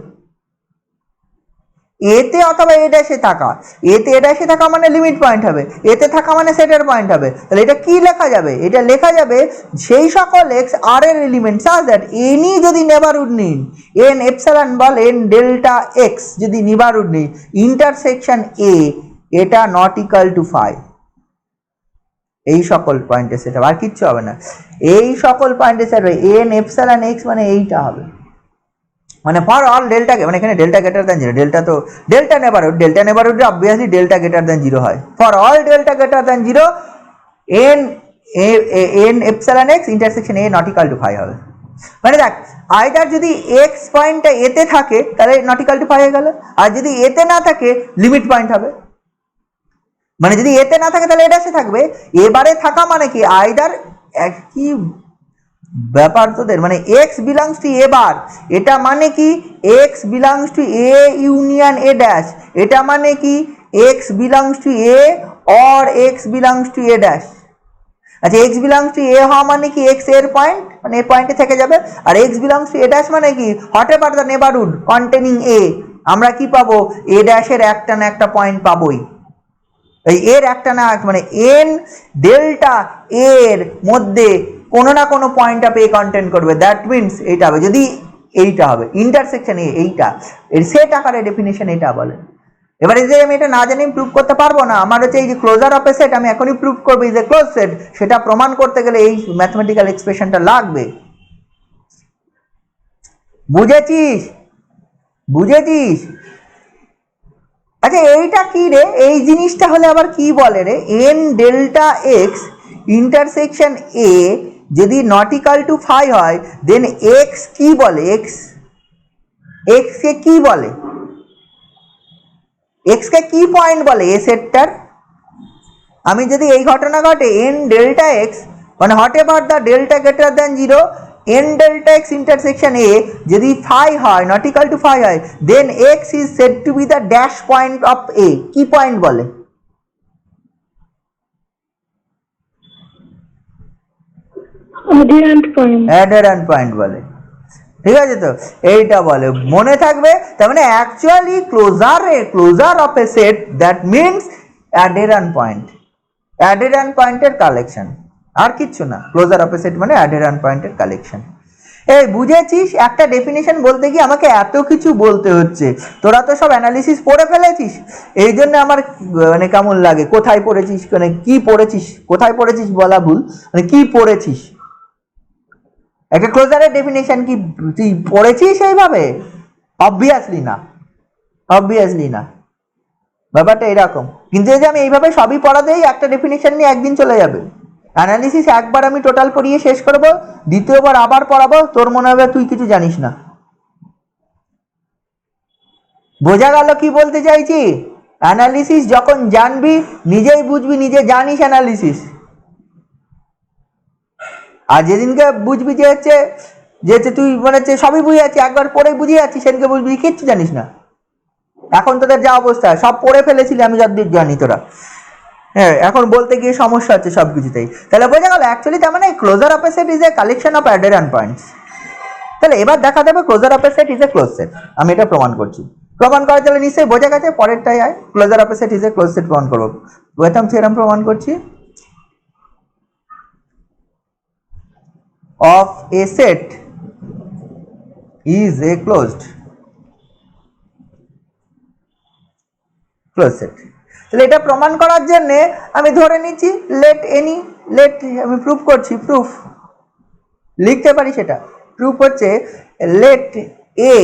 এতে অথবা এ ড্যাশে থাকা, এতে এ ড্যাশে থাকা মানে লিমিট পয়েন্ট হবে, এতে থাকা মানে সেটের পয়েন্ট হবে। তাহলে এটা কি লেখা যাবে? এটা লেখা যাবে সেই সকল এক্স আর এর এলিমেন্ট সাচ দ্যাট এনি যদি নেবারহুড নিন, এন এপসাইলন বল এন ডেল্টা এক্স যদি নেবারহুড নিন, ইন্টারসেকশন এ এটা নট ইকুয়াল টু 5, এই সকল পয়েন্টে সেট হবে, আর কিচ্ছু হবে না। এই সকল পয়েন্টে সেট হবে এন এপসাইলন এক্স, মানে এইটা হবে, মানে ফর অল ডেল্টা, মানে এখানে ডেল্টা গ্রেটার দ্যান 0, ডেল্টা তো delta neighbourhood obviously delta greater than 0 হয়। For all delta greater than 0 N N epsilon x intersection A not equal to 5 হবে। মানে দেখ, আইদার যদি এক্স পয়েন্টটা এতে থাকে তাহলে নট ইকুয়াল টু 5 হয়ে গেল, আর যদি এতে না থাকে লিমিট পয়েন্ট হবে, মানে যদি এতে না থাকে তাহলে এটা সে থাকবে, এবারে থাকা মানে কি আইদার, কি ব্যাপার তোদের, মানে এক্স বিলংস টু এ বার, এটা মানে কি x belongs to A union A dash, এটা মানে কি x belongs to a or x belongs to A dash. আচ্ছা, এক্স বিলংস টু এ হওয়া মানে কি এক্স এর পয়েন্ট, মানে এ পয়েন্টে থেকে যাবে, আর x belongs to A dash মানে কি whatever the neighbourhood containing A, আমরা কি পাবো এ ড্যাশের একটা না একটা পয়েন্ট পাবোই, এই এর একটা না মানে এন ডেল্টা এর মধ্যে কোনো না কোনো পয়েন্ট অফ এ কন্টেন্ট করবে, দ্যাট মিনস এইটা হবে, যদি এইটা হবে ইন্টারসেকশন এ, এইটা এর সেট আকারে ডেফিনেশন এটা বলে। এবারে যে আমি এটা না জানি প্রুভ করতে পারবো না, আমার হচ্ছে এই যে ক্লোজার অফ এ সেট আমি এখনই প্রুভ করবো ইজ এ ক্লোজ সেট, সেটা প্রমাণ করতে গেলে এই ম্যাথমেটিক্যাল এক্সপ্রেশনটা লাগবে। বুঝেছিস? বুঝেছিস? আচ্ছা, এইটা কি রে, এই জিনিসটা হলে আবার কি বলে রে, N delta x intersection A যদি নট ইকুয়াল টু 5 হয় দেন এক্স কি বলে, এক্স কে কি বলে, এক্স কে কি পয়েন্ট বলে এ সেটটার? আমি যদি এই ঘটনা ঘটে এন ডেল্টা এক্স মানে whatever the delta greater than 0 N delta x intersection A যদি 5 হয়, নট ইকুয়াল টু 5 হয়, then x is said to be the dash point of A, কি পয়েন্ট বলে? অ্যাডারেন্ট পয়েন্ট বলে। ঠিক আছে, তো এইটা বলে মনে থাকবে। তার মানে actually closure of a set that means adherent point, অ্যাডেড পয়েন্টের কালেকশন, আর কিচ্ছু না। ক্লোজার অফ এ সেট মানে অ্যাডেড পয়েন্টের কালেকশন। এই বুঝেছিস? একটা ডেফিনেশন বলতে গিয়ে আমাকে এত কিছু বলতে হচ্ছে। তোরা তো সব অ্যানালিসিস পড়ে ফেলেছিস, এই জন্য আমার মানে কেমন লাগে। কোথায় পড়েছিস, মানে কি পড়েছিস, কোথায় পড়েছিস বলা ভুল, মানে কি পড়েছিস। একটা ক্লোজারের ডেফিনেশন কি তুই পড়েছিস এইভাবে? অবভিয়াসলি না, অবভিয়াসলি না। ব্যাপারটা এরকম। কিন্তু এই যে আমি এইভাবে সবই পড়াতেই একটা ডেফিনেশন নিয়ে একদিন চলে যাবে। অ্যানালিসিস একবার আমি টোটাল পড়িয়ে শেষ করব, দ্বিতীয়বার আবার পড়াবো, তোর মনে হবে তুই কিছু জানিস না। বোঝা গেল কি বলতে চাইছি? অ্যানালিসিস যখন জানবি, নিজেই বুঝবি, নিজে জানিস অ্যানালিসিস। আর যেদিনকে বুঝবি যে হচ্ছে তুই মনে হচ্ছে সবই বুঝে যাচ্ছি, একবার পড়ে বুঝে যাচ্ছি, সেদিনকে বুঝবি কিচ্ছু জানিস না। এখন তোদের যা অবস্থা, সব পড়ে ফেলেছিলি আমি যতদূর জানি তোরা। হ্যাঁ, এখন বলতে গিয়ে সমস্যা হচ্ছে সব কিছুতেই। তাহলে বোঝা গেল অ্যাকচুয়ালি তার মানে closure of a set is a collection of added points. তাহলে এবার দেখা যাবে closure of a set is a close set. আমি এটা প্রমাণ করছি। প্রমাণ করার জন্য নিশ্চয়ই বোঝা গেছে, পরেরটাই আয়। Closure of a set is a close set প্রমাণ করবো। প্রথম থিওরেম প্রমাণ করছি। Of a set is a closed set. তাহলে এটা প্রমাণ করার জন্য আমি ধরে নিচ্ছি লেট আমি প্রুফ করছি, প্রুফ লিখতে পারি সেটা। প্রুফ হচ্ছে let A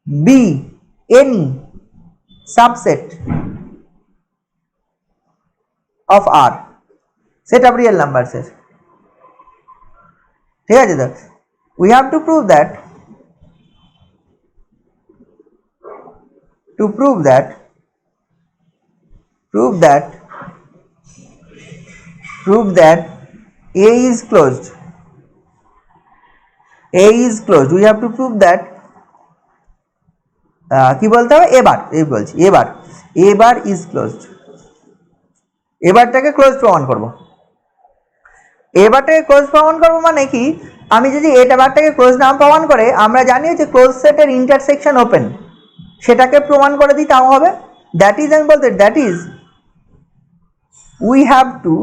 be any subset of R set of real numbers. ঠিক আছে? তো we have to prove that A is closed. We have to prove that কি বলতে হবে, এবার is closed। এবারটাকে ক্লোজ প্রমাণ করব। এবারটাকে ক্লোজ প্রমাণ করব মানে কি, আমি যদি এবারটাকে ক্লোজ না প্রমাণ করে, আমরা জানি যে ক্লোজ সেটের ইন্টারসেকশন ওপেন, সেটাকে প্রমাণ করে দিই তাও হবে। দ্যাট ইজ আমি বলতে, that is we have two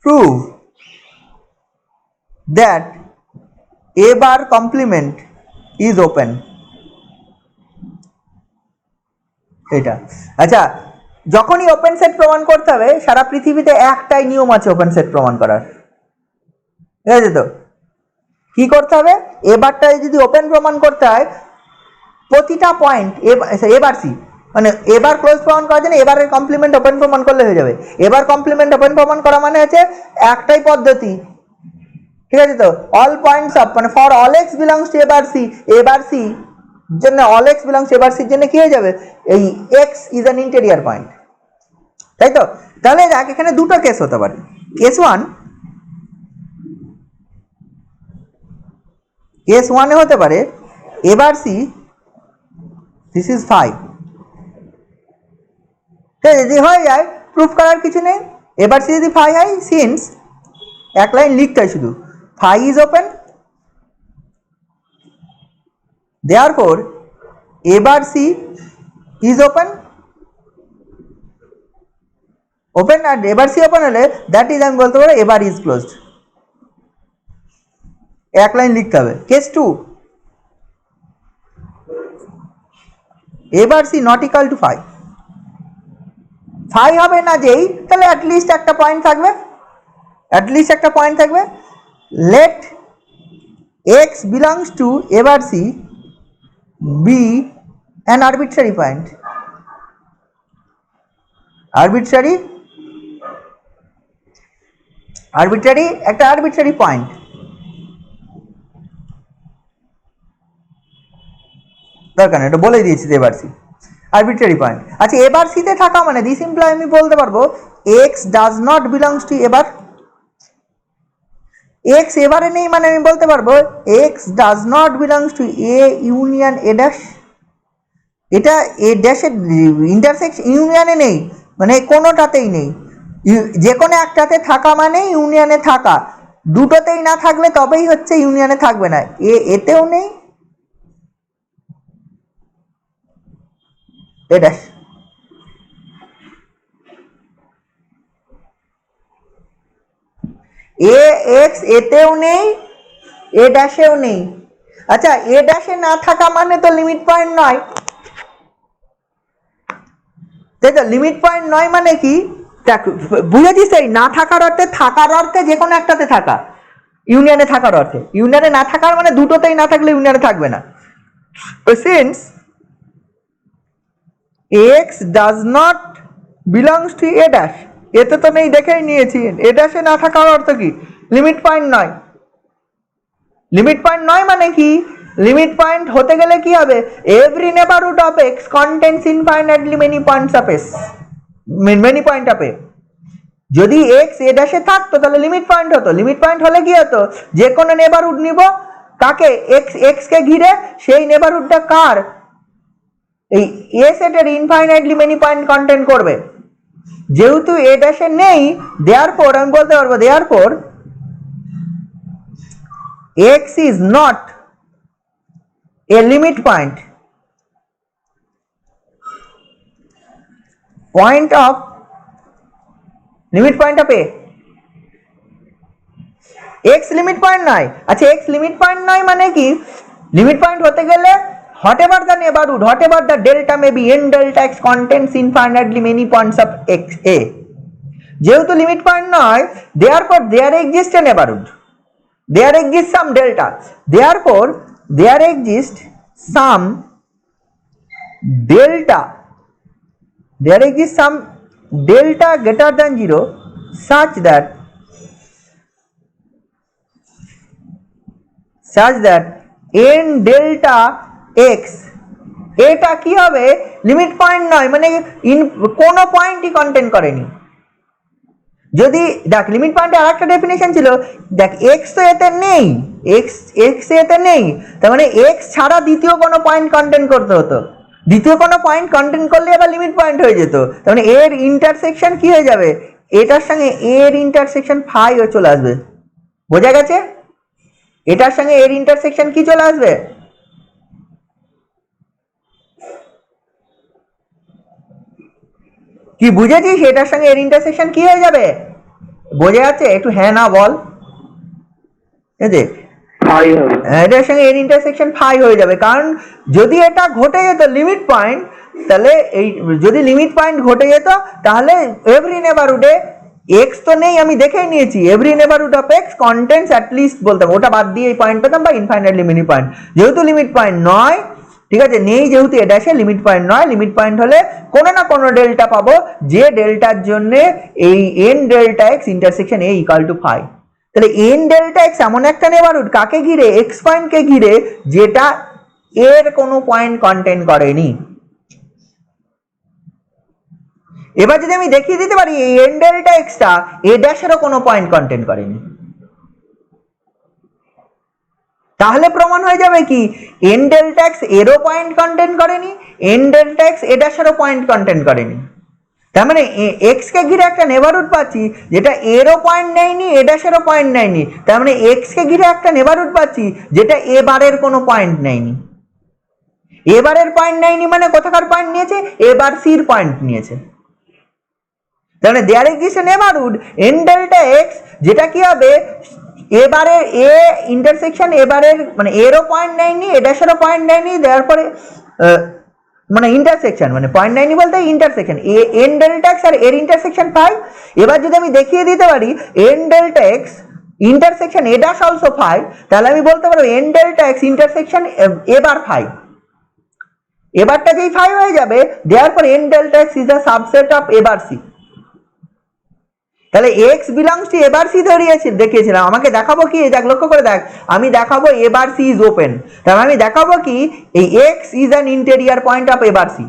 prove that A bar complement is open। এটা আচ্ছা, যখনই ওপেন সেট প্রমাণ করতে হবে, সারা পৃথিবীতে একটাই নিয়ম আছে ওপেন সেট প্রমাণ করার। ঠিক আছে? তো কি করতে হবে, এবারটা যদি ওপেন প্রমাণ করতে হয়, প্রতিটা পয়েন্ট এবার সি মানে এবার ক্লোজ প্রমাণ করার জন্য এবারের কমপ্লিমেন্ট ওপেন প্রমাণ করলে হয়ে যাবে। এবার কমপ্লিমেন্ট ওপেন প্রমাণ করা মানে হচ্ছে একটাই পদ্ধতি। ঠিক আছে? তো অল পয়েন্টস অফ মানে for all x belongs to A bar C জন্য অল এক্স বিলংস টু এবার সির জন্য কি হয়ে যাবে, এই x is an interior point. তাই তো? তাহলে দেখ, এখানে দুটো কেস হতে পারে। কেস ওয়ানে হতে পারে এবার সি দিস ইজ ফাই। যদি হয়ে যায়, প্রুফ করার কিছু নেই। এবার সি যদি ফাই হয়, সিন্স এক লাইন লিখতে হয় শুধু, ফাই ইজ ওপেন, দেয়ারফর এবার সি ইজ ওপেন। আর এবার সি ওপেন হলে দ্যাট ইজ আমি বলতে পারো এবার ইজ ক্লোজড। এক লাইন লিখতে হবে। Case 2, A bar C not equal to phi. Phi হবে না যেই, তাহলে অ্যাটলিস্ট একটা পয়েন্ট থাকবে, let X belongs to A bar C be an arbitrary point. Arbitrary একটা আরবিট্রারি পয়েন্ট। দরকার নেই, এটা বলে দিয়েছি এবার সি আরবিট্রারি পয়েন্ট। আচ্ছা, এবার সিতে থাকা মানে দিস ইমপ্লাই আমি বলতে পারবো x does not belongs to এবার। এক্স এবারে নেই মানে আমি বলতে পারবো x does not belongs to A union A dash. এটা এ ড্যাশের ইন্টারসেকশন ইউনিয়নে নেই, মানে কোনোটাতেই নেই। যে কোনো একটাতে থাকা মানে ইউনিয়নে থাকা, দুটোতেই না থাকলে তবেই হচ্ছে ইউনিয়নে থাকবে না। এতেও নেই, এ ড্যাশ এ এক্স এতেও নেই, এ ড্যাশেও নেই। আচ্ছা, এ ড্যাশে না থাকা মানে তো লিমিট পয়েন্ট নয়, তাই তো? লিমিট পয়েন্ট নয় মানে কি, দেখ বুঝেছিস? এই না থাকার অর্থে, থাকার অর্থে যে কোনো একটাতে থাকা, ইউনিয়নে থাকার অর্থে। ইউনিয়নে না থাকার মানে দুটোতেই না থাকলে ইউনিয়নে থাকবে না। Since x does not belongs to A dash, এতে তো নেই, দেখেই নিয়েছি। এ ড্যাশে না থাকার অর্থ কি, লিমিট পয়েন্ট নয়। লিমিট পয়েন্ট নয় মানে কি, লিমিট পয়েন্ট হতে গেলে কি হবে, every neighbourhood of X contains infinitely many points of S, many point of A. যদি এক্স এ ড্যাশে থাকতো তাহলে লিমিট পয়েন্ট হতো। লিমিট পয়েন্ট হলে কি হতো, যে কোনো নেবারহুড নিব, কাকে, এক্স, এক্স কে ঘিরে, সেই নেবারহুডটা কার, এই এ সেটের ইনফাইনাইটলি মেনি পয়েন্ট কন্টেন্ট করবে। যেহেতু এ ড্যাশে নেই, দেয়ারফর আমি বলতে পারবো, therefore x is not a limit point of limit point of a। x limit point নয়। আচ্ছা, x লিমিট পয়েন্ট নয় মানে কি, লিমিট পয়েন্ট হতে গেলে whatever the neighborhood, whatever the delta may be, n delta x contains infinitely many points of x a। যেহেতু limit point নয়, therefore there exists a neighborhood, there exists some delta, therefore there exists some delta, there exists some delta greater than 0 such that n delta x, এটা কি হবে, limit point নয় মানে কোনো পয়েন্টই content করেনি। যদি দেখ, লিমিট পয়েন্টের আরেকটা ডেফিনেশন ছিল, দেখ এক্স তো এতে নেই, এক্স এতে নেই, তার মানে এক্স ছাড়া দ্বিতীয় কোনো পয়েন্ট কন্টেন্ট করতে হতো। দ্বিতীয় কোনো পয়েন্ট কন্টেন্ট করলে এবার লিমিট পয়েন্ট হয়ে যেত। তার মানে এর ইন্টারসেকশন কি হয়ে যাবে, এটার সঙ্গে এর ইন্টারসেকশন ফাই ও চলে আসবে। বোঝা গেছে? এটার সঙ্গে এর ইন্টারসেকশন কি চলে আসবে, কি বুঝেছিস? এটার সঙ্গে এর ইন্টারসেকশন কি হয়ে যাবে, বোঝা যাচ্ছে? একটু হ্যাঁ না বল। এটার সঙ্গে এর ইন্টারসেকশন ফাই হয়ে যাবে, কারণ যদি এটা ঘটে যেত লিমিট পয়েন্ট, তাহলে এই যদি লিমিট পয়েন্ট ঘটে যেত তাহলে এভরি নেবারহুডে, এক্স তো নেই আমি দেখেই নিয়েছি, every neighbourhood of x contents at least বলতাম, ওটা বাদ দিয়ে এই পয়েন্ট পেতাম, বা ইনফাইনাইটলি মেনি পয়েন্ট। যেহেতু লিমিট পয়েন্ট নয়, ঠিক আছে, নেই যেহেতু এটা সে লিমিট পয়েন্ট নয়, লিমিট পয়েন্ট হলে কোনো না কোনো ডেল্টা পাবো, যে ডেল্টার জন্য এই N delta x intersection A equal to phi. তাহলে এন ডেল্টা এক্স এমন একটা নেবারহুড কাকে ঘিরে, এক্স পয়েন্টকে ঘিরে, যেটা এর কোনো পয়েন্ট কন্টেন্ট করেনি। এবার যদি আমি দেখিয়ে দিতে পারি এই এন ডেল্টা এক্সটা এ ড্যাশেরও কোনো পয়েন্ট কন্টেন্ট করেনি, তাহলে প্রমাণ হয়ে যাবে কি, এন ডেল্টা এক্স এরও পয়েন্ট কন্টেন্ট করেনি, এন ডেল্টা এক্স এ ড্যাশেরও পয়েন্ট কন্টেন্ট করেনি। তার মানে এক্স কে ঘিরে একটা নেবারহুড পাচ্ছি যেটা এরও পয়েন্ট নেয়নি, এ ড্যাশেরও পয়েন্ট নেয়নি। তার মানে এক্স কে ঘিরে একটা নেবারহুড পাচ্ছি যেটা এ বারের কোনো পয়েন্ট নেয়নি। এবারের পয়েন্ট নেয়নি মানে কোথাকার পয়েন্ট নিয়েছে, এবার সির পয়েন্ট নিয়েছে। তাহলে দেয়ার এক্সিস্টস এ নেবারহুড এন ডেল্টা এক্স, যেটা কি হবে, এবারে এ ইন্টারসেকশন এবারের মানে এরও পয়েন্ট নেয়নি, এ ড্যাশেরও পয়েন্ট নেয়নি, তারপরে মানে ইন্টারসেকশন মানে পয়েন্ট নেয়নি বলতে ইন্টারসেকশন এন ডেল্টা এক্স আর এর ইন্টারসেকশন ফাই। এবার যদি আমি দেখিয়ে দিতে পারি N delta x intersection A dash also phi, তাহলে আমি বলতে পারবো N delta x intersection A bar phi. এবারটা যেই ফাই হয়ে যাবে, therefore N delta x is a subset of A bar C. তাহলে X belongs to A bar C ধরিয়েছি, দেখিয়েছিলাম। আমাকে দেখাবো কি, দেখ লক্ষ্য করে দেখ, আমি দেখাবো এবার সি ইজ ওপেন। তাহলে আমি দেখাবো কি, এই x is an interior point of A bar C,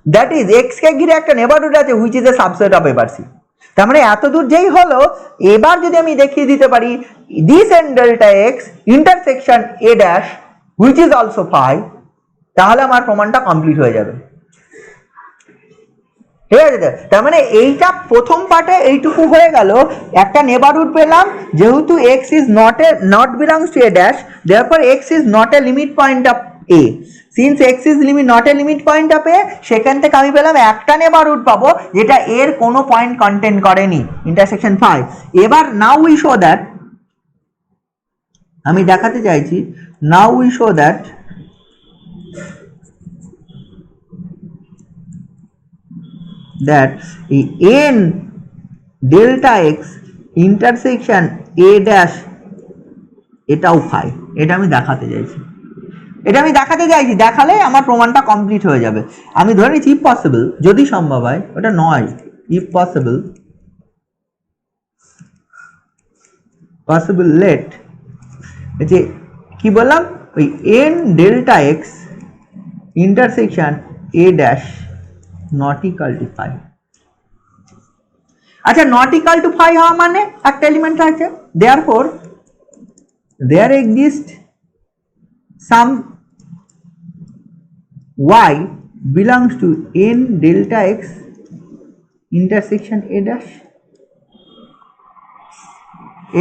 that is x কে ঘিরে একটা নেবারহুড আছে which is a subset of A bar C. তার মানে এত দূর যেই হলো, এবার যদি আমি দেখিয়ে দিতে পারি this N delta x intersection A dash which is also phi, তাহলে আমার প্রমাণটা কমপ্লিট হয়ে যাবে। ঠিক আছে? তার মানে এইটা প্রথম পার্টে এইটুকু হয়ে গেল, একটা নেবারহুড পেলাম, যেহেতু X is not belongs to A dash, therefore X is not a limit point of A. Since X is limit not a limit point of A, সেখান থেকে আমি পেলাম একটা নেবারহুড পাবো যেটা এর কোনো পয়েন্ট কন্টেন করেনি, ইন্টারসেকশন 5। এবার নাও উই শো দ্যাট, আমি দেখাতে চাইছি, নাও উই শো দ্যাট এই n delta x intersection A dash এটাও ফাই, এটা আমি দেখাতে চাইছি, দেখালে আমার প্রমাণটা কমপ্লিট হয়ে যাবে। আমি ধরে নিচ্ছি ইফ পসিবল, যদি সম্ভব হয়, ওটা নয়, ইফ পসিবল লেট, যে কি বললাম, ওই N delta x intersection A dash not equal to phi. আচ্ছা, নট ইকাল টু ফাই হওয়া মানে একটা এলিমেন্ট আছে, therefore there exists some y belongs to n delta x intersection a dash,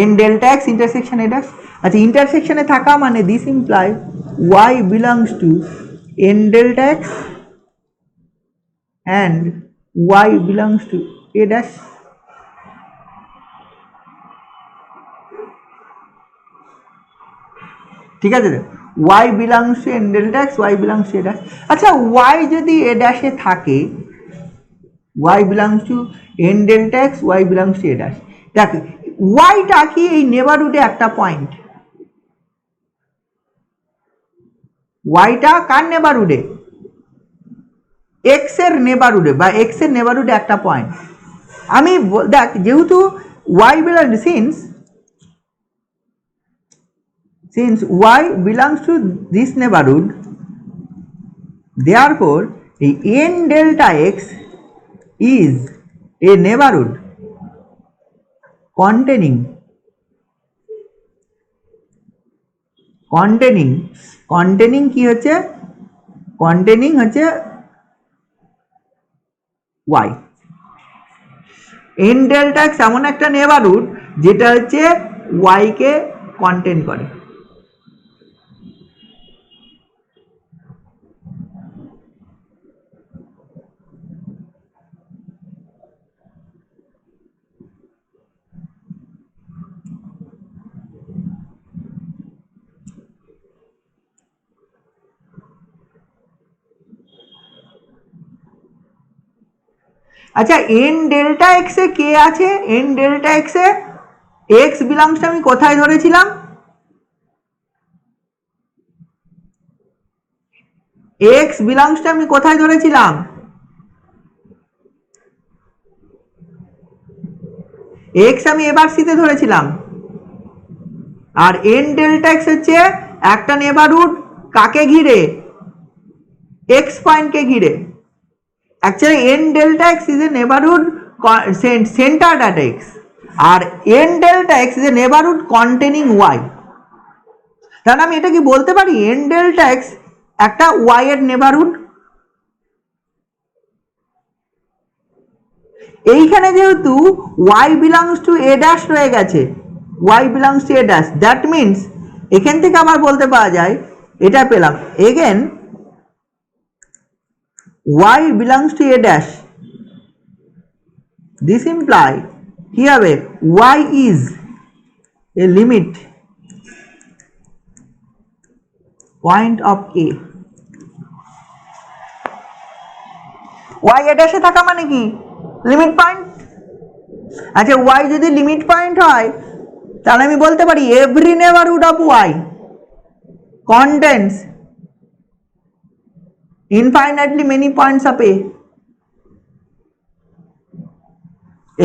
n delta x intersection a dash। আচ্ছা, ইন্টারসেকশনে থাকা মানে this imply y belongs to n delta x and y belongs to a dash। ঠিক আছে, y belongs to n delta x, y belongs to a dash। আচ্ছা, y যদি a dash এ থাকে, y belongs to n delta x, y belongs to a dash, দেখ y টা কি এই নেবারহুডে একটা পয়েন্ট, y টা কার নেবারহুডে, x এর নেবারহুডে বা x এর নেবারহুডে একটা পয়েন্ট। আমি দেখ, যেহেতু y belongs, since y belongs to this neighborhood, therefore n delta x is a neighborhood containing কি হচ্ছে, containing হচ্ছে y। n delta x এমন একটা নেবারহুড যেটা হচ্ছে y কে কন্টেন করে। আচ্ছা, n ডেল্টা এক্স এ কে আছে, n ডেল্টা এক্স এ x বিলংসটা আমি কোথায় ধরেছিলাম, x বিলংসটা আমি কোথায় ধরেছিলাম, x আমি এবার সিতে ধরেছিলাম, আর n ডেল্টা এক্স হচ্ছে একটা নেবারহুড কাকে ঘিরে, x পয়েন্টকে ঘিরে। Actually n delta x is a neighborhood centered at x, R n delta x is a neighborhood containing y। তাহলে আমি এটা কি বলতে পারি, n delta x একটা y এর নেবারহুড। এইখানে যেহেতু y belongs to a dash রয়ে গেছে, y belongs to a dash, that means এখান থেকে আবার বলতে পারা যায়, এটা পেলাম again y belongs to a dash, this imply কি হবে, y is a limit point of a। y a dash এ থাকা মানে কি, লিমিট পয়েন্ট। আচ্ছা, y যদি লিমিট পয়েন্ট হয় তাহলে আমি বলতে পারি every neighbourhood of y contains infinitely many points of a।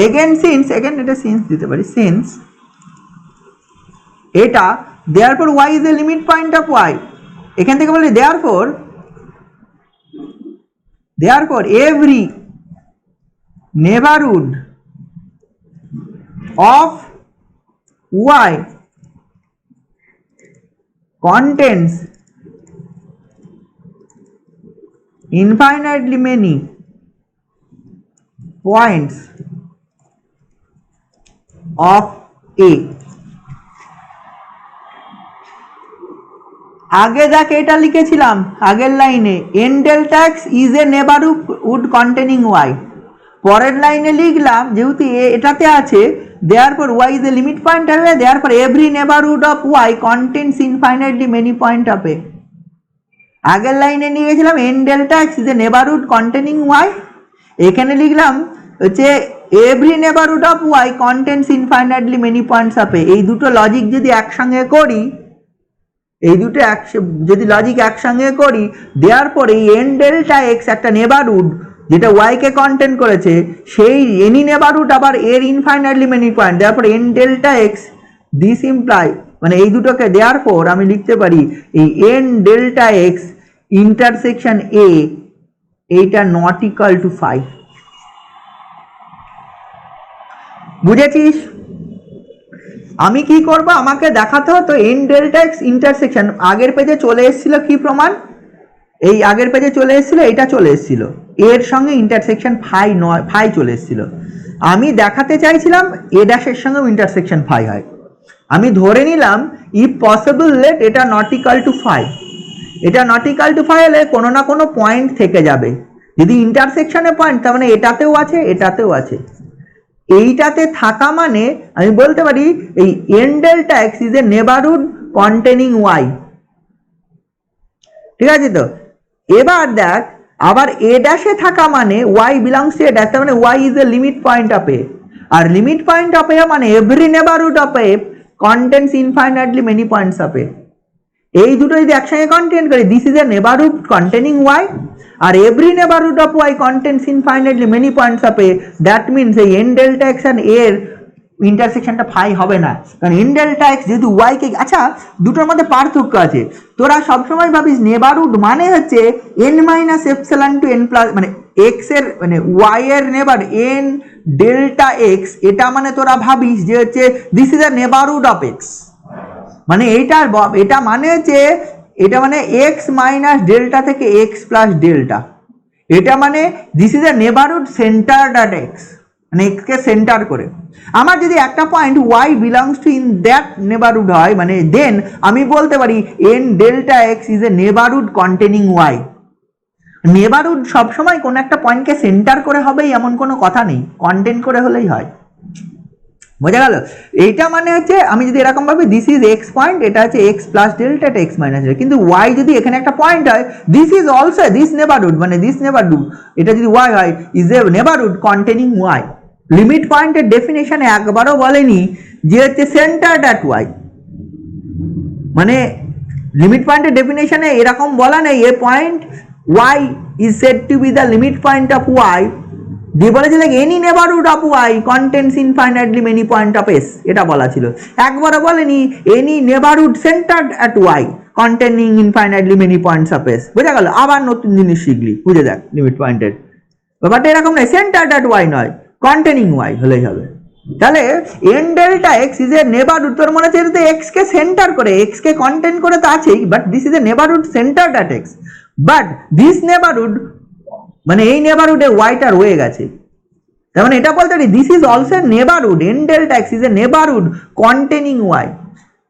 again এটা since দিতে পারি, since এটা therefore y is a limit point of y, এখান থেকে বলি therefore every neighborhood of y contains infinitely many points of a। আগে দেখ এটা লিখেছিলাম আগের লাইনে N delta x is a neighbourhood containing Y, পরের লাইনে লিখলাম যেহেতু এটাতে আছে therefore y is a limit point away, therefore every neighborhood of y contains infinitely many point of a। আগের লাইনে নিয়ে গেছিলাম N delta x is a neighbourhood containing Y, এখানে লিখলাম হচ্ছে every neighbourhood of Y contains infinitely many points of A. এই দুটো logic যদি একসঙ্গে করি, এই দুটো যদি লজিক একসঙ্গে করি, দেওয়ার পরে এন ডেল্টা এক্স একটা নেবারহুড যেটা ওয়াই কে কন্টেন্ট করেছে, সেই এনি নেবারহুড আবার এর ইনফাইনাইটলি মেনি পয়েন্ট, দেওয়ার পরে N delta x this imply মানে এই দুটোকে দেওয়ার পর আমি লিখতে পারি এই এন ডেল্টা এক্স ইন্টারসেকশন এ এইটা নট ইকুয়াল টু 5। বুঝেছিস? আমি কি করব, আমাকে দেখাতে হতো এন ডেল্টা এক্স ইন্টারসেকশন, আগের পেজে চলে এসেছিল কি প্রমাণ, এই আগের পেজে চলে এসেছিল, এটা চলে এসেছিল এর সঙ্গে ইন্টারসেকশন ফাই নয় ফাই চলে এসেছিল। আমি দেখাতে চাইছিলাম এ ড্যাশের সঙ্গেও ইন্টারসেকশন ফাই হয়। আমি ধরে নিলাম ইফ পসিবল লেট এটা নট ইকুয়াল টু 5, এটা নট ইকুয়াল টু 5 হলে কোনো না কোনো পয়েন্ট থেকে যাবে। যদি ইন্টারসেকশনে পয়েন্ট, তার মানে এটাতেও আছে এটাতেও আছে, এইটাতে থাকা মানে আমি বলতে পারি এই N delta x is a neighbourhood containing Y. ঠিক আছে তো? এবার দেখ আবার এ ড্যাশে থাকা মানে Y belongs to A dash, তার মানে Y is a limit point of A, আর লিমিট পয়েন্ট অফ এ মানে every neighbourhood of A contains infinitely many points of A. এই দুটো যদি একসঙ্গে কন্টেন্ট করি, this is a neighbourhood containing Y, আর every neighbourhood of Y contains infinitely many points of A, that means এই N delta X and এর ইন্টারসেকশনটা phi হবে না, কারণ এন ডেল্টা এক্স যেহেতু ওয়াই কে, আচ্ছা দুটোর মধ্যে পার্থক্য আছে। তোরা সবসময় ভাবিস নেবারহুড মানে হচ্ছে N minus epsilon to N plus, মানে এক্স এর মানে ওয়াই এর নেবার এন ডেল্টা এক্স, এটা মানে তোরা ভাবিস যে হচ্ছে this is a neighbourhood of X, মানে এটা মানে হচ্ছে এটা মানে এক্স মাইনাস ডেল্টা থেকে এক্স প্লাস ডেল্টা, এটা মানে this is a neighbourhood centred at X, মানে এক্স কে সেন্টার করে। আমার যদি একটা পয়েন্ট Y belongs to in that neighbourhood হয়, মানে দেন আমি বলতে পারি N delta x is a neighbourhood containing Y. Neighbourhood সবসময় কোনো একটা পয়েন্টকে সেন্টার করে হবেই এমন কোনো কথা নেই, কন্টেন্ট করে হলেই হয়। বোঝা গেল? এইটা মানে হচ্ছে আমি যদি এরকম ভাবে দিস ইজ এক্স পয়েন্ট, এটা হচ্ছে এক্স প্লাস ডেল্টা, এটা এক্স মাইনাস ডেল্টা, কিন্তু ওয়াই যদি এখানে একটা পয়েন্ট হয়, this is also this neighbourhood, মানে দিস নেবারহুড এটা যদি ওয়াই হয় is a neighbourhood containing Y. Limit পয়েন্টের ডেফিনেশনে একবারও বলেনি যে হচ্ছে সেন্টার্ড অ্যাট ওয়াই, মানে লিমিট পয়েন্টের ডেফিনেশনে এরকম বলা নেই a point Y is said to be the limit point of Y, দিয়ে বলেছিল any neighbourhood of Y contains infinitely many point of S, এটা বলা ছিল। একবারও বলেনি any neighbourhood centred at Y containing infinitely many points of S. বোঝা গেল? আবার নতুন জিনিস শিখলি, বুঝে দেখ লিমিট পয়েন্টের ব্যাপারটা এরকম নয়, সেন্টার্ড অ্যাট ওয়াই নয়, কন্টেনিং ওয়াই হলেই হবে। তাহলে N delta x is a neighbourhood, তোর মনে হচ্ছে এটা এক্স কে সেন্টার করে এক্স কে কন্টেন্ট করে তো আছেই, but this is a neighbourhood centred at x, but this neighbourhood মানে এই নেবারহুডে ওয়াইটা রয়ে গেছে, তার মানে এটা বলতে পারি this is also neighbourhood, N delta x is a neighbourhood containing Y.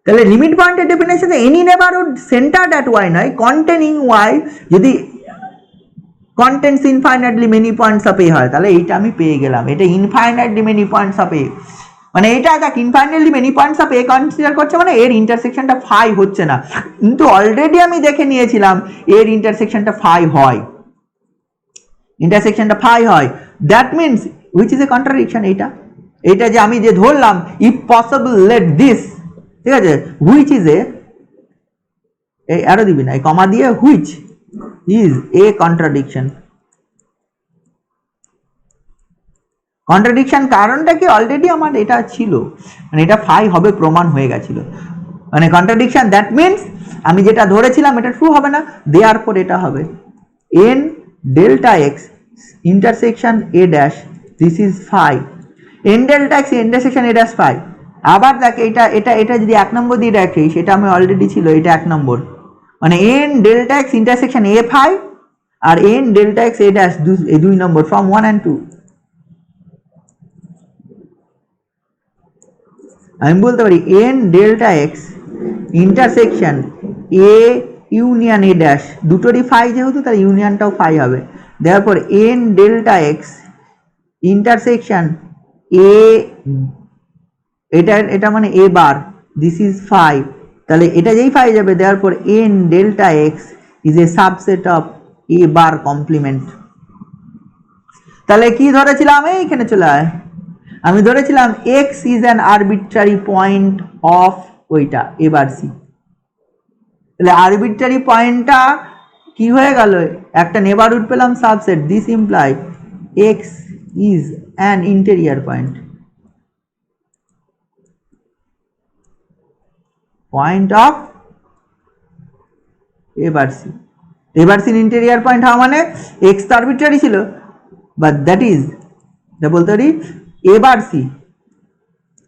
তাহলে লিমিট পয়েন্টের ডেফিনেশনে any neighbourhood centred at Y নয়, কন্টেনিং ওয়াই যদি contents infinitely many points of A হয়, তাহলে এইটা আমি পেয়ে গেলাম, এটা infinitely many points of A, মানে এটা দেখ infinitely many points of A consider করছে, মানে এর ইন্টারসেকশনটা ফাই হচ্ছে না, কিন্তু অলরেডি আমি দেখে নিয়েছিলাম এর ইন্টারসেকশনটা ফাই হয়, ইন্টারসেকশনটা ফাই হয়, that means which is A contradiction. এইটা যে আমি যে ধরলাম ইফ পসিবল লেট দিস, ঠিক আছে, হুইচ ইজ এ, এই অ্যারো দিবি না, এই কমা দিয়ে which is A contradiction. Contradiction কারণটা কি, অলরেডি আমার এটা ছিল, মানে এটা ফাই হবে প্রমাণ হয়ে গেছিল, মানে কন্ট্রাডিকশন দ্যাট মিনস আমি যেটা ধরেছিলাম এটা ট্রু হবে না, দেয়ার পর এটা হবে N delta x intersection A dash this is phi, N delta x intersection A dash phi. আবার দেখ এটা এটা এটা যদি 1 নম্বর দিয়ে রাখি, সেটা আমি অলরেডি ছিল, এটা 1 নম্বর, মানে n delta x intersection A phi আর n delta x A dash 2 number from 1 and 2। আমি বলতে পারি N delta x intersection A union A dash, দুটোরই ফাই যেহেতু তার ইউনিয়নটাও ফাই হবে। দেওয়ার n delta x intersection A, এটা মানে A bar, this is phi, তাহলে এটা যেই ফাই যাবে, দেওয়ার n delta x is a subset of A bar complement. তাহলে কি ধরেছিলাম, এইখানে চলে আয়, আমি ধরেছিলাম x is an arbitrary point of ওইটা এ বার সি। তাহলে আরবিট্রারি পয়েন্টটা কি হয়ে গেল, একটা নেবারহুড পেলাম subset, this imply x is an interior point, point of A bar C. A bar সির ইন্টেরিয়র পয়েন্ট হওয়া মানে এক্স তো আরবিট্রারি ছিল, বাট দ্যাট ইজ, এটা বলতে পারি A bar C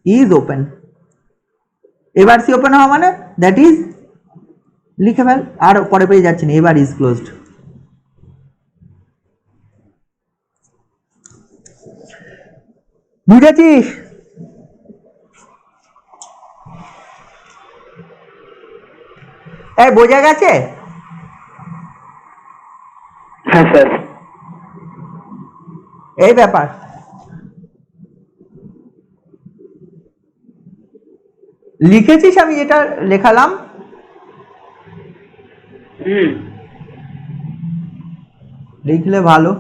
is open. A bar C open হওয়া মানে দ্যাট ইজ, লিখে ফেল, আর পরে পেয়ে যাচ্ছি না, এবার ইজ ক্লোজড। বুঝেছিস? এই বোঝা গেছে? হ্যাঁ স্যার। এই ব্যাপার। লিখেছিস আমি যেটা লেখালাম? লিখলে ভালো।